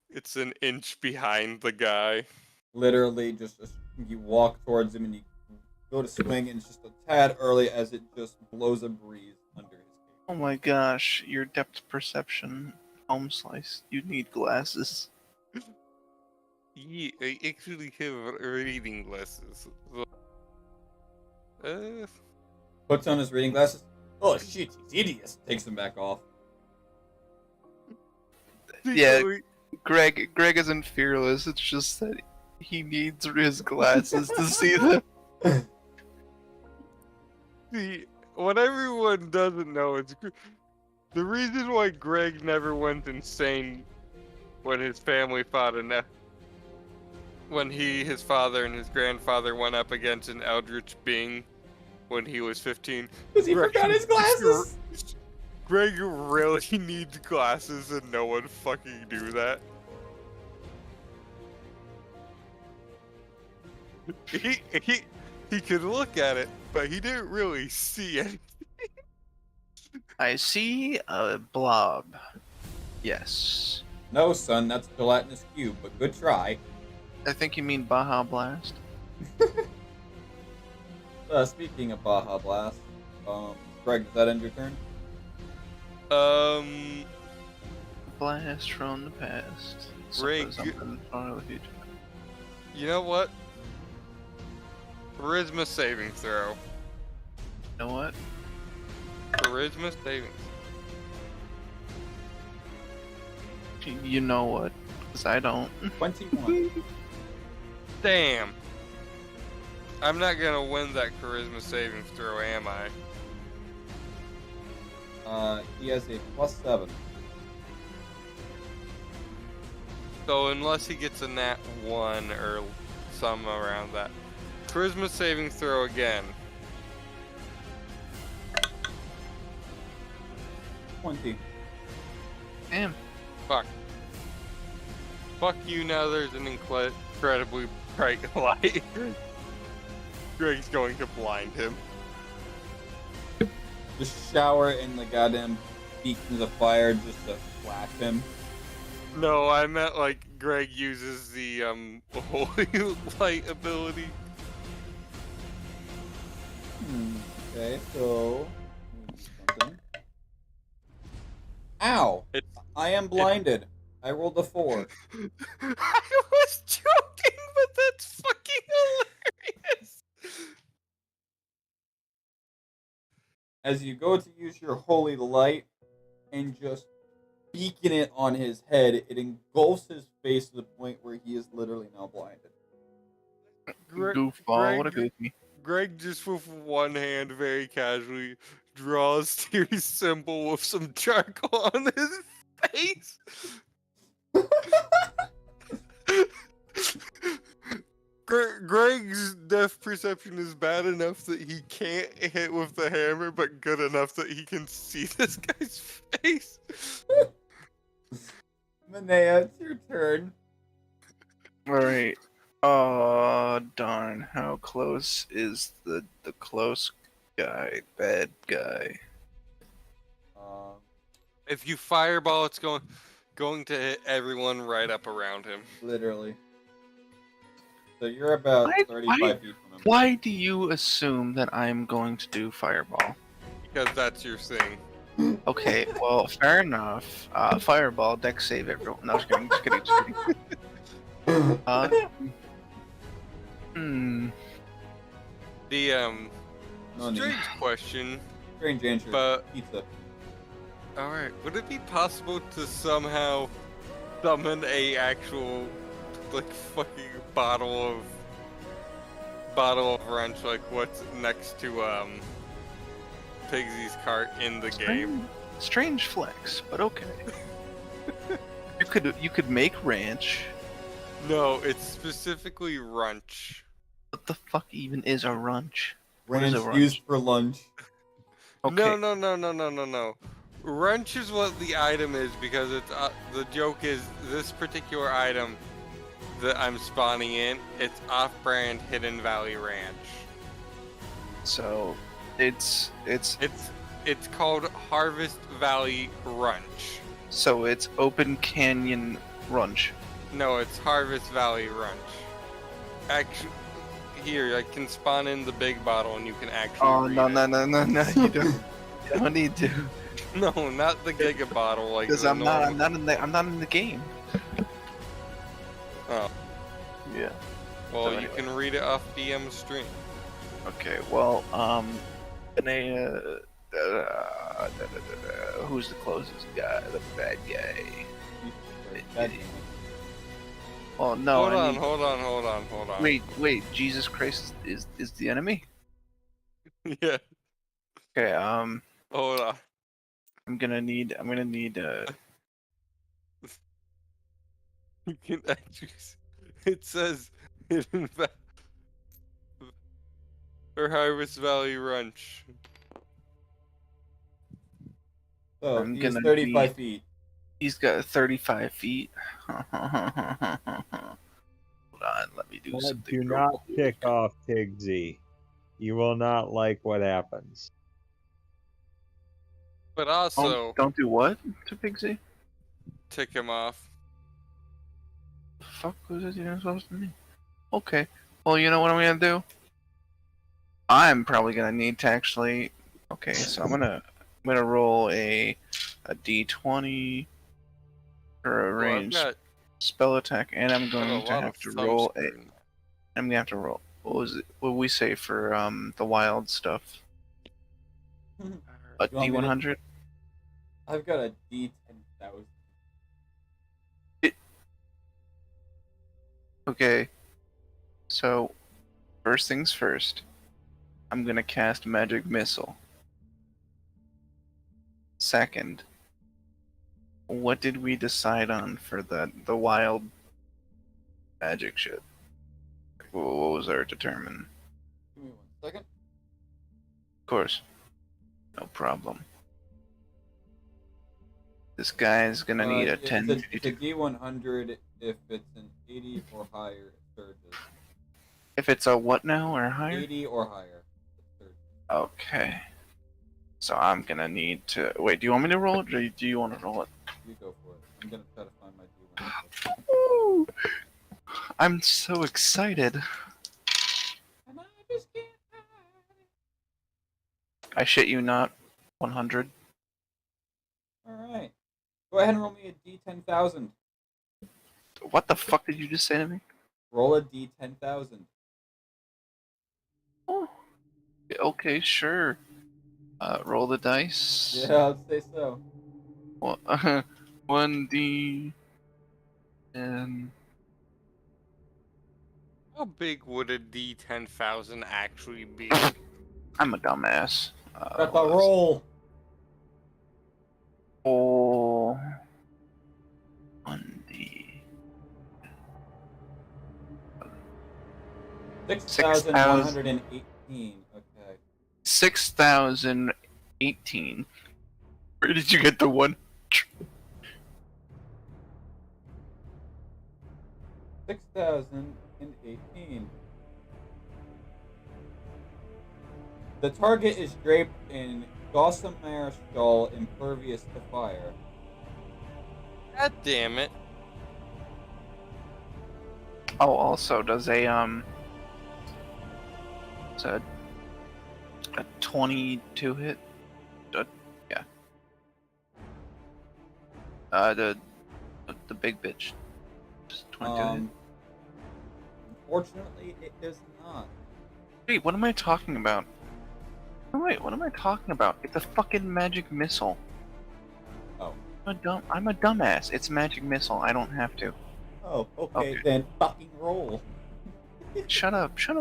It's an inch behind the guy. Literally, just you walk towards him and you go to swing, and it's just a tad early as it just blows a breeze under his cape. Oh my gosh, your depth perception, home slice. You need glasses. Yeah, I actually have reading glasses. Puts on his reading glasses. Oh shit, he's hideous. Takes them back off. Yeah, Greg isn't fearless. It's just that he needs his glasses to see them. See, what everyone doesn't know is the reason why Greg never went insane when his family fought when his father and his grandfather went up against an eldritch being when he was 15. Because he forgot his glasses! Greg really needs glasses and no one fucking do that. He could look at it, but he didn't really see anything. I see a blob. Yes. No, son, that's a gelatinous cube, but good try. I think you mean Baja Blast. Speaking of Baja Blast, Greg, does that end your turn? Blast from the past. Greg, Something from the future. You know what? Charisma saving throw. You know what? Charisma saving. You know what? Because I don't. 21. Damn. I'm not gonna win that charisma saving throw, am I? He has a +7. So unless he gets a nat 1 or some around that. Charisma saving throw again. 20. Damn. Fuck. Fuck you, now there's an incredibly bright light. Greg's going to blind him. Just shower in the goddamn beacons of fire just to flash him. No, I meant like Greg uses the holy light ability. Okay, so ow! I am blinded. I rolled a 4. I was joking, but that's fucking hilarious. As you go to use your holy light and just beacon it on his head, it engulfs his face to the point where he is literally now blinded. Goofball, what a goofy. Greg just with one hand very casually draws Tyr's symbol with some charcoal on his face. Greg's depth perception is bad enough that he can't hit with the hammer, but good enough that he can see this guy's face. Manea, it's your turn. Alright. Oh, darn. How close is the close guy? Bad guy. If you fireball, it's going to hit everyone right up around him. Literally. So you're about 35 feet from him. Why do you assume that I'm going to do fireball? Because that's your thing. Okay, well, fair enough. Fireball, deck save everyone. No, just kidding. The No need. strange question. Strange answer. But Pizza. all right, would it be possible to somehow summon a actual like fucking bottle of wrench like what's next to Pigsy's cart in the game. Strange flex, but okay. you could make ranch. No, it's specifically runch. What the fuck even is a runch? What Ranch is a runch? used for lunch. Okay. No. Runch is what the item is because it's the joke is this particular item that I'm spawning in. It's off-brand Hidden Valley Ranch. So, it's called Harvest Valley Runch. So it's Open Canyon Runch. No, it's Harvest Valley Runch. Actually, here I can spawn in the big bottle and you can actually. Oh read no it. no! You don't. You don't need to. No, not the Giga bottle like. Because the I'm normal- not in the game. Oh. Yeah. Well, So you anyway. can read it off DM stream. Okay. Well, who's the closest guy? The bad guy. Oh no! Hold on. Wait! Jesus Christ is the enemy? Yeah. Okay. Hold on. I'm gonna need. You can actually. It says Hidden Valley or Harvest Valley Runch. So I'm he's gonna 35 feet. He's got 35 feet. Hold on, let me do But something. do real not quick. pick off Pigsy. You will not like what happens. But also Don't do what to Pigsy? tick him off. The fuck was it you're supposed to do? Okay. Well, you know what I'm gonna do? I'm probably gonna need to actually. Okay, so I'm gonna roll a d20 for a Well, I've ranged got spell attack, and I'm a going to lot have of to roll a. sunscreen. I'm gonna have to roll. What was it? What did we say for the wild stuff? A You want me to- d100. I've got a D10,000. Okay. So, first things first. I'm gonna cast Magic Missile. Second, what did we decide on for the wild magic shit? What was our determine? Give me 1 second. Of course. No problem. This guy's gonna need a 10. It's a D100 if it's an 80 or higher. It surges. If it's a what now or higher? 80 or higher. It surges. Okay. So I'm gonna need to wait. Do you want me to roll it, or do you want to roll it? You go for it. I'm gonna try to find my D100. Woo! I'm so excited. And I just can't hide it. I shit you not. 100. Alright. Go ahead and roll me a D10,000. What the fuck did you just say to me? Roll a D10,000. Oh. Okay, sure. Roll the dice. Yeah, I'd say so. Well, 1D. And How big would a D10,000 actually be? I'm a dumbass. Got the roll. Oh. 1D. 6,118. Okay. 6,018. Where did you get the one? 6,018. The target is draped in gossamer skull, impervious to fire. God damn it. Oh, also, does a it's a 22 hit? Yeah. The big bitch. Just 22 hit. Unfortunately, it does not. Wait, what am I talking about? Oh, wait, what am I talking about? It's a fucking magic missile. Oh. I'm a dumbass. It's magic missile. I don't have to. Oh, okay, then fucking roll. Shut up! I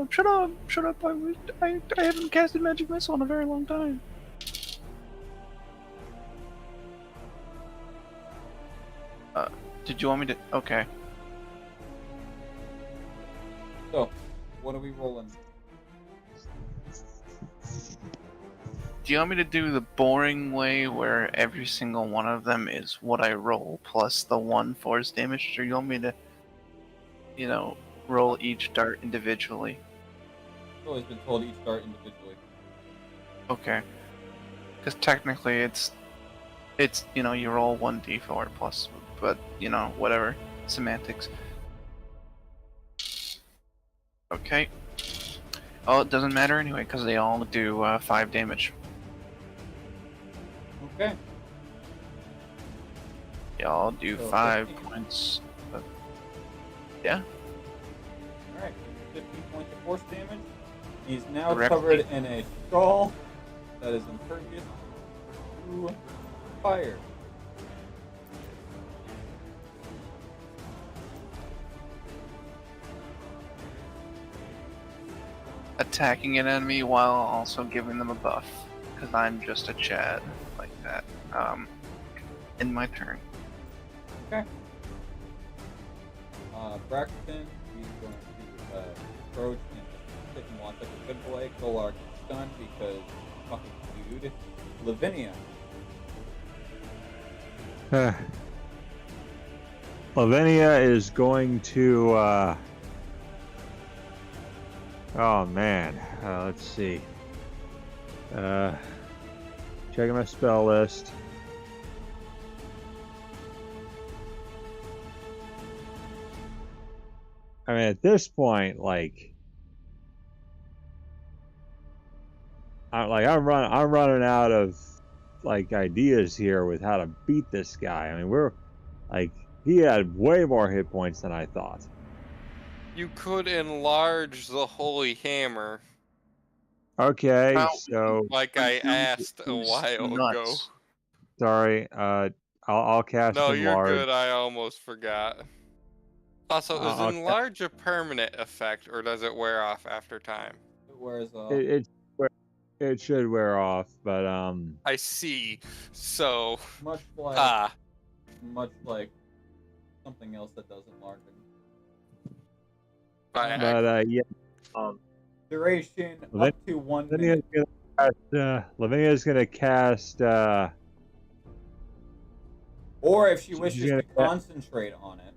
haven't casted magic missile in a very long time. Did you want me to? Okay. So, what are we rolling? Do you want me to do the boring way where every single one of them is what I roll plus the 1 force damage, or you want me to, roll each dart individually? I've always been told each dart individually. Okay. Because technically it's you roll 1d4 plus, but whatever, semantics. Okay. Oh, it doesn't matter anyway because they all do 5 damage. Okay. They all do So 5 15. points. Yeah. Alright, 15 points of force damage. He's now Correct. covered in a skull that is impervious to fire. Attacking an enemy while also giving them a buff. Because I'm just a Chad like that. In my turn. Okay. Braxton, he's going to approach and sit and watch like a good boy. Golark is stunned because fucking dude. Lavinia. Lavinia is going to. Oh man, let's see. Checking my spell list. I mean, at this point, I'm running out of ideas here with how to beat this guy. I mean, he had way more hit points than I thought. You could enlarge the holy hammer. Okay, so like I asked a while ago. Sorry, I'll cast No, enlarge. you're good. I almost forgot. Also, is enlarge a permanent effect, or does it wear off after time? It wears off. It should wear off, but I see. So much like something else that does enlarging. But yeah. Duration up to 1 minute. Lavinia's gonna cast. Or if she wishes to concentrate on it.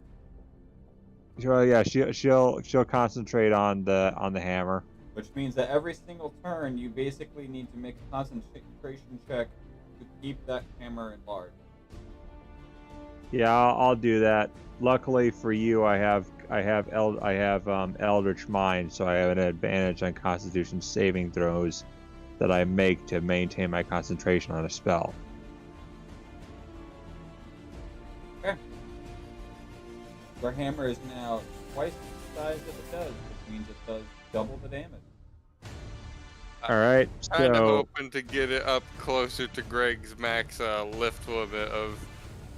Well, yeah, she'll concentrate on the hammer. Which means that every single turn, you basically need to make a concentration check to keep that hammer enlarged. Yeah, I'll do that. Luckily for you, I have Eldritch Mind, so I have an advantage on Constitution saving throws that I make to maintain my concentration on a spell. Okay. Your hammer is now twice the size that it does, which means it does double the damage. All right, Kind of so hoping to get it up closer to Greg's max lift limit of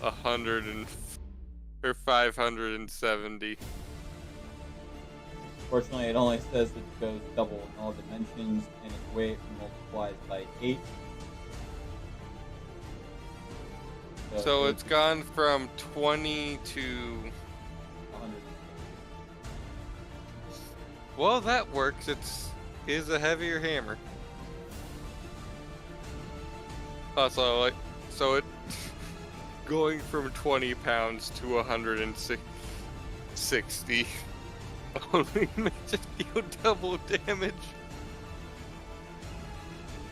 570. Fortunately, it only says that it goes double in all dimensions, and its weight multiplies by 8. So it's gone from 20 to 100. Well, that works. Is a heavier hammer. So it going from 20 pounds to 160 only makes it deal double damage.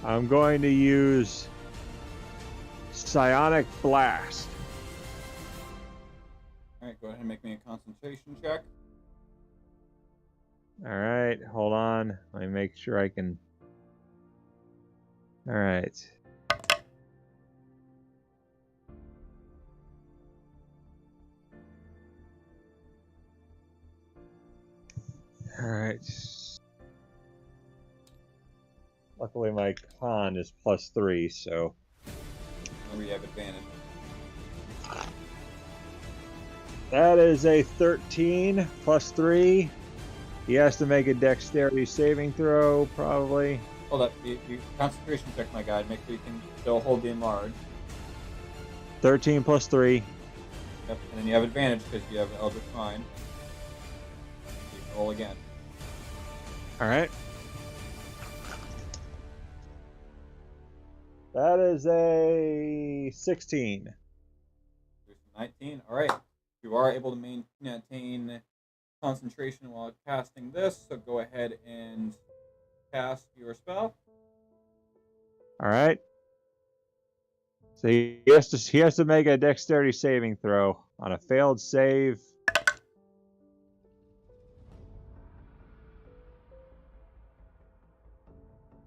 I'm going to use Psionic Blast. Alright, go ahead and make me a concentration check. All right, hold on. Let me make sure I can. All right. All right. Luckily, my con is +3, so. Remember, you have advantage. That is a 13 +3. He has to make a dexterity saving throw, probably. Hold up, you concentration check, my guy. Make sure you can still hold the enlarge. 13 +3. Yep, and then you have advantage because you have Eldritch Mind. You can roll again. All right. That is a 16. 19. All right. You are able to maintain concentration while casting this, so go ahead and cast your spell. All right. So he has to make a dexterity saving throw. On a failed save,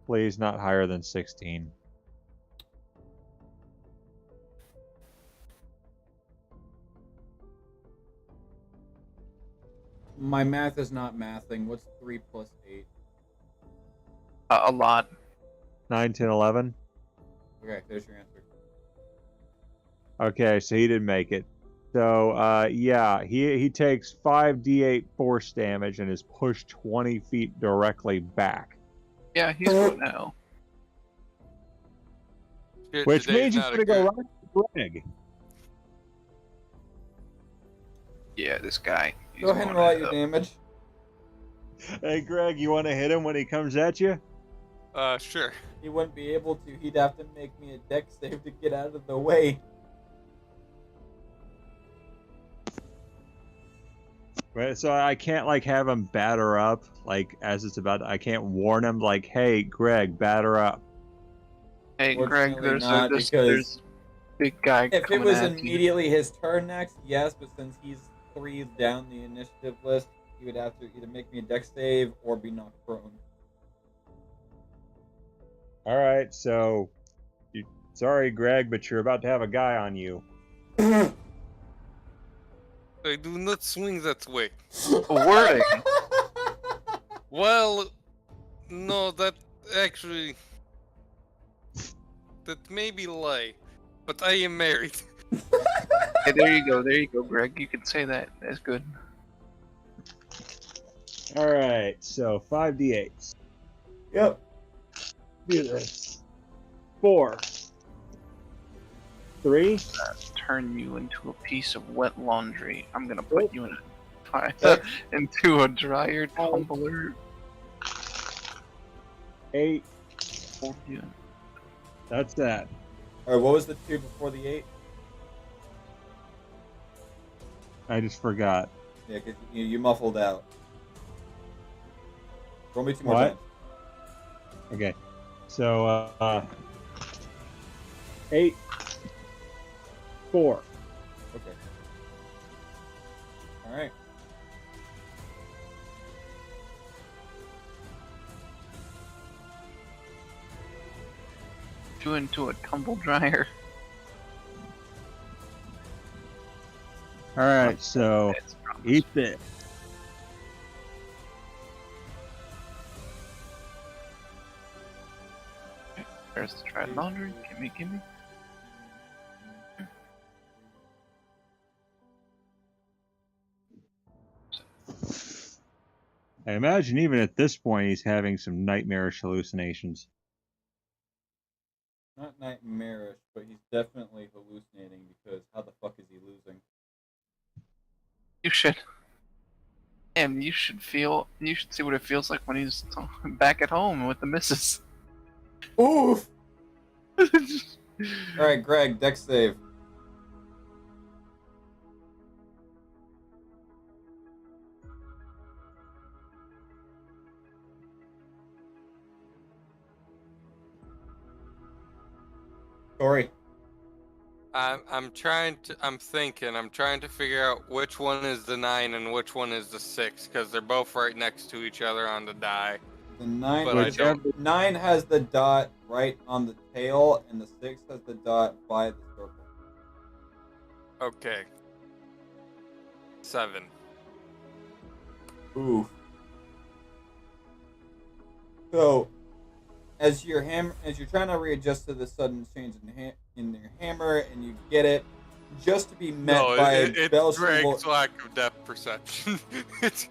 please not higher than 16. My math is not mathing. What's 3 plus 8? A lot. 9, 10, 11. Okay, there's your answer. Okay, so he didn't make it. So, yeah, he takes 5d8 force damage and is pushed 20 feet directly back. Yeah, he's good now. Shit, Which today's means he's not going a to go good- right to Greg. Yeah, this guy. He's Go ahead and going roll out to your hell. damage. Hey, Greg, you want to hit him when he comes at you? Sure. He wouldn't be able to. He'd have to make me a dex save to get out of the way. Right, so I can't like have him batter up like as it's about. I can't warn him like, "Hey, Greg, batter up." Hey, Greg, Fortunately there's not, there's because big guy if it coming was at you. immediately his turn next, yes, but since he's 3 down the initiative list, he would have to either make me a dex save or be knocked prone. All right, so sorry, Greg, but you're about to have a guy on you. I do not swing that way. Wording. Well, no, that actually... That may be lie, but I am married. Hey, there you go, Greg. You can say that. That's good. All right, so 5d8s. Yep. Do this. 4. 3. Turn you into a piece of wet laundry. I'm gonna put you in into a dryer tumbler. 8. Hold you. That's that. Alright, what was the 2 before the 8? I just forgot. Yeah, because you muffled out. Roll me 2 more What? times. Okay. So 8. 4. Okay. Alright. You into a tumble dryer. All right, so eat this. There's the dry laundry. Gimme. I imagine even at this point he's having some nightmarish hallucinations. Not nightmarish, but he's definitely hallucinating because how the fuck is he losing? You should. And you should see what it feels like when he's back at home with the missus. Oof! Alright, Greg, dex save. Sorry. I'm trying to figure out which one is the 9 and which one is the 6, because they're both right next to each other on the die. The 9, But I don't. 9 has the dot right on the tail, and the 6 has the dot by the circle. Okay. 7. Oof. So, as you're trying to readjust to the sudden change in your hammer, and you get it, just to be met by it's Bell Greg's lack of depth perception. and so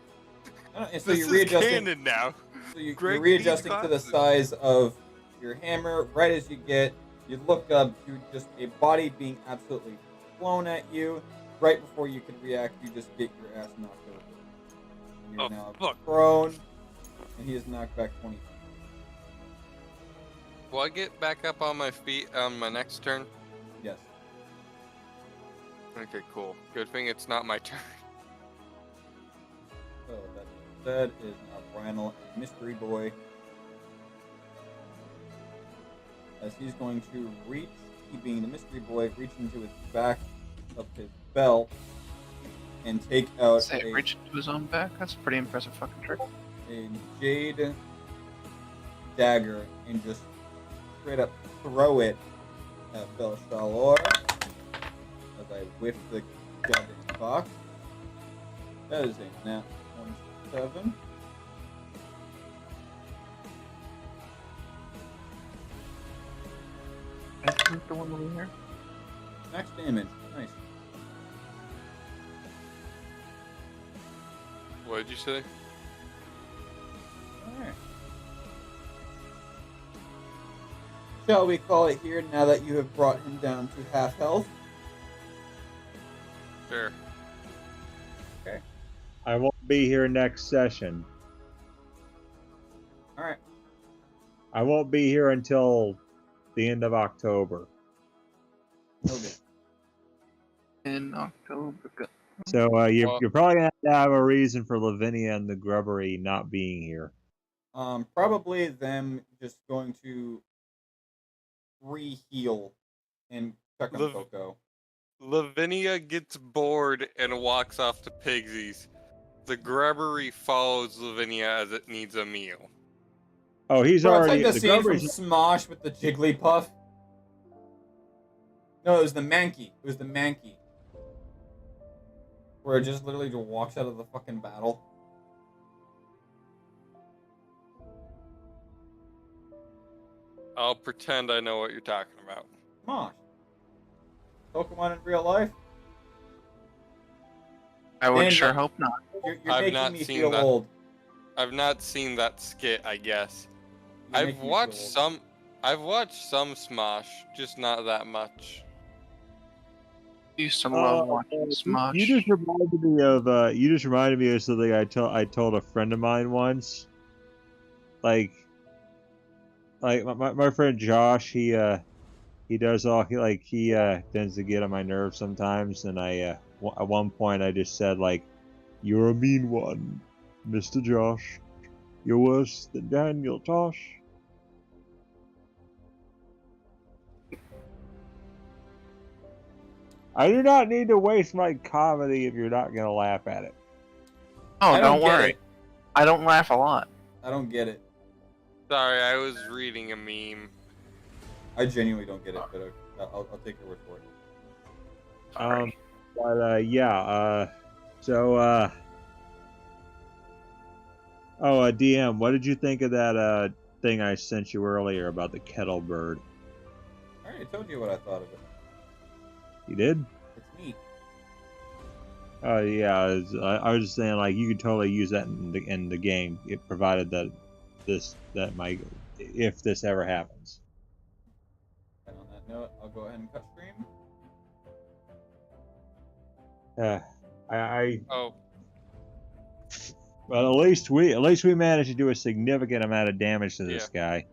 This you're is readjusting. canon now. So you're Greg readjusting needs to the glasses. size of your hammer. Right as you look up to just a body being absolutely flown at you, right before you can react, you just get your ass knocked over. And you're Oh, now fuck. prone, and he is knocked back 20 feet. Will I get back up on my feet on my next turn? Yes. Okay, cool. Good thing it's not my turn. So that being said, is now Brynel and Mystery Boy. As he's going to reach, he being the Mystery Boy, reach into his back of his belt and take out Say, reach into his own back? That's a pretty impressive fucking trick. a jade dagger and just straight up throw it at Shalor as I whiff the goddamn box. That is a nat 27. The one over here. Max damage. Nice. What did you say? Alright. Shall we call it here now that you have brought him down to half health? Sure. Okay. I won't be here next session. Alright. I won't be here until the end of October. Okay. In October. So you're probably gonna have to have a reason for Lavinia and the Grubbery not being here. Probably them just going to re-heal and check on Coco. Lavinia gets bored and walks off to Pigsy's. The Grubbery follows Lavinia as it needs a meal. Oh, he's Bro, already. it's like the scene from Grubbery's- Smosh with the Jigglypuff. No, it was the Mankey. It was the Mankey. Where it just literally just walks out of the fucking battle. I'll pretend I know what you're talking about. Smosh. Pokemon in real life? I would And, sure hope not. You're I've making not me seen feel that. old. I've not seen that skit, I guess. You're I've making me watched feel old. some. I've watched some Smosh, just not that much. Used to love watching Smosh. You just reminded me of. You just reminded me of something I told a friend of mine once. Like my friend Josh, he does all he tends to get on my nerves sometimes, and at one point I just said like, "You're a mean one, Mr. Josh. You're worse than Daniel Tosh." I do not need to waste my comedy if you're not gonna laugh at it. Oh, I don't get worry. it. I don't laugh a lot. I don't get it. Sorry, I was reading a meme. I genuinely don't get it, but I'll take your word for it. DM, what did you think of that thing I sent you earlier about the kettle bird? I already told you what I thought of it. You did? It's neat. Oh yeah, I was just saying like you could totally use that in the game, it provided that if this ever happens. And on that note, I'll go ahead and cut stream. Oh, Well, at least we managed to do a significant amount of damage to this guy.